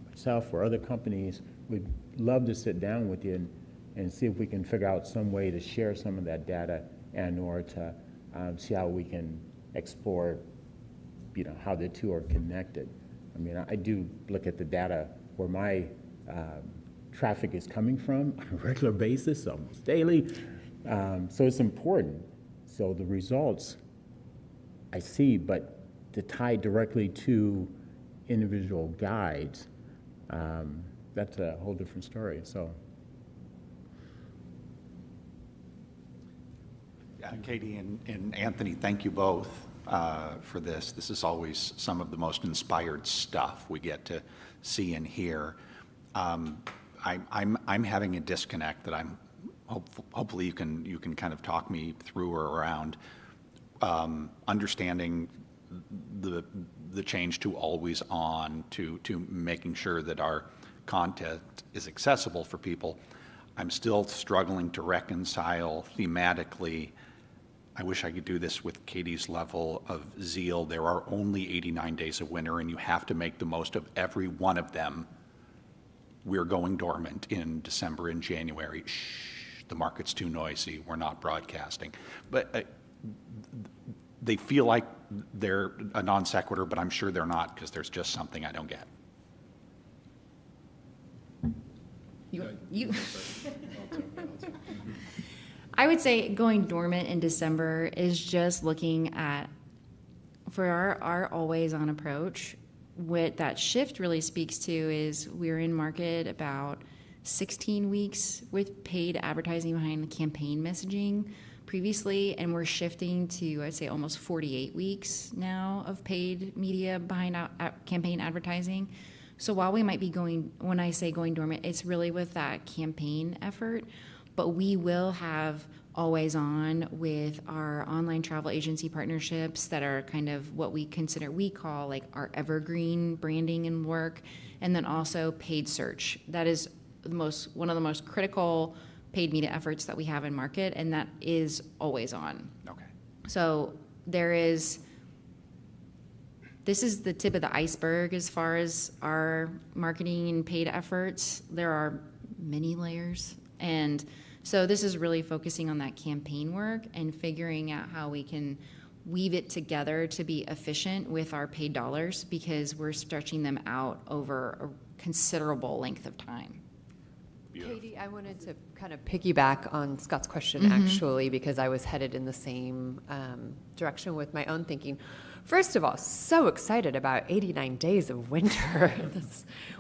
myself or other companies, we'd love to sit down with you and see if we can figure out some way to share some of that data and or to see how we can explore how the two are connected. I do look at the data where my traffic is coming from on a regular basis, almost daily. So it's important. So the results I see, but to tie directly to individual guides, that's a whole different story. So. Yeah, Katie and Anthony, thank you both for this. This is always some of the most inspired stuff we get to see and hear. I'm having a disconnect that I'm hopefully you can kind of talk me through or around. Understanding the change to always on, to making sure that our content is accessible for people. I'm still struggling to reconcile thematically. I wish I could do this with Katie's level of zeal. There are only 89 days of winter, and you have to make the most of every one of them. We're going dormant in December and January. Shh, the market's too noisy. We're not broadcasting. But they feel like they're a non sequitur, but I'm sure they're not, because there's just something I don't get. I would say going dormant in December is just looking at, for our always on approach, what that shift really speaks to is we're in market about 16 weeks with paid advertising behind the campaign messaging previously, and we're shifting to, I'd say, almost 48 weeks now of paid media behind campaign advertising. So while we might be going, when I say going dormant, it's really with that campaign effort, but we will have always on with our online travel agency partnerships that are kind of what we call like our evergreen branding and work, and then also paid search. That is one of the most critical paid media efforts that we have in market, and that is always on. Okay. So this is the tip of the iceberg as far as our marketing and paid efforts. There are many layers, and so this is really focusing on that campaign work and figuring out how we can weave it together to be efficient with our paid dollars, because we're stretching them out over a considerable length of time. Katie, I wanted to kind of piggyback on Scott's question, actually, because I was headed in the same direction with my own thinking. First of all, so excited about 89 days of winter.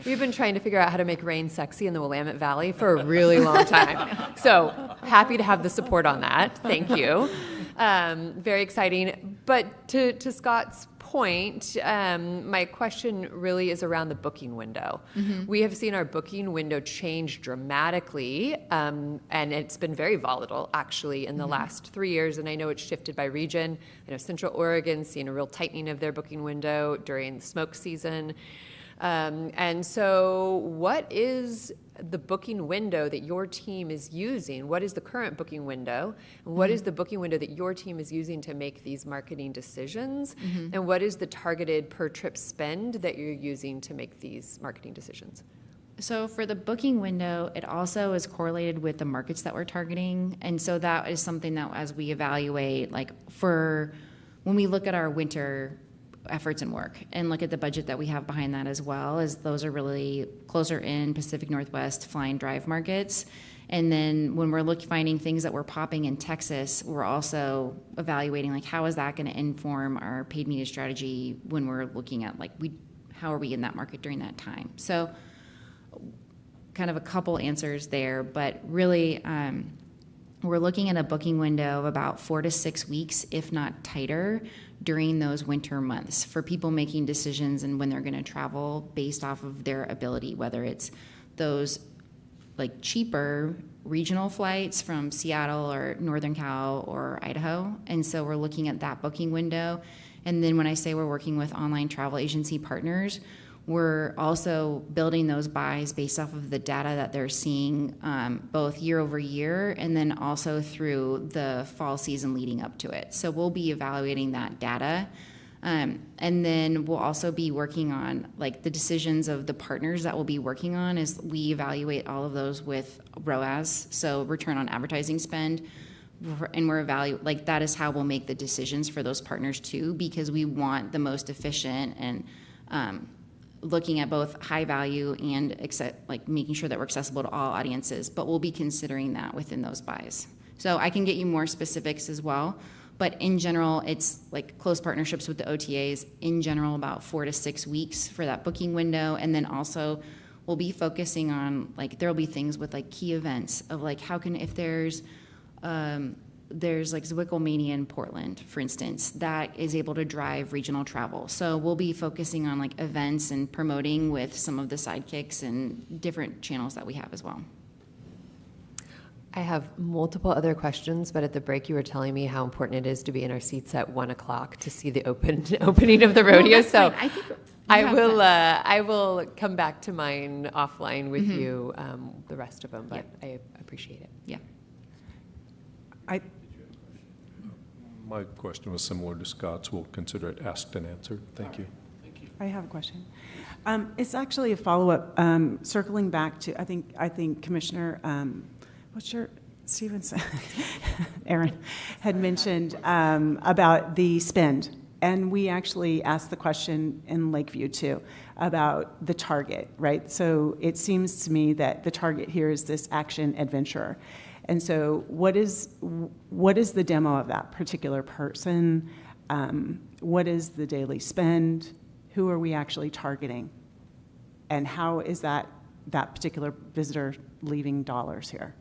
We've been trying to figure out how to make rain sexy in the Willamette Valley for a really long time. So happy to have the support on that. Thank you. Very exciting. But to Scott's point, my question really is around the booking window. We have seen our booking window change dramatically, and it's been very volatile, actually, in the last 3 years, and I know it's shifted by region. I know Central Oregon's seen a real tightening of their booking window during the smoke season. And so what is the booking window that your team is using? What is the current booking window? And what is the booking window that your team is using to make these marketing decisions? And what is the targeted per trip spend that you're using to make these marketing decisions? So for the booking window, it also is correlated with the markets that we're targeting. And so that is something that as we evaluate, like when we look at our winter efforts and work and look at the budget that we have behind that, as well as those are really closer in Pacific Northwest fly and drive markets. And then when we're finding things that we're popping in Texas, we're also evaluating like how is that going to inform our paid media strategy when we're looking at how are we in that market during that time. So kind of a couple answers there, but really we're looking at a booking window of about 4 to 6 weeks, if not tighter, during those winter months for people making decisions and when they're going to travel based off of their ability, whether it's those like cheaper regional flights from Seattle or Northern Cal or Idaho. And so we're looking at that booking window. And then when I say we're working with online travel agency partners, we're also building those buys based off of the data that they're seeing both year over year and then also through the fall season leading up to it. So we'll be evaluating that data. And then we'll also be working on like the decisions of the partners that we'll be working on as we evaluate all of those with ROAS, so return on advertising spend. And we're that is how we'll make the decisions for those partners too, because we want the most efficient and looking at both high value and making sure that we're accessible to all audiences, but we'll be considering that within those buys. So I can get you more specifics as well, But in general, it's like close partnerships with the OTAs, in general about 4 to 6 weeks for that booking window. And then also we'll be focusing on, like, there'll be things with like key events of like, how can, if there's like Zwickelmania in Portland, for instance, that is able to drive regional travel. So we'll be focusing on like events and promoting with some of the sidekicks and different channels that we have as well. I have multiple other questions, but at the break you were telling me how important it is to be in our seats at 1 o'clock to see the opening of the rodeo. that's So fine. I think I will come back to mine offline with you, the rest of them, but I appreciate it. Yeah. My question was similar to Scott's. We'll consider it asked and answered. Thank you. I have a question. It's actually a follow-up, circling back to, I think Commissioner, Stevenson, Aaron, had mentioned about the spend. And we actually asked the question in Lakeview too about the target, right? So it seems to me that the target here is this action adventurer. And so what is the demo of that particular person? What is the daily spend? Who are we actually targeting? And how is that particular visitor leaving dollars here?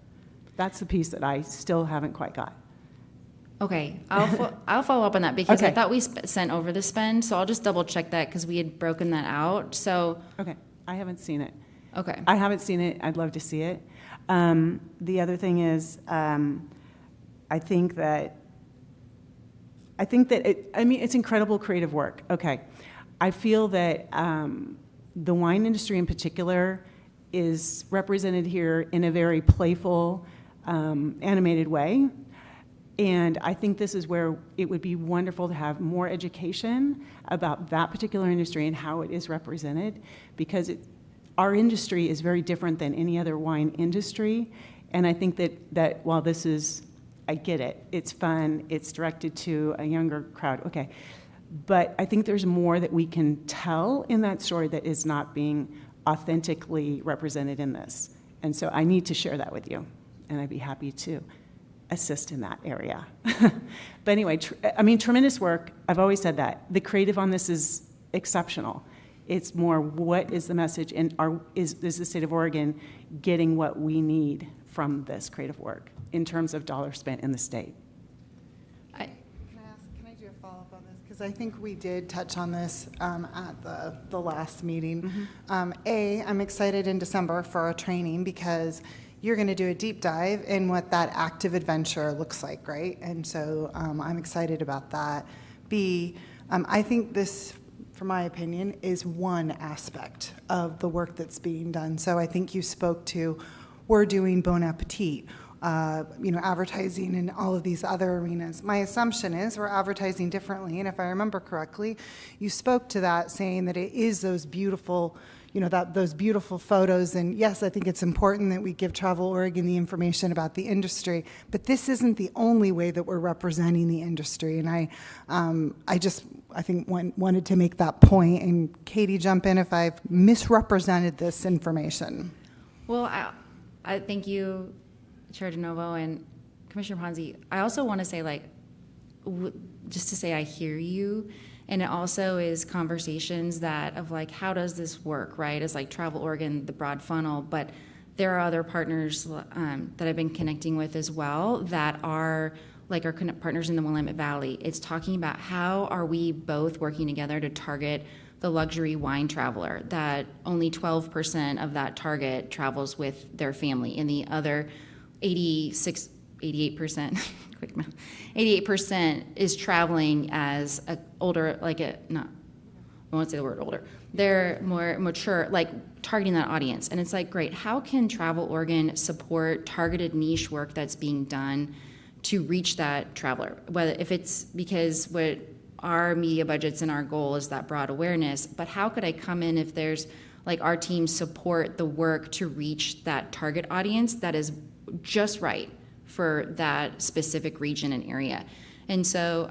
That's the piece that I still haven't quite got. Okay, I'll follow up on that because Okay. I thought we sent over the spend, so I'll just double check that because we had broken that out. So okay, I haven't seen it. Okay, I haven't seen it. I'd love to see it. The other thing is, I think that it's incredible creative work. Okay, I feel that the wine industry in particular is represented here in a very playful, animated way. And I think this is where it would be wonderful to have more education about that particular industry and how it is represented, because our industry is very different than any other wine industry. And I think that while this is, I get it, it's fun, it's directed to a younger crowd, okay. But I think there's more that we can tell in that story that is not being authentically represented in this. And so I need to share that with you, and I'd be happy to assist in that area. But anyway, tremendous work. I've always said that. The creative on this is exceptional. It's more, what is the message, and is the state of Oregon getting what we need from this creative work in terms of dollars spent in the state? Can I do a follow-up on this? Because I think we did touch on this at the last meeting. I'm excited in December for a training because you're going to do a deep dive in what that active adventure looks like, right? And so I'm excited about that. B, I think this, for my opinion, is one aspect of the work that's being done. So I think you spoke to, we're doing Bon Appetit, advertising in all of these other arenas. My assumption is we're advertising differently, and if I remember correctly, you spoke to that saying that it is those beautiful, those beautiful photos. And yes, I think it's important that we give Travel Oregon the information about the industry, but this isn't the only way that we're representing the industry. And I think wanted to make that point. And Katie, jump in if I've misrepresented this information. well, I thank you, Chair DeNovo and Commissioner Ponzi. I also want to say, just to say I hear you. And it also is conversations that of how does this work, right? It's like Travel Oregon, the broad funnel, but there are other partners that I've been connecting with as well that are like our partners in the Willamette Valley. It's talking about how are we both working together to target the luxury wine traveler, that only 12% of that target travels with their family, and the other 88%, quick math, 88% is traveling as a older, I won't say the word older. They're more mature, targeting that audience. And it's great, how can Travel Oregon support targeted niche work that's being done to reach that traveler? Whether if it's because what our media budgets and our goal is that broad awareness, but how could I come in if there's our team support the work to reach that target audience that is just right for that specific region and area. And so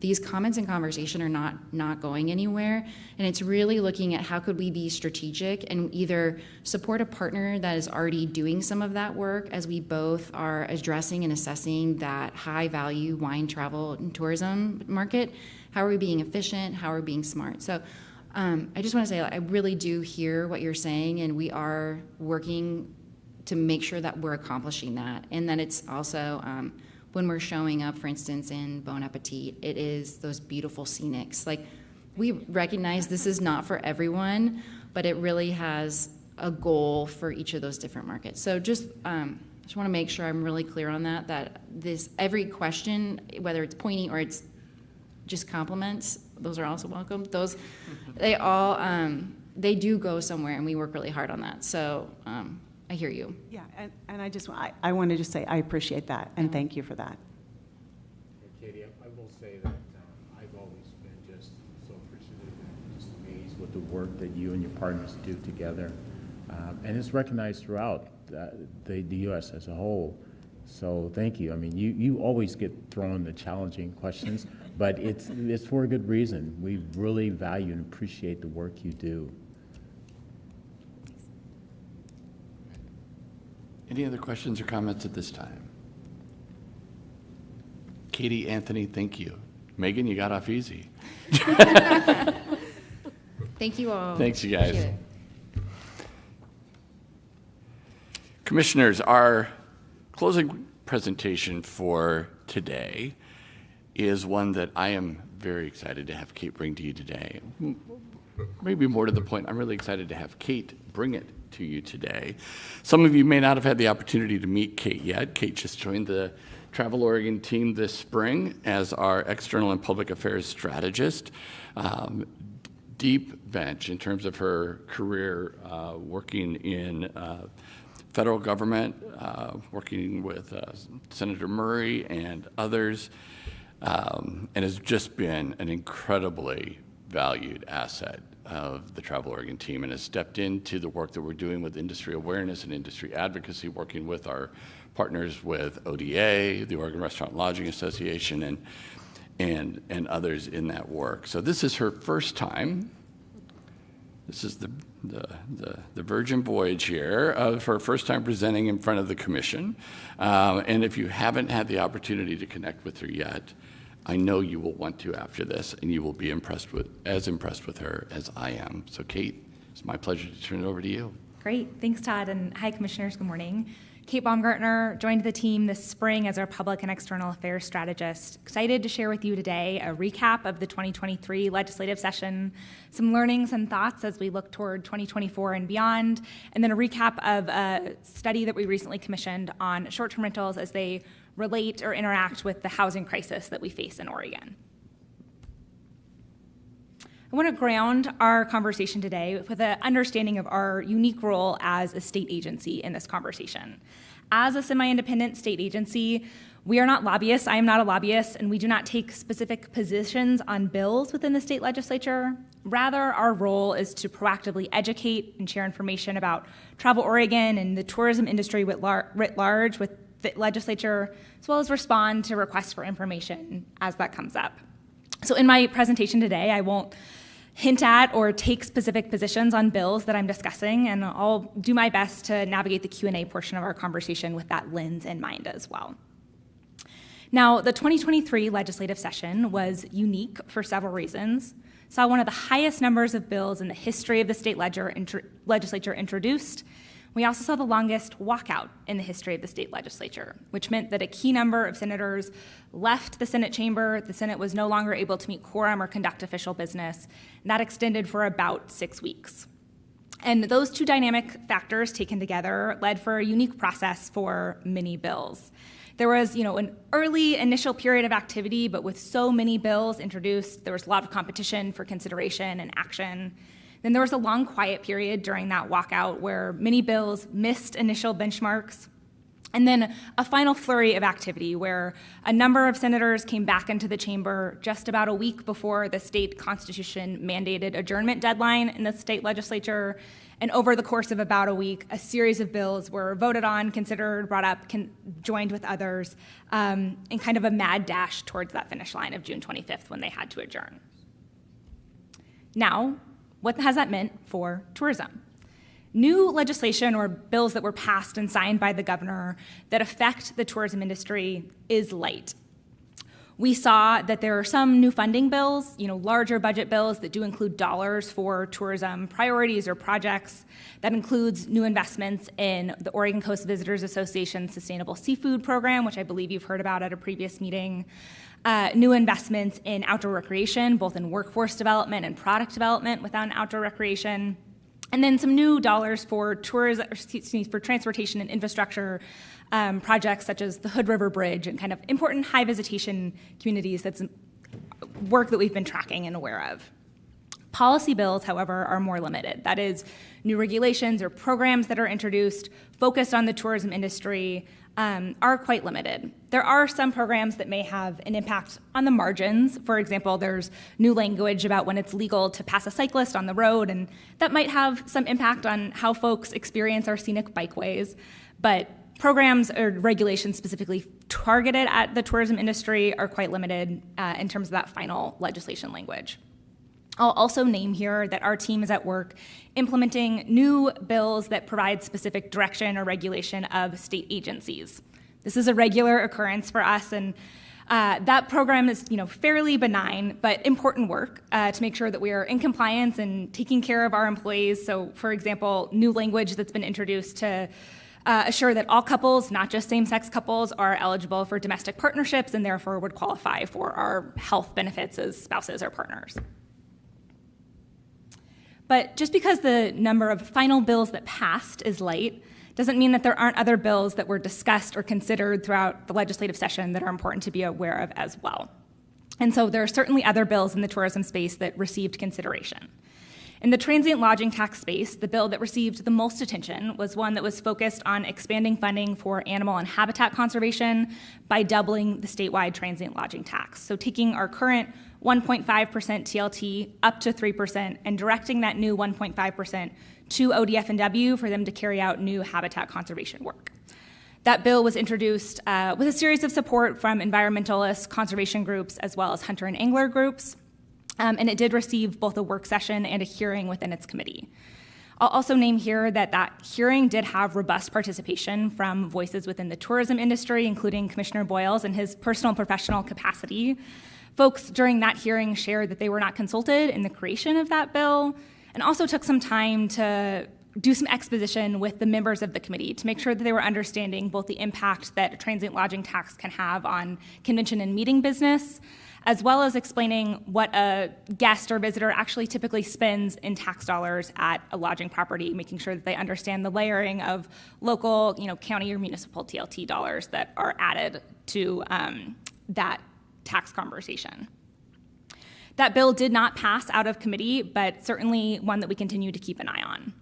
these comments and conversation are not going anywhere. And it's really looking at how could we be strategic and either support a partner that is already doing some of that work as we both are addressing and assessing that high value wine, travel, and tourism market. How are we being efficient? How are we being smart? So I just want to say, I really do hear what you're saying, and we are working to make sure that we're accomplishing that. And then it's also, when we're showing up, for instance, in Bon Appetit, it is those beautiful scenics. Like, we recognize this is not for everyone, but it really has a goal for each of those different markets. So just want to make sure I'm really clear on that this, every question, whether it's pointy or it's just compliments, those are also welcome. Those, they all, they do go somewhere, and we work really hard on that. So I hear you. Yeah, and I want to just say I appreciate that, and thank you for that. Katie, I will say that I've always been just so appreciative and just amazed with the work that you and your partners do together. And it's recognized throughout the U.S. as a whole. So thank you. I mean, you always get thrown the challenging questions, but it's for a good reason. We really value and appreciate the work you do. Any other questions or comments at this time? Katie, Anthony, thank you. Megan, you got off easy. Thank you all. Thanks, you guys. Appreciate it. Commissioners, our closing presentation for today is one that I am very excited to have Kate bring to you today. Maybe more to the point, I'm really excited to have Kate bring it to you today. Some of you may not have had the opportunity to meet Kate yet. Kate just joined the Travel Oregon team this spring as our external and public affairs strategist. Deep bench in terms of her career working in federal government, working with Senator Murray and others, and has just been an incredibly valued asset of the Travel Oregon team, and has stepped into the work that we're doing with industry awareness and industry advocacy, working with our partners with ODA, the Oregon Restaurant and Lodging Association, and others in that work. So this is her first time. This is the virgin voyage here of her first time presenting in front of the commission. And if you haven't had the opportunity to connect with her yet, I know you will want to after this, and you will be impressed with her as I am. So Kate, it's my pleasure to turn it over to you. Great, thanks Todd, and hi Commissioners, good morning. Kate Baumgartner joined the team this spring as our public and external affairs strategist. Excited to share with you today a recap of the 2023 legislative session, some learnings and thoughts as we look toward 2024 and beyond, and then a recap of a study that we recently commissioned on short-term rentals as they relate or interact with the housing crisis that we face in Oregon. I want to ground our conversation today with an understanding of our unique role as a state agency in this conversation. As a semi-independent state agency, we are not lobbyists. I am not a lobbyist, and we do not take specific positions on bills within the state legislature. Rather, our role is to proactively educate and share information about Travel Oregon and the tourism industry writ large with the legislature, as well as respond to requests for information as that comes up. So in my presentation today, I won't hint at or take specific positions on bills that I'm discussing, and I'll do my best to navigate the Q&A portion of our conversation with that lens in mind as well. Now, the 2023 legislative session was unique for several reasons. Saw one of the highest numbers of bills in the history of the state legislature introduced. We also saw the longest walkout in the history of the state legislature, which meant that a key number of senators left the Senate chamber. The Senate was no longer able to meet quorum or conduct official business. And that extended for about 6 weeks. And those two dynamic factors taken together led for a unique process for many bills. There was, an early initial period of activity, but with so many bills introduced, there was a lot of competition for consideration and action. Then there was a long quiet period during that walkout where many bills missed initial benchmarks, And then a final flurry of activity where a number of senators came back into the chamber just about a week before the state constitution mandated adjournment deadline in the state legislature. And over the course of about a week, a series of bills were voted on, considered, brought up, joined with others, in kind of a mad dash towards that finish line of June 25th when they had to adjourn. Now, what has that meant for tourism? New legislation or bills that were passed and signed by the governor that affect the tourism industry is light. We saw that there are some new funding bills, larger budget bills that do include dollars for tourism priorities or projects. That includes new investments in the Oregon Coast Visitors Association Sustainable Seafood Program, which I believe you've heard about at a previous meeting. New investments in outdoor recreation, both in workforce development and product development within outdoor recreation. And then some new dollars for for transportation and infrastructure projects such as the Hood River Bridge and kind of important high visitation communities. That's work that we've been tracking and aware of. Policy bills, however, are more limited. That is, new regulations or programs that are introduced focused on the tourism industry are quite limited. There are some programs that may have an impact on the margins. For example, there's new language about when it's legal to pass a cyclist on the road, and that might have some impact on how folks experience our scenic bikeways. But programs or regulations specifically targeted at the tourism industry are quite limited in terms of that final legislation language. I'll also name here that our team is at work implementing new bills that provide specific direction or regulation of state agencies. This is a regular occurrence for us, and that program is fairly benign but important work to make sure that we are in compliance and taking care of our employees. So, for example, new language that's been introduced to assure that all couples, not just same-sex couples, are eligible for domestic partnerships and therefore would qualify for our health benefits as spouses or partners. But just because the number of final bills that passed is light doesn't mean that there aren't other bills that were discussed or considered throughout the legislative session that are important to be aware of as well. And so there are certainly other bills in the tourism space that received consideration. In the transient lodging tax space, the bill that received the most attention was one that was focused on expanding funding for animal and habitat conservation by doubling the statewide transient lodging tax. So taking our current 1.5% TLT up to 3% and directing that new 1.5% to ODF&W for them to carry out new habitat conservation work. That bill was introduced with a series of support from environmentalists, conservation groups, as well as hunter and angler groups. And it did receive both a work session and a hearing within its committee. I'll also name here that hearing did have robust participation from voices within the tourism industry, including Commissioner Boyles in his personal and professional capacity. Folks during that hearing shared that they were not consulted in the creation of that bill, and also took some time to do some exposition with the members of the committee to make sure that they were understanding both the impact that a transient lodging tax can have on convention and meeting business, as well as explaining what a guest or visitor actually typically spends in tax dollars at a lodging property, making sure that they understand the layering of local, county or municipal TLT dollars that are added to that tax conversation. That bill did not pass out of committee, but certainly one that we continue to keep an eye on.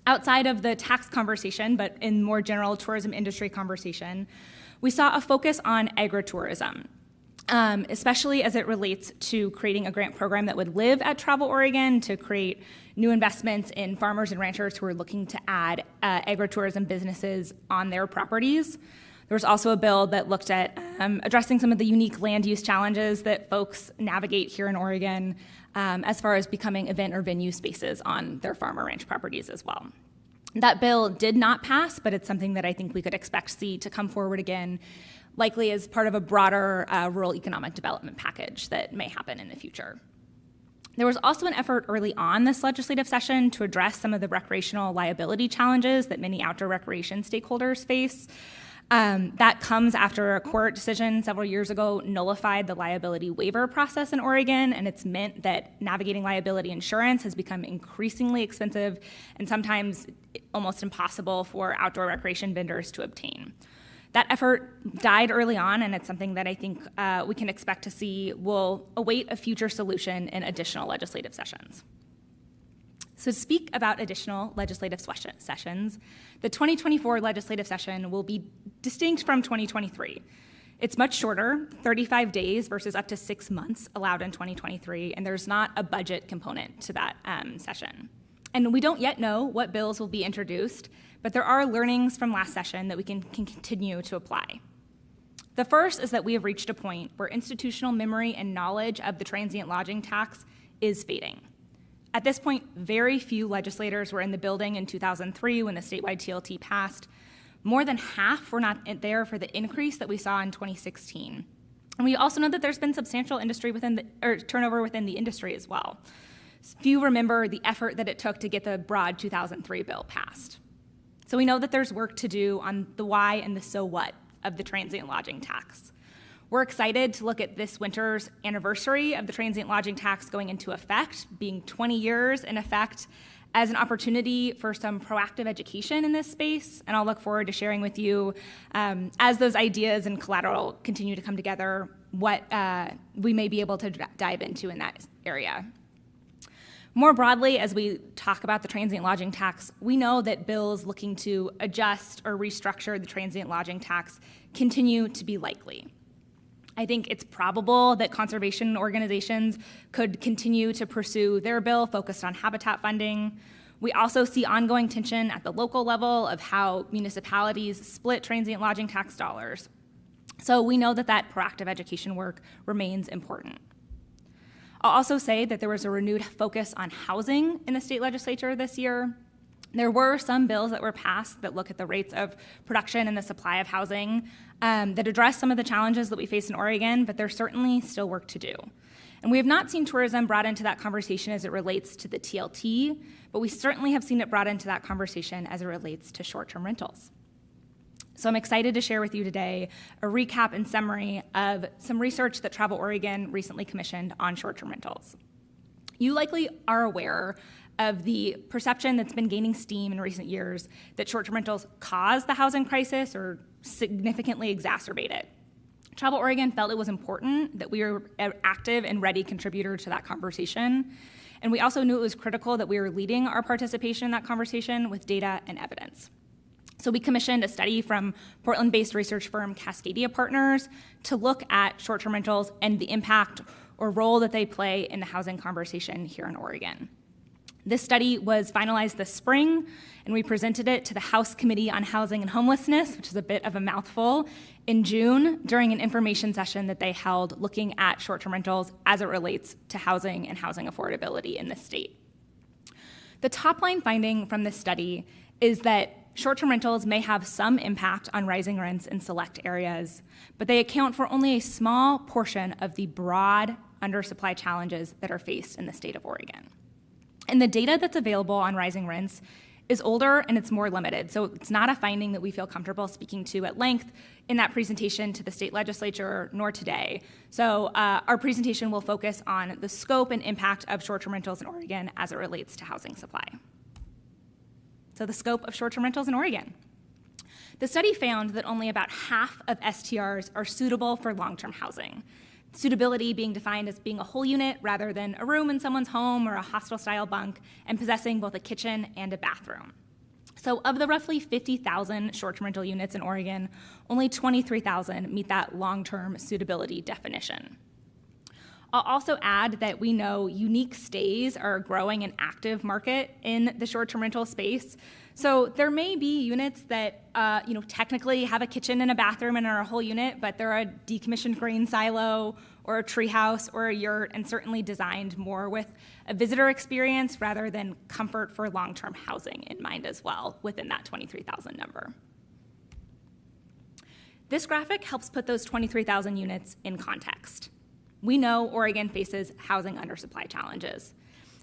Outside of the tax conversation, but in more general tourism industry conversation, we saw a focus on agritourism, especially as it relates to creating a grant program that would live at Travel Oregon to create new investments in farmers and ranchers who are looking to add agritourism businesses on their properties. There was also a bill that looked at addressing some of the unique land use challenges that folks navigate here in Oregon as far as becoming event or venue spaces on their farm or ranch properties as well. That bill did not pass, but it's something that I think we could expect to see to come forward again, likely as part of a broader rural economic development package that may happen in the future. There was also an effort early on this legislative session to address some of the recreational liability challenges that many outdoor recreation stakeholders face. That comes after a court decision several years ago nullified the liability waiver process in Oregon, and it's meant that navigating liability insurance has become increasingly expensive and sometimes almost impossible for outdoor recreation vendors to obtain. That effort died early on, and it's something that I think we can expect to see will await a future solution in additional legislative sessions. So to speak about additional legislative sessions, the 2024 legislative session will be distinct from 2023. It's much shorter, 35 days versus up to 6 months allowed in 2023, and there's not a budget component to that session. And we don't yet know what bills will be introduced, but there are learnings from last session that we can continue to apply. The first is that we have reached a point where institutional memory and knowledge of the transient lodging tax is fading. At this point, very few legislators were in the building in 2003 when the statewide TLT passed. More than half were not there for the increase that we saw in 2016. And we also know that there's been substantial turnover within the industry as well. Few remember the effort that it took to get the broad 2003 bill passed. So we know that there's work to do on the why and the so what of the transient lodging tax. We're excited to look at this winter's anniversary of the transient lodging tax going into effect, being 20 years in effect, as an opportunity for some proactive education in this space. And I'll look forward to sharing with you, as those ideas and collateral continue to come together, what we may be able to dive into in that area. More broadly, as we talk about the transient lodging tax, we know that bills looking to adjust or restructure the transient lodging tax continue to be likely. I think it's probable that conservation organizations could continue to pursue their bill focused on habitat funding. We also see ongoing tension at the local level of how municipalities split transient lodging tax dollars. So we know that that proactive education work remains important. I'll also say that there was a renewed focus on housing in the state legislature this year. There were some bills that were passed that look at the rates of production and the supply of housing that address some of the challenges that we face in Oregon, but there's certainly still work to do. And we have not seen tourism brought into that conversation as it relates to the TLT, but we certainly have seen it brought into that conversation as it relates to short-term rentals. So I'm excited to share with you today a recap and summary of some research that Travel Oregon recently commissioned on short-term rentals. You likely are aware of the perception that's been gaining steam in recent years that short-term rentals cause the housing crisis or significantly exacerbate it. Travel Oregon felt it was important that we were an active and ready contributor to that conversation. And we also knew it was critical that we were leading our participation in that conversation with data and evidence. So we commissioned a study from Portland-based research firm Cascadia Partners to look at short-term rentals and the impact or role that they play in the housing conversation here in Oregon. This study was finalized this spring, and we presented it to the House Committee on Housing and Homelessness, which is a bit of a mouthful, in June during an information session that they held looking at short-term rentals as it relates to housing and housing affordability in the state. The top-line finding from this study is that short-term rentals may have some impact on rising rents in select areas, but they account for only a small portion of the broad undersupply challenges that are faced in the state of Oregon. And the data that's available on rising rents is older and it's more limited, so it's not a finding that we feel comfortable speaking to at length in that presentation to the state legislature nor today. So our presentation will focus on the scope and impact of short-term rentals in Oregon as it relates to housing supply. So the scope of short-term rentals in Oregon. The study found that only about half of STRs are suitable for long-term housing. Suitability being defined as being a whole unit rather than a room in someone's home or a hostel-style bunk, and possessing both a kitchen and a bathroom. So of the roughly 50,000 short-term rental units in Oregon, only 23,000 meet that long-term suitability definition. I'll also add that we know unique stays are a growing and active market in the short-term rental space. So there may be units that technically have a kitchen and a bathroom and are a whole unit, but they're a decommissioned grain silo or a treehouse or a yurt, and certainly designed more with a visitor experience rather than comfort for long-term housing in mind as well within that 23,000 number. This graphic helps put those 23,000 units in context. We know Oregon faces housing undersupply challenges.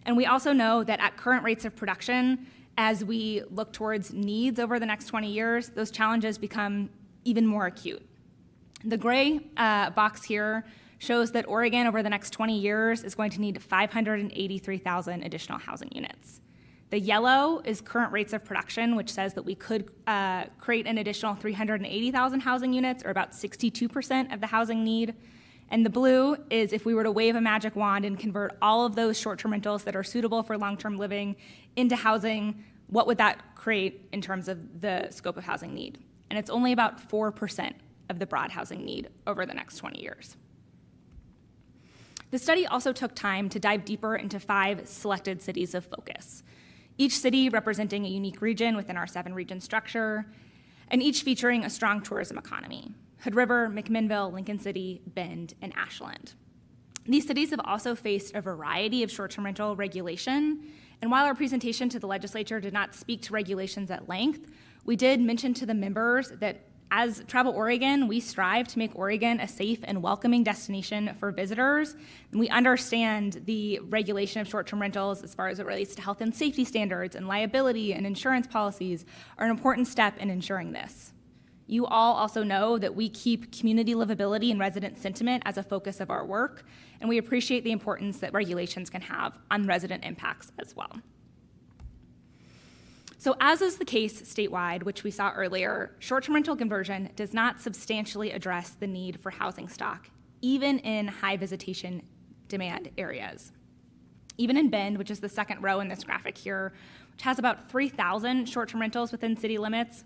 And we also know that at current rates of production, as we look towards needs over the next 20 years, those challenges become even more acute. The gray box here shows that Oregon over the next 20 years is going to need 583,000 additional housing units. The yellow is current rates of production, which says that we could create an additional 380,000 housing units, or about 62% of the housing need. And the blue is if we were to wave a magic wand and convert all of those short-term rentals that are suitable for long-term living into housing, what would that create in terms of the scope of housing need? And it's only about 4% of the broad housing need over the next 20 years. The study also took time to dive deeper into 5 selected cities of focus, each city representing a unique region within our 7-region structure, and each featuring a strong tourism economy: Hood River, McMinnville, Lincoln City, Bend, and Ashland. These cities have also faced a variety of short-term rental regulation, and while our presentation to the legislature did not speak to regulations at length, we did mention to the members that as Travel Oregon, we strive to make Oregon a safe and welcoming destination for visitors. And we understand the regulation of short-term rentals as far as it relates to health and safety standards and liability and insurance policies are an important step in ensuring this. You all also know that we keep community livability and resident sentiment as a focus of our work, and we appreciate the importance that regulations can have on resident impacts as well. So as is the case statewide, which we saw earlier, short-term rental conversion does not substantially address the need for housing stock, even in high visitation demand areas. Even in Bend, which is the second row in this graphic here, which has about 3,000 short-term rentals within city limits,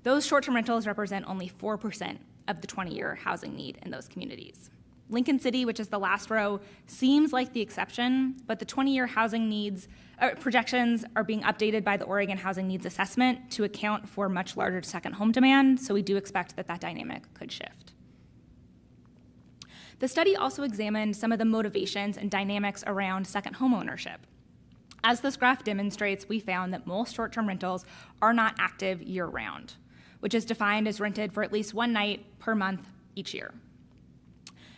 those short-term rentals represent only 4% of the 20-year housing need in those communities. Lincoln City, which is the last row, seems like the exception, but the 20-year housing needs projections are being updated by the Oregon Housing Needs Assessment to account for much larger second home demand, so we do expect that that dynamic could shift. The study also examined some of the motivations and dynamics around second home ownership. As this graph demonstrates, we found that most short-term rentals are not active year-round, which is defined as rented for at least one night per month each year.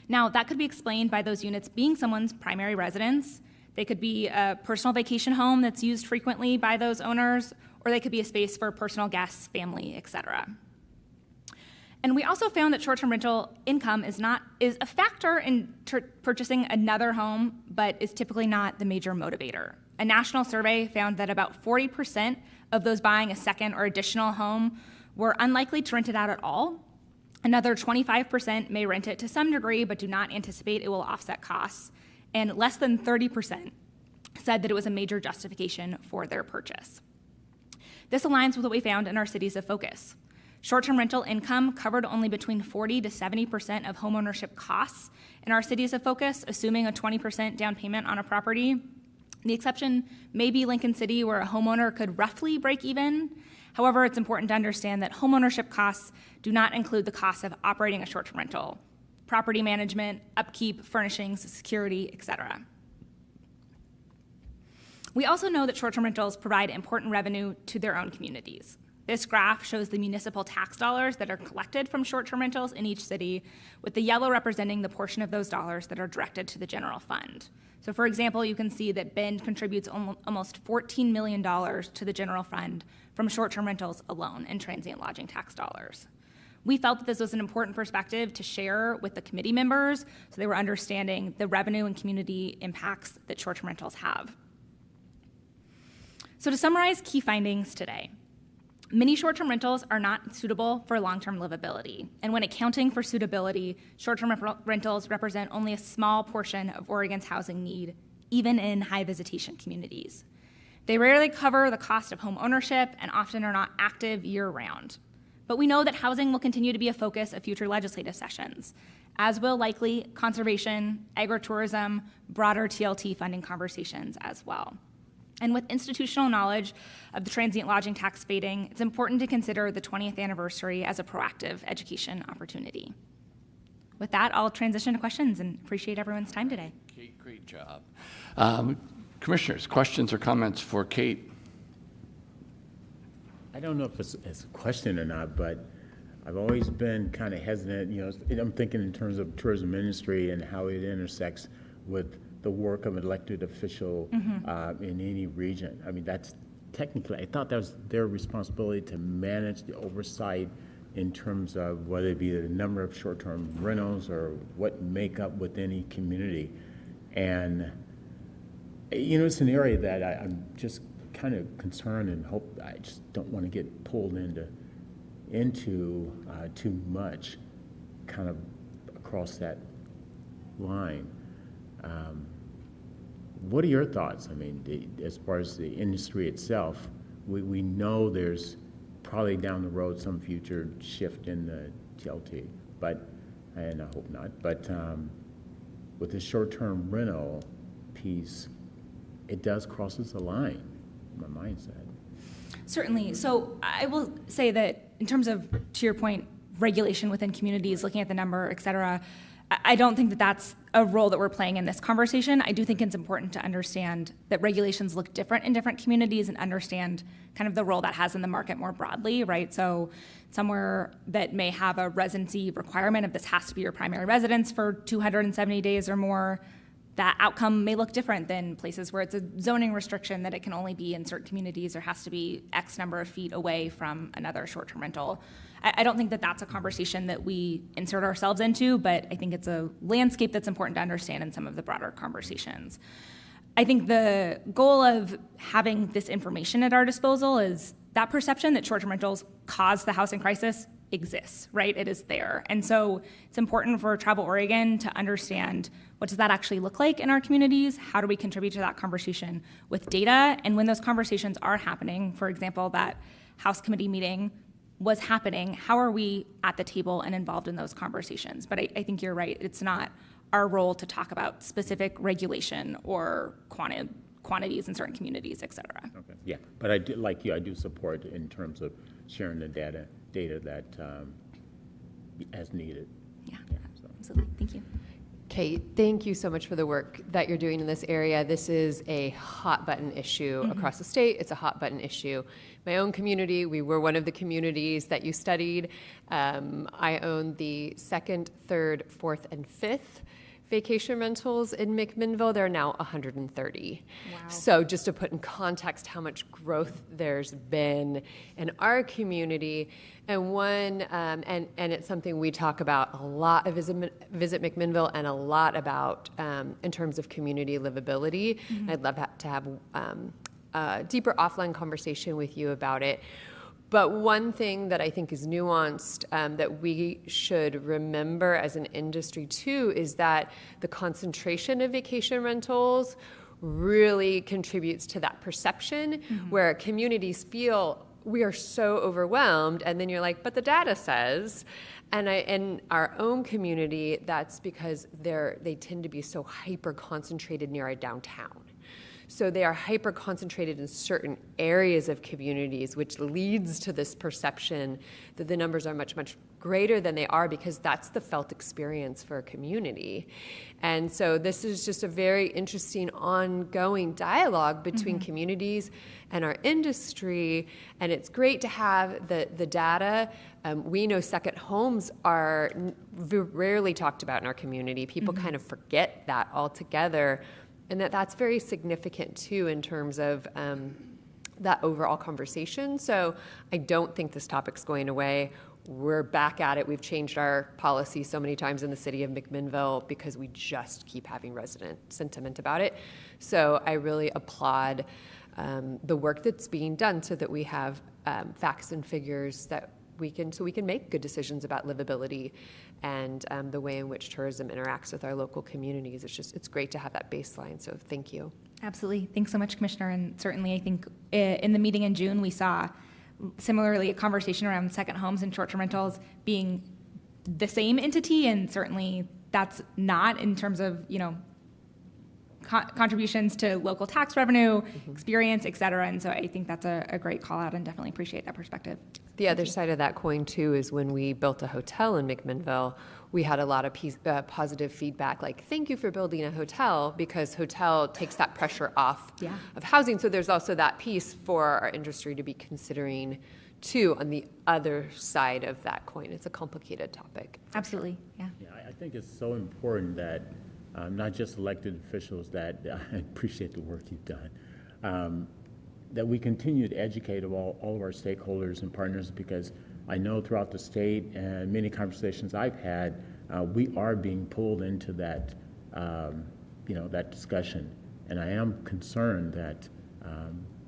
Now, that could be explained by those units being someone's primary residence. They could be a personal vacation home that's used frequently by those owners, or they could be a space for personal guests, family, etc. And we also found that short-term rental income is a factor in purchasing another home, but is typically not the major motivator. A national survey found that about 40% of those buying a second or additional home were unlikely to rent it out at all. Another 25% may rent it to some degree, but do not anticipate it will offset costs. And less than 30% said that it was a major justification for their purchase. This aligns with what we found in our cities of focus. Short-term rental income covered only between 40 to 70% of homeownership costs in our cities of focus, assuming a 20% down payment on a property. The exception may be Lincoln City, where a homeowner could roughly break even. However, it's important to understand that homeownership costs do not include the cost of operating a short-term rental, property management, upkeep, furnishings, security, etc. We also know that short-term rentals provide important revenue to their own communities. This graph shows the municipal tax dollars that are collected from short-term rentals in each city, with the yellow representing the portion of those dollars that are directed to the general fund. So for example, you can see that Bend contributes almost $14 million to the general fund from short-term rentals alone in transient lodging tax dollars. We felt that this was an important perspective to share with the committee members so they were understanding the revenue and community impacts that short-term rentals have. So to summarize key findings today, many short-term rentals are not suitable for long-term livability, and when accounting for suitability, short-term rentals represent only a small portion of Oregon's housing need, even in high visitation communities. They rarely cover the cost of home ownership and often are not active year-round. But we know that housing will continue to be a focus of future legislative sessions, as will likely conservation, agritourism, broader TLT funding conversations as well. And with institutional knowledge of the transient lodging tax fading, it's important to consider the 20th anniversary as a proactive education opportunity. With that, I'll transition to questions and appreciate everyone's time today. Kate, great job. Commissioners, questions or comments for Kate? I don't know if it's a question or not, but I've always been kind of hesitant. I'm thinking in terms of tourism industry and how it intersects with the work of an elected official in any region. I mean, that's technically, I thought that was their responsibility to manage the oversight in terms of whether it be the number of short-term rentals or what make up with any community. And, it's an area that I'm just kind of concerned and hope I just don't want to get pulled into too much kind of cross that line. What are your thoughts? I mean, as far as the industry itself, we know there's probably down the road some future shift in the TLT, and I hope not, but with the short-term rental piece, it does crosses the line, my mindset. Certainly. So I will say that in terms of, to your point, regulation within communities, looking at the number, et cetera, I don't think that that's a role that we're playing in this conversation. I do think it's important to understand that regulations look different in different communities and understand kind of the role that has in the market more broadly, right? So somewhere that may have a residency requirement of this has to be your primary residence for 270 days or more, that outcome may look different than places where it's a zoning restriction that it can only be in certain communities or has to be X number of feet away from another short-term rental. I don't think that that's a conversation that we insert ourselves into, but I think it's a landscape that's important to understand in some of the broader conversations. I think the goal of having this information at our disposal is that perception that short-term rentals cause the housing crisis exists, right? It is there. And so it's important for Travel Oregon to understand what does that actually look like in our communities? How do we contribute to that conversation with data? And when those conversations are happening, for example, that House committee meeting was happening, how are we at the table and involved in those conversations? But I think you're right. It's not our role to talk about specific regulation or quantities in certain communities, et cetera. Okay. Yeah, but I do, like you, I do support in terms of sharing the data that as needed. Yeah, absolutely. Thank you. Kate, thank you so much for the work that you're doing in this area. This is a hot button issue across the state. It's a hot button issue. My own community, we were one of the communities that you studied. I own the 2nd, 3rd, 4th, and 5th vacation rentals in McMinnville. There are now 130. Wow. So just to put in context how much growth there's been in our community, and it's something we talk about a lot at Visit McMinnville and a lot about in terms of community livability. I'd love to have a deeper offline conversation with you about it. But one thing that I think is nuanced that we should remember as an industry too is that the concentration of vacation rentals really contributes to that perception where communities feel we are so overwhelmed, and then you're like, but the data says, and in our own community, that's because they tend to be so hyper concentrated near a downtown. So they are hyper concentrated in certain areas of communities, which leads to this perception that the numbers are much, much greater than they are because that's the felt experience for a community. And so this is just a very interesting ongoing dialogue between communities and our industry. And it's great to have the data. We know second homes are rarely talked about in our community. People kind of forget that altogether. And that's very significant, too, in terms of that overall conversation. So I don't think this topic's going away. We're back at it. We've changed our policy so many times in the city of McMinnville because we just keep having resident sentiment about it. So I really applaud the work that's being done so that we have facts and figures that we can make good decisions about livability and the way in which tourism interacts with our local communities. It's great to have that baseline, so thank you. Absolutely. Thanks so much, Commissioner. And certainly I think in the meeting in June, we saw similarly a conversation around second homes and short-term rentals being the same entity, and certainly that's not in terms of, contributions to local tax revenue, experience, et cetera. And so I think that's a great call out and definitely appreciate that perspective. The other side of that coin, too, is when we built a hotel in McMinnville, we had a lot of positive feedback, like, thank you for building a hotel, because hotel takes that pressure off of housing. So there's also that piece for our industry to be considering, too, on the other side of that coin. It's a complicated topic. Absolutely, yeah. I think it's so important that not just elected officials, that I appreciate the work you've done, that we continue to educate all of our stakeholders and partners, because I know throughout the state and many conversations I've had, we are being pulled into that, that discussion. And I am concerned that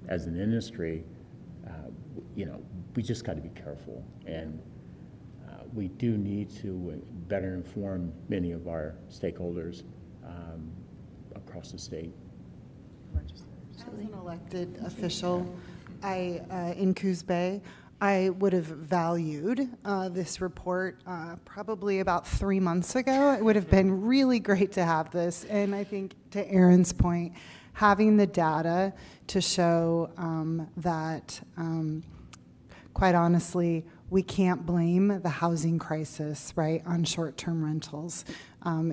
as an industry, we just got to be careful. And we do need to better inform many of our stakeholders across the state. As an elected official, in Coos Bay, I would have valued this report probably about 3 months ago. It would have been really great to have this. And I think, to Aaron's point, having the data to show that, quite honestly, we can't blame the housing crisis, right, on short-term rentals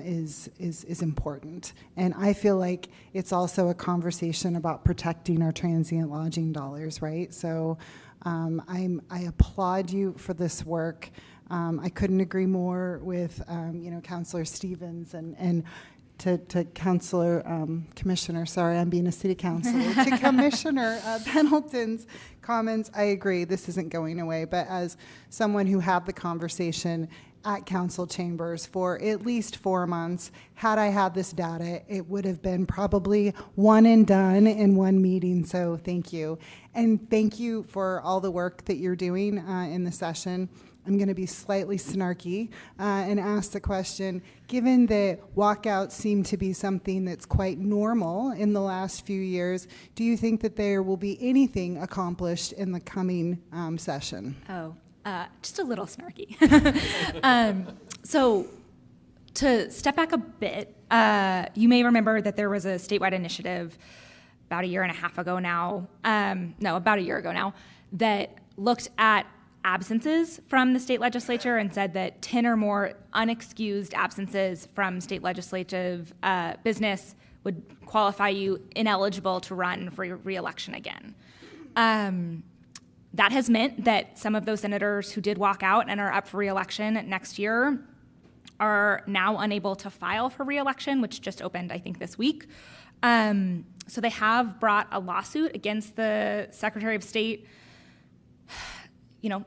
is important. And I feel like it's also a conversation about protecting our transient lodging dollars, right? So I applaud you for this work. I couldn't agree more with Councilor Stevens and to Councilor Commissioner, sorry, I'm being a city councilor, to Commissioner Pendleton's comments. I agree, this isn't going away, but as someone who had the conversation at council chambers for at least 4 months, had I had this data, it would have been probably one and done in one meeting, so thank you. And thank you for all the work that you're doing in the session. I'm going to be slightly snarky and ask the question, given that walkouts seem to be something that's quite normal in the last few years, do you think that there will be anything accomplished in the coming session? Just a little snarky. So to step back a bit, you may remember that there was a statewide initiative about a year and a half ago now, about a year ago now, that looked at absences from the state legislature and said that 10 or more unexcused absences from state legislative business would qualify you ineligible to run for re-election again. That has meant that some of those senators who did walk out and are up for re-election next year are now unable to file for re-election, which just opened, I think, this week. So they have brought a lawsuit against the Secretary of State.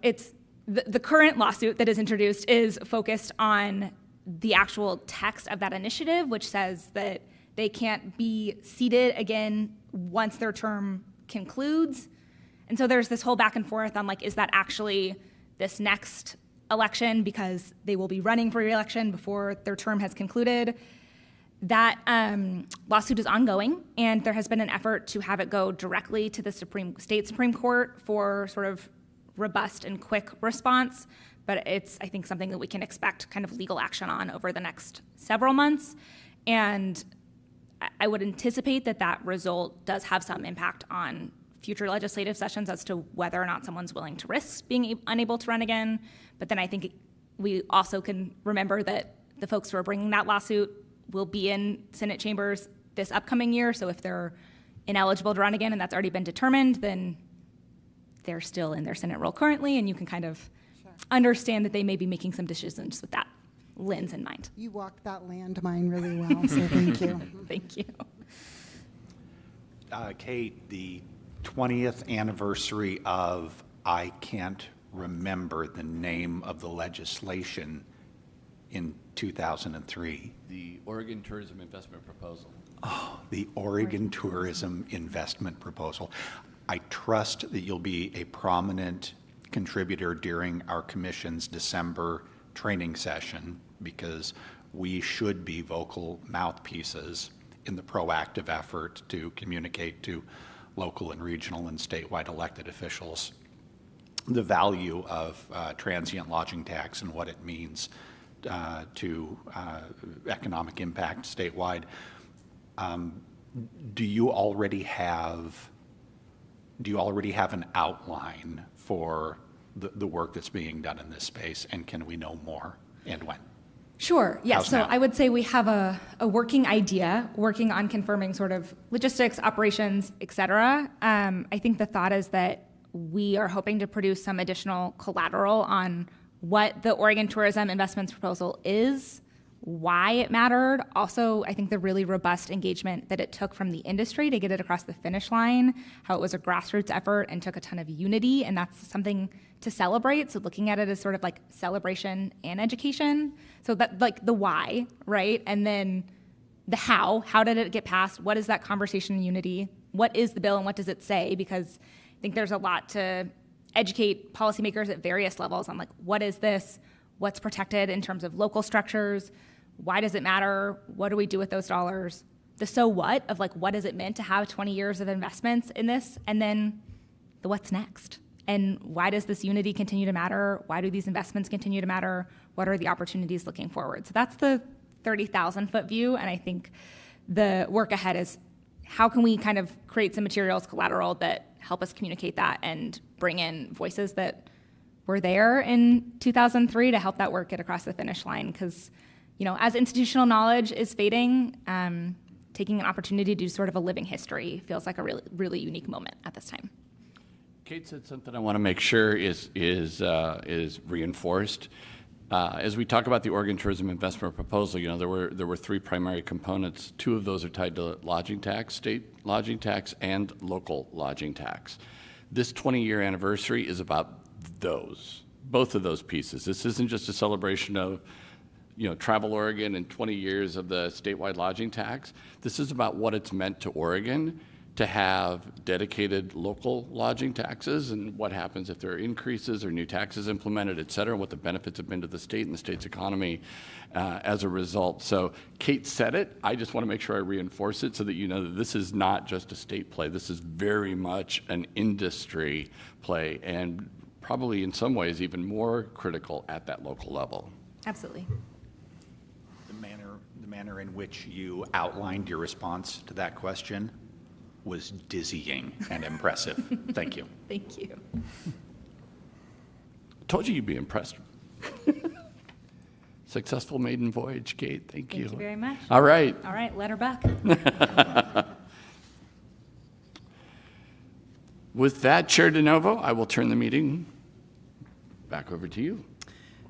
It's the current lawsuit that is introduced is focused on the actual text of that initiative, which says that they can't be seated again once their term concludes. And so there's this whole back and forth on, is that actually this next election because they will be running for re-election before their term has concluded. That lawsuit is ongoing, and there has been an effort to have it go directly to the state Supreme Court for sort of robust and quick response, but it's, I think, something that we can expect kind of legal action on over the next several months. And I would anticipate that that result does have some impact on future legislative sessions as to whether or not someone's willing to risk being unable to run again. But then I think we also can remember that the folks who are bringing that lawsuit will be in Senate chambers this upcoming year. So if they're ineligible to run again and that's already been determined, then they're still in their Senate role currently, and you can kind of understand that they may be making some decisions with that lens in mind. You walked that landmine really well, so thank you. Thank you. Kate, the 20th anniversary of, I can't remember the name of the legislation in 2003. The Oregon Tourism Investment Proposal. Oh, the Oregon Tourism Investment Proposal. I trust that you'll be a prominent contributor during our commission's December training session, because we should be vocal mouthpieces in the proactive effort to communicate to local and regional and statewide elected officials the value of transient lodging tax and what it means to economic impact statewide. Do you already have an outline for the work that's being done in this space, and can we know more, and when? Sure, yes. How's So now? I would say we have a working idea, working on confirming sort of logistics, operations, et cetera. I think the thought is that we are hoping to produce some additional collateral on what the Oregon Tourism Investments Proposal is, why it mattered. Also, I think the really robust engagement that it took from the industry to get it across the finish line, how it was a grassroots effort and took a ton of unity, and that's something to celebrate. So looking at it as sort of like celebration and education. So that, like, the why, right? And then the how did it get passed? What is that conversation in unity? What is the bill and what does it say? Because I think there's a lot to educate policymakers at various levels on, like, what is this? what's protected in terms of local structures, why does it matter, what do we do with those dollars, the so what of like what does it mean to have 20 years of investments in this, and then the what's next. And why does this unity continue to matter? Why do these investments continue to matter? What are the opportunities looking forward? So that's the 30,000-foot view, and I think the work ahead is how can we kind of create some materials, collateral that help us communicate that and bring in voices that were there in 2003 to help that work get across the finish line. Because, you know, as institutional knowledge is fading, taking an opportunity to do sort of a living history feels like a really, really unique moment at this time. Kate said something I want to make sure is reinforced. As we talk about the Oregon Tourism Investment Proposal, you know, there were three primary components. Two of those are tied to lodging tax, state lodging tax, and local lodging tax. This 20-year anniversary is about both of those pieces. This isn't just a celebration of, you know, Travel Oregon and 20 years of the statewide lodging tax. This is about what it's meant to Oregon to have dedicated local lodging taxes and what happens if there are increases or new taxes implemented, et cetera, and what the benefits have been to the state and the state's economy as a result. So Kate said it. I just want to make sure I reinforce it so that you know that this is not just a state play. This is very much an industry play, and probably in some ways even more critical at that local level. Absolutely. The manner in which you outlined your response to that question was dizzying and impressive. Thank you. Thank you. Told you you'd be impressed. Successful maiden voyage, Kate. Thank you. Thank you very much. All right. All right, let her back. With that, Chair DeNovo, I will turn the meeting back over to you.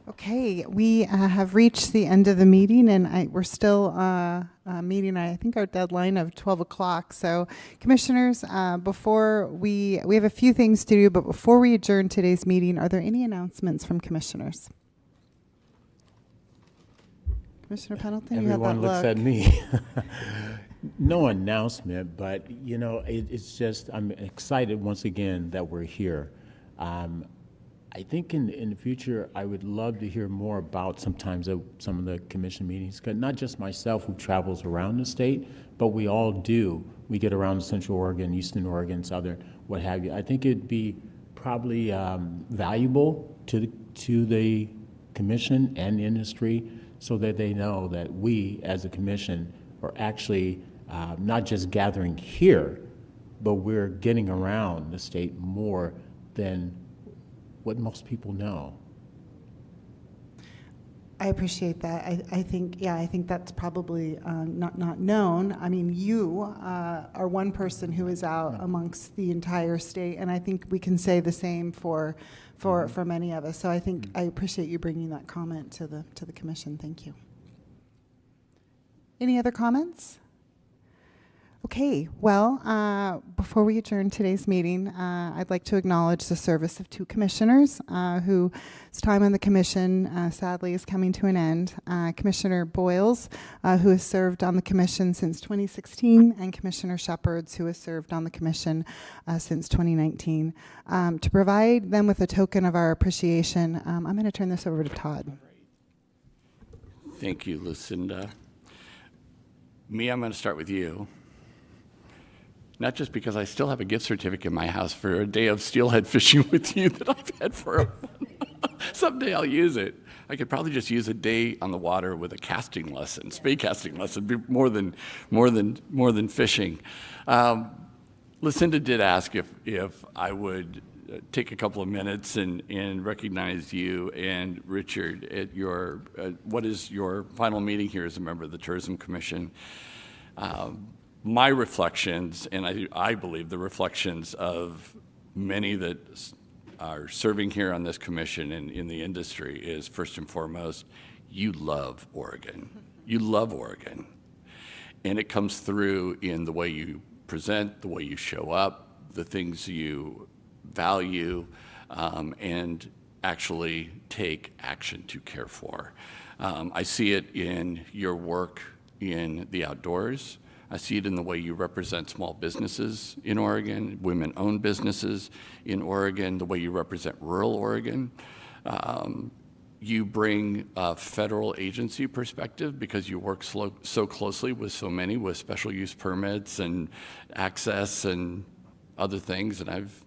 Okay, we have reached the end of the meeting, and we're still meeting, I think, our deadline of 12 o'clock. So, commissioners, before we have a few things to do, but before we adjourn today's meeting, are there any announcements from commissioners? Commissioner Pendleton, you have that Everyone looks look. at me. No announcement, but, you know, it's just, I'm excited once again that we're here. I think in the future, I would love to hear more about sometimes some of the commission meetings, 'cause not just myself who travels around the state, but we all do. We get around Central Oregon, Eastern Oregon, Southern, what have you. I think it'd be probably valuable to the commission and the industry so that they know that we, as a commission, are actually not just gathering here, but we're getting around the state more than what most people know. I appreciate that. I think that's probably not known. I mean, you are one person who is out amongst the entire state, and I think we can say the same for many of us. So I think I appreciate you bringing that comment to the commission. Thank you. Any other comments? Okay, well, before we adjourn today's meeting, I'd like to acknowledge the service of two commissioners whose time on the commission sadly is coming to an end. Commissioner Boyles, who has served on the commission since 2016, and Commissioner Shepherds, who has served on the commission since 2019. To provide them with a token of our appreciation, I'm going to turn this over to Todd. Thank you, Lucinda. I'm going to start with you. Not just because I still have a gift certificate in my house for a day of steelhead fishing with you that I've had for a month. Someday I'll use it. I could probably just use a day on the water with a casting lesson, spey casting lesson, be more than fishing. Lucinda did ask if I would take a couple of minutes and recognize you and Richard at your what is your final meeting here as a member of the Tourism Commission. My reflections, and I believe the reflections of many that are serving here on this commission and in the industry, is first and foremost, you love Oregon. You love Oregon. And it comes through in the way you present, the way you show up, the things you value, and actually take action to care for. I see it in your work in the outdoors. I see it in the way you represent small businesses in Oregon, women-owned businesses in Oregon, the way you represent rural Oregon. You bring a federal agency perspective because you work so closely with so many with special use permits and access and other things. And I've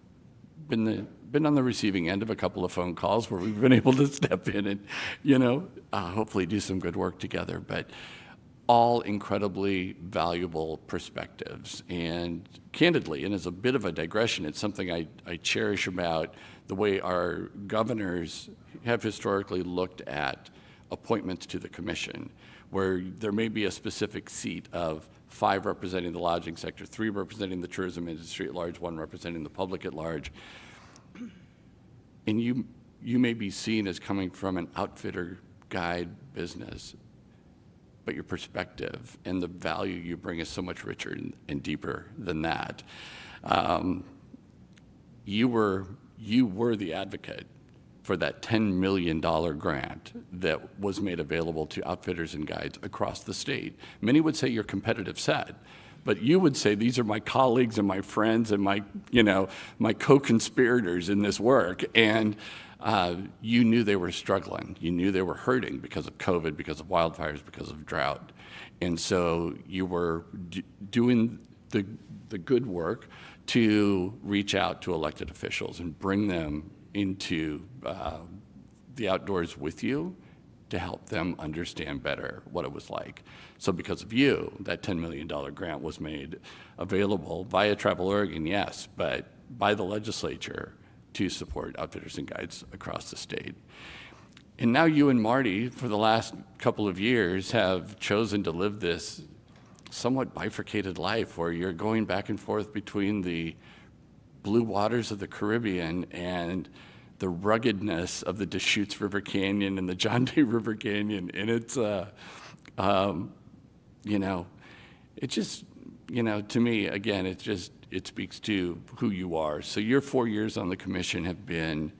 been on the receiving end of a couple of phone calls where we've been able to step in and, hopefully do some good work together. But all incredibly valuable perspectives. And candidly, and as a bit of a digression, it's something I cherish about the way our governors have historically looked at appointments to the commission, where there may be a specific seat of 5 representing the lodging sector, 3 representing the tourism industry at large, 1 representing the public at large. And you may be seen as coming from an outfitter guide business, but your perspective and the value you bring is so much richer and deeper than that. You were the advocate for that $10 million grant that was made available to outfitters and guides across the state. Many would say your competitive set, but you would say these are my colleagues and my friends and my co-conspirators in this work. And you knew they were struggling. You knew they were hurting because of COVID, because of wildfires, because of drought. And so you were doing the good work to reach out to elected officials and bring them into the outdoors with you to help them understand better what it was like. So because of you, that $10 million grant was made available via Travel Oregon, yes, but by the legislature to support outfitters and guides across the state. And now you and Marty, for the last couple of years, have chosen to live this somewhat bifurcated life where you're going back and forth between the blue waters of the Caribbean and the ruggedness of the Deschutes River Canyon and the John Day River Canyon. And it's, it just, to me, again, it speaks to who you are. So your 4 years on the commission have been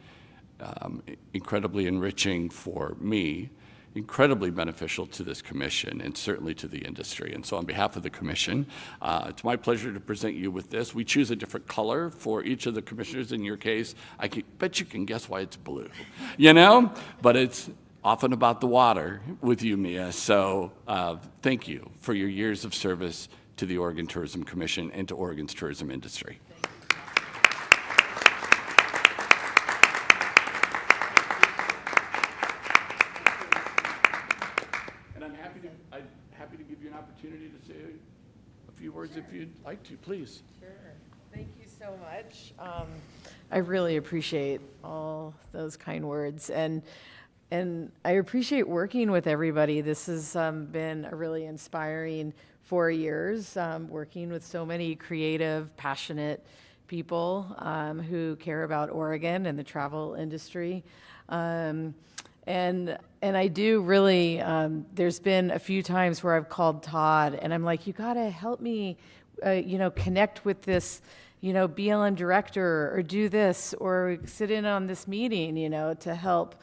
incredibly enriching for me, incredibly beneficial to this commission and certainly to the industry. And so on behalf of the commission, it's my pleasure to present you with this. We choose a different color for each of the commissioners. In your case, I bet you can guess why it's blue, but it's often about the water with you, Mia. So thank you for your years of service to the Oregon Tourism Commission and to Oregon's tourism industry. And I'm happy to give you an opportunity to say a few words if you'd like to, please. Sure. Thank you so much. I really appreciate all those kind words. And I appreciate working with everybody. This has been a really inspiring 4 years, working with so many creative, passionate people who care about Oregon and the travel industry. And I do really, there's been a few times where I've called Todd and I'm like, you gotta help me, connect with this, BLM director or do this or sit in on this meeting, to help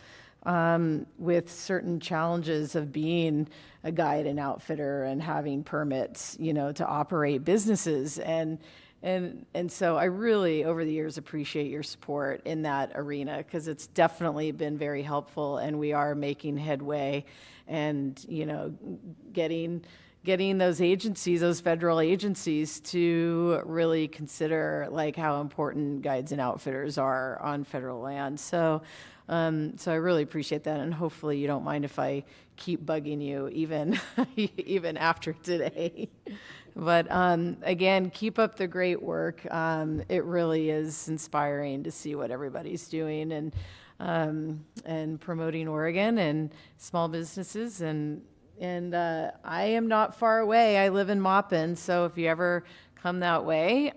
with certain challenges of being a guide and outfitter and having permits, to operate businesses. And so I really, over the years, appreciate your support in that arena because it's definitely been very helpful and we are making headway and, getting those agencies, those federal agencies to really consider like how important guides and outfitters are on federal land. So I really appreciate that, and hopefully you don't mind if I keep bugging you even after today. But again, keep up the great work. It really is inspiring to see what everybody's doing and promoting Oregon and small businesses. And I am not far away. I live in Maupin, so if you ever come that way,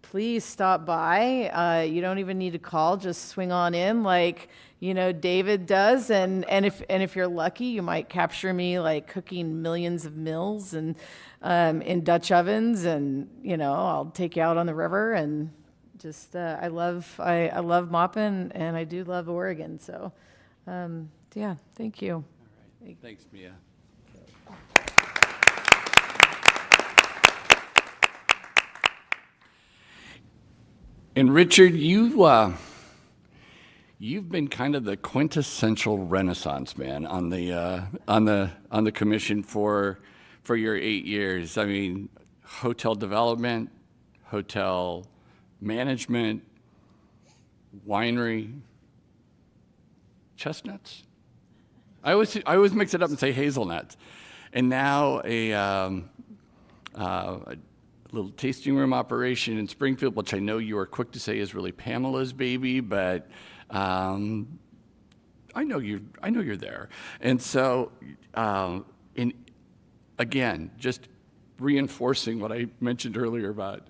please stop by. You don't even need to call, just swing on in like, David does. And if you're lucky, you might capture me like cooking millions of meals and in Dutch ovens and, I'll take you out on the river and just, I love Maupin and I do love Oregon. So, yeah, thank you. All right. Thanks, Mia. And Richard, you you've been kind of the quintessential Renaissance man on the commission for your 8 years. I mean, hotel development, hotel management, winery, chestnuts. I always mix it up and say hazelnuts, and now a little tasting room operation in Springfield, which I know you are quick to say is really Pamela's baby, but I know you're there. And so, again, just reinforcing what I mentioned earlier about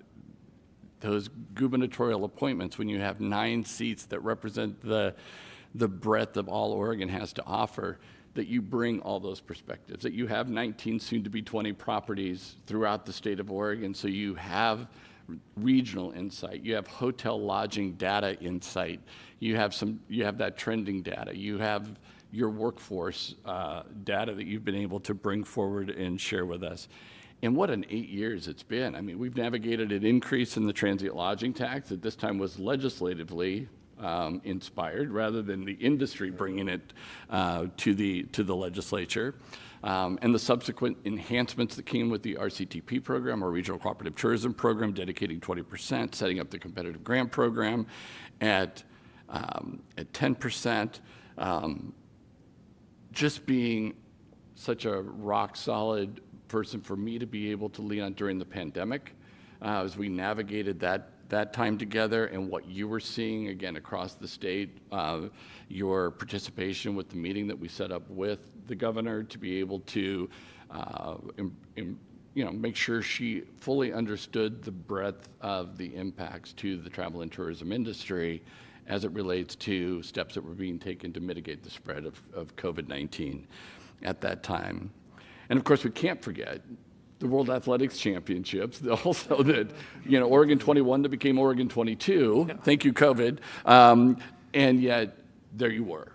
those gubernatorial appointments, when you have 9 seats that represent the breadth of all Oregon has to offer, that you bring all those perspectives, that you have 19, soon to be 20 properties throughout the state of Oregon, so you have regional insight, you have hotel lodging data insight, you have that trending data, you have your workforce data that you've been able to bring forward and share with us. And what an 8 years it's been. I mean, we've navigated an increase in the transient lodging tax that this time was legislatively inspired rather than the industry bringing it to the legislature. And the subsequent enhancements that came with the RCTP program, our Regional Cooperative Tourism Program, dedicating 20%, setting up the competitive grant program at 10%, just being such a rock-solid person for me to be able to lean on during the pandemic as we navigated that time together, and what you were seeing again across the state, your participation with the meeting that we set up with the governor to be able to make sure she fully understood the breadth of the impacts to the travel and tourism industry as it relates to steps that were being taken to mitigate the spread of COVID-19 at that time. And of course, we can't forget the World Athletics Championships, also that, Oregon 21 that became Oregon 22. Thank you, COVID. And yet, there you were,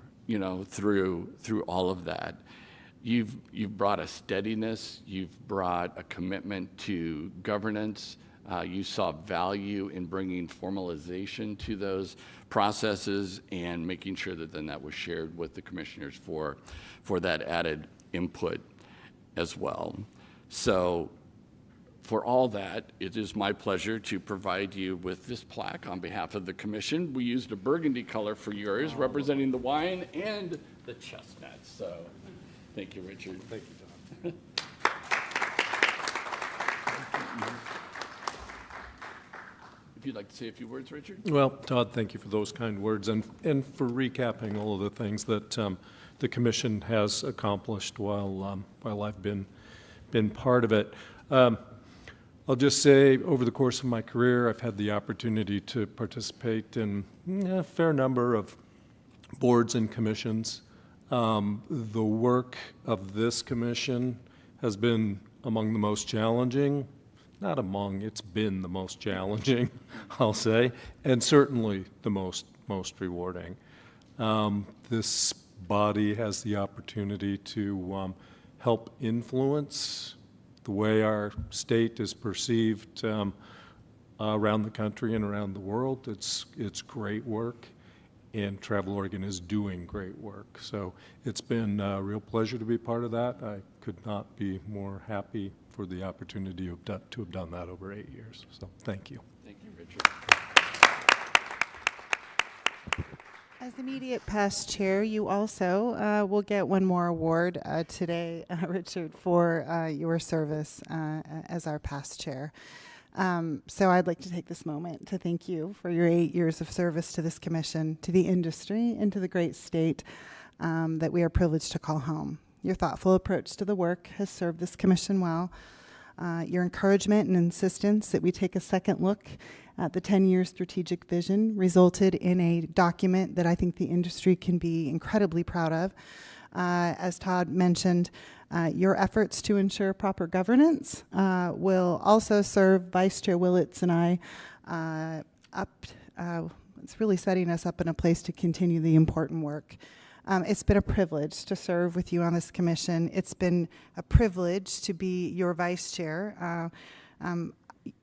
through all of that. You've brought a steadiness, you've brought a commitment to governance, you saw value in bringing formalization to those processes and making sure that then that was shared with the commissioners for that added input as well. So for all that, it is my pleasure to provide you with this plaque on behalf of the commission. We used a burgundy color for yours, representing the wine and the chestnuts. So thank you, Richard. Thank you, Todd. If you'd like to say a few words, Richard. Well, Todd, thank you for those kind words and for recapping all of the things that the commission has accomplished while I've been part of it. I'll just say, over the course of my career, I've had the opportunity to participate in a fair number of boards and commissions. The work of this commission has been among the most challenging, it's been the most challenging, I'll say, and certainly the most rewarding. This body has the opportunity to help influence the way our state is perceived around the country and around the world. It's great work, and Travel Oregon is doing great work. So it's been a real pleasure to be part of that. I could not be more happy for the opportunity to have done that over 8 years. So thank you. Thank you, Richard. As immediate past chair, you also will get one more award today, Richard, for your service as our past chair. So I'd like to take this moment to thank you for your 8 years of service to this commission, to the industry, and to the great state that we are privileged to call home. Your thoughtful approach to the work has served this commission well. Your encouragement and insistence that we take a second look at the 10-year strategic vision resulted in a document that I think the industry can be incredibly proud of. As Todd mentioned, your efforts to ensure proper governance will also serve Vice Chair Willits and I it's really setting us up in a place to continue the important work. It's been a privilege to serve with you on this commission. It's been a privilege to be your vice chair.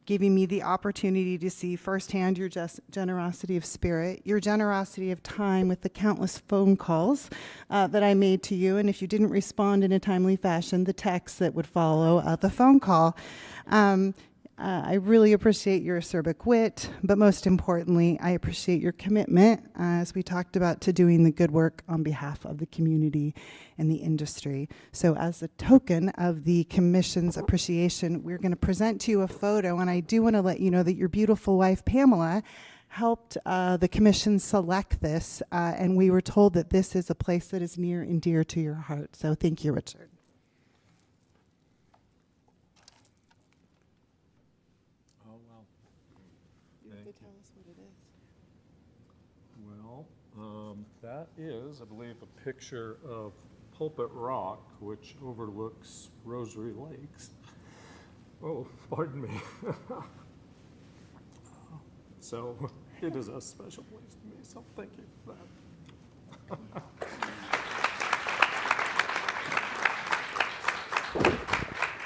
giving me the opportunity to see firsthand your generosity of spirit, your generosity of time with the countless phone calls that I made to you, and if you didn't respond in a timely fashion, the text that would follow the phone call. I really appreciate your acerbic wit, but most importantly, I appreciate your commitment, as we talked about, to doing the good work on behalf of the community and the industry. So as a token of the Commission's appreciation, we're going to present to you a photo, and I do want to let you know that your beautiful wife, Pamela, helped the Commission select this, and we were told that this is a place that is near and dear to your heart. So thank you, Richard. That is, I believe, a picture of Pulpit Rock, which overlooks Rosary Lakes. Oh, pardon me. So it is a special place to me, so thank you for that.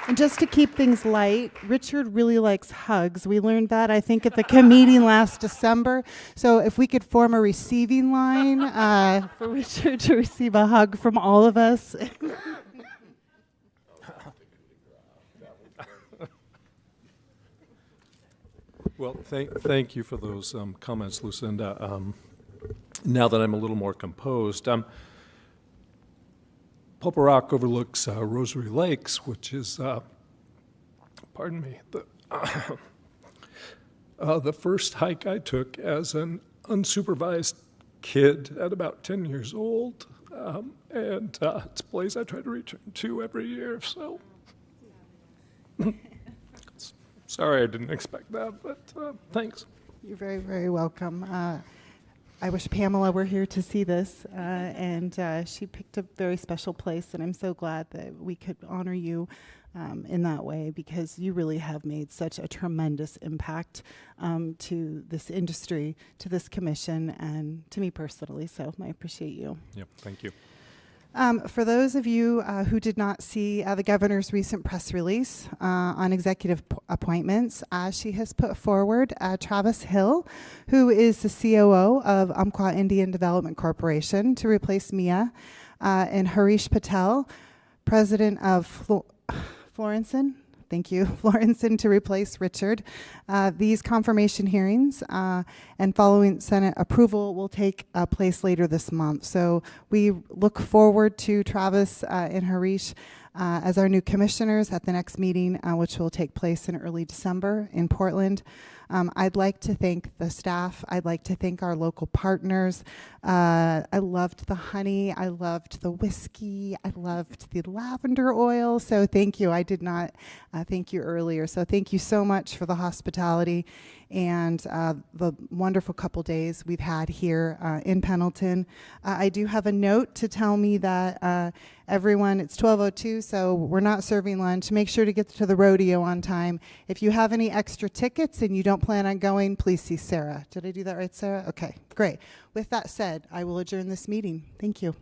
And just to keep things light, Richard really likes hugs. We learned that, I think, at the meeting last December. So if we could form a receiving line for Richard to receive a hug from all of us. Well, thank you for those comments, Lucinda. Now that I'm a little more composed, Pulpit Rock overlooks Rosary Lakes, which is, pardon me, the first hike I took as an unsupervised kid at about 10 years old, and it's a place I try to return to every year, so sorry I didn't expect that, but thanks. You're very, very welcome. I wish Pamela were here to see this, and she picked a very special place, and I'm so glad that we could honor you in that way, because you really have made such a tremendous impact to this industry, to this commission, and to me personally, so I appreciate you. Yep, thank you. For those of you who did not see the governor's recent press release on executive appointments, she has put forward Travis Hill, who is the COO of Umpqua Indian Development Corporation, to replace Mia, and Harish Patel, president of Florenson. Thank you, Florenson, to replace Richard. These confirmation hearings and following Senate approval will take place later this month. So we look forward to Travis and Harish as our new commissioners at the next meeting, which will take place in early December in Portland. I'd like to thank the staff. I'd like to thank our local partners. I loved the honey. I loved the whiskey. I loved the lavender oil. So thank you. I did not thank you earlier. So thank you so much for the hospitality and the wonderful couple days we've had here in Pendleton. I do have a note to tell me that everyone, it's 12:02, so we're not serving lunch. Make sure to get to the rodeo on time. If you have any extra tickets and you don't plan on going, please see Sarah. Did I do that right, Sarah? Okay, great. With that said, I will adjourn this meeting. Thank you.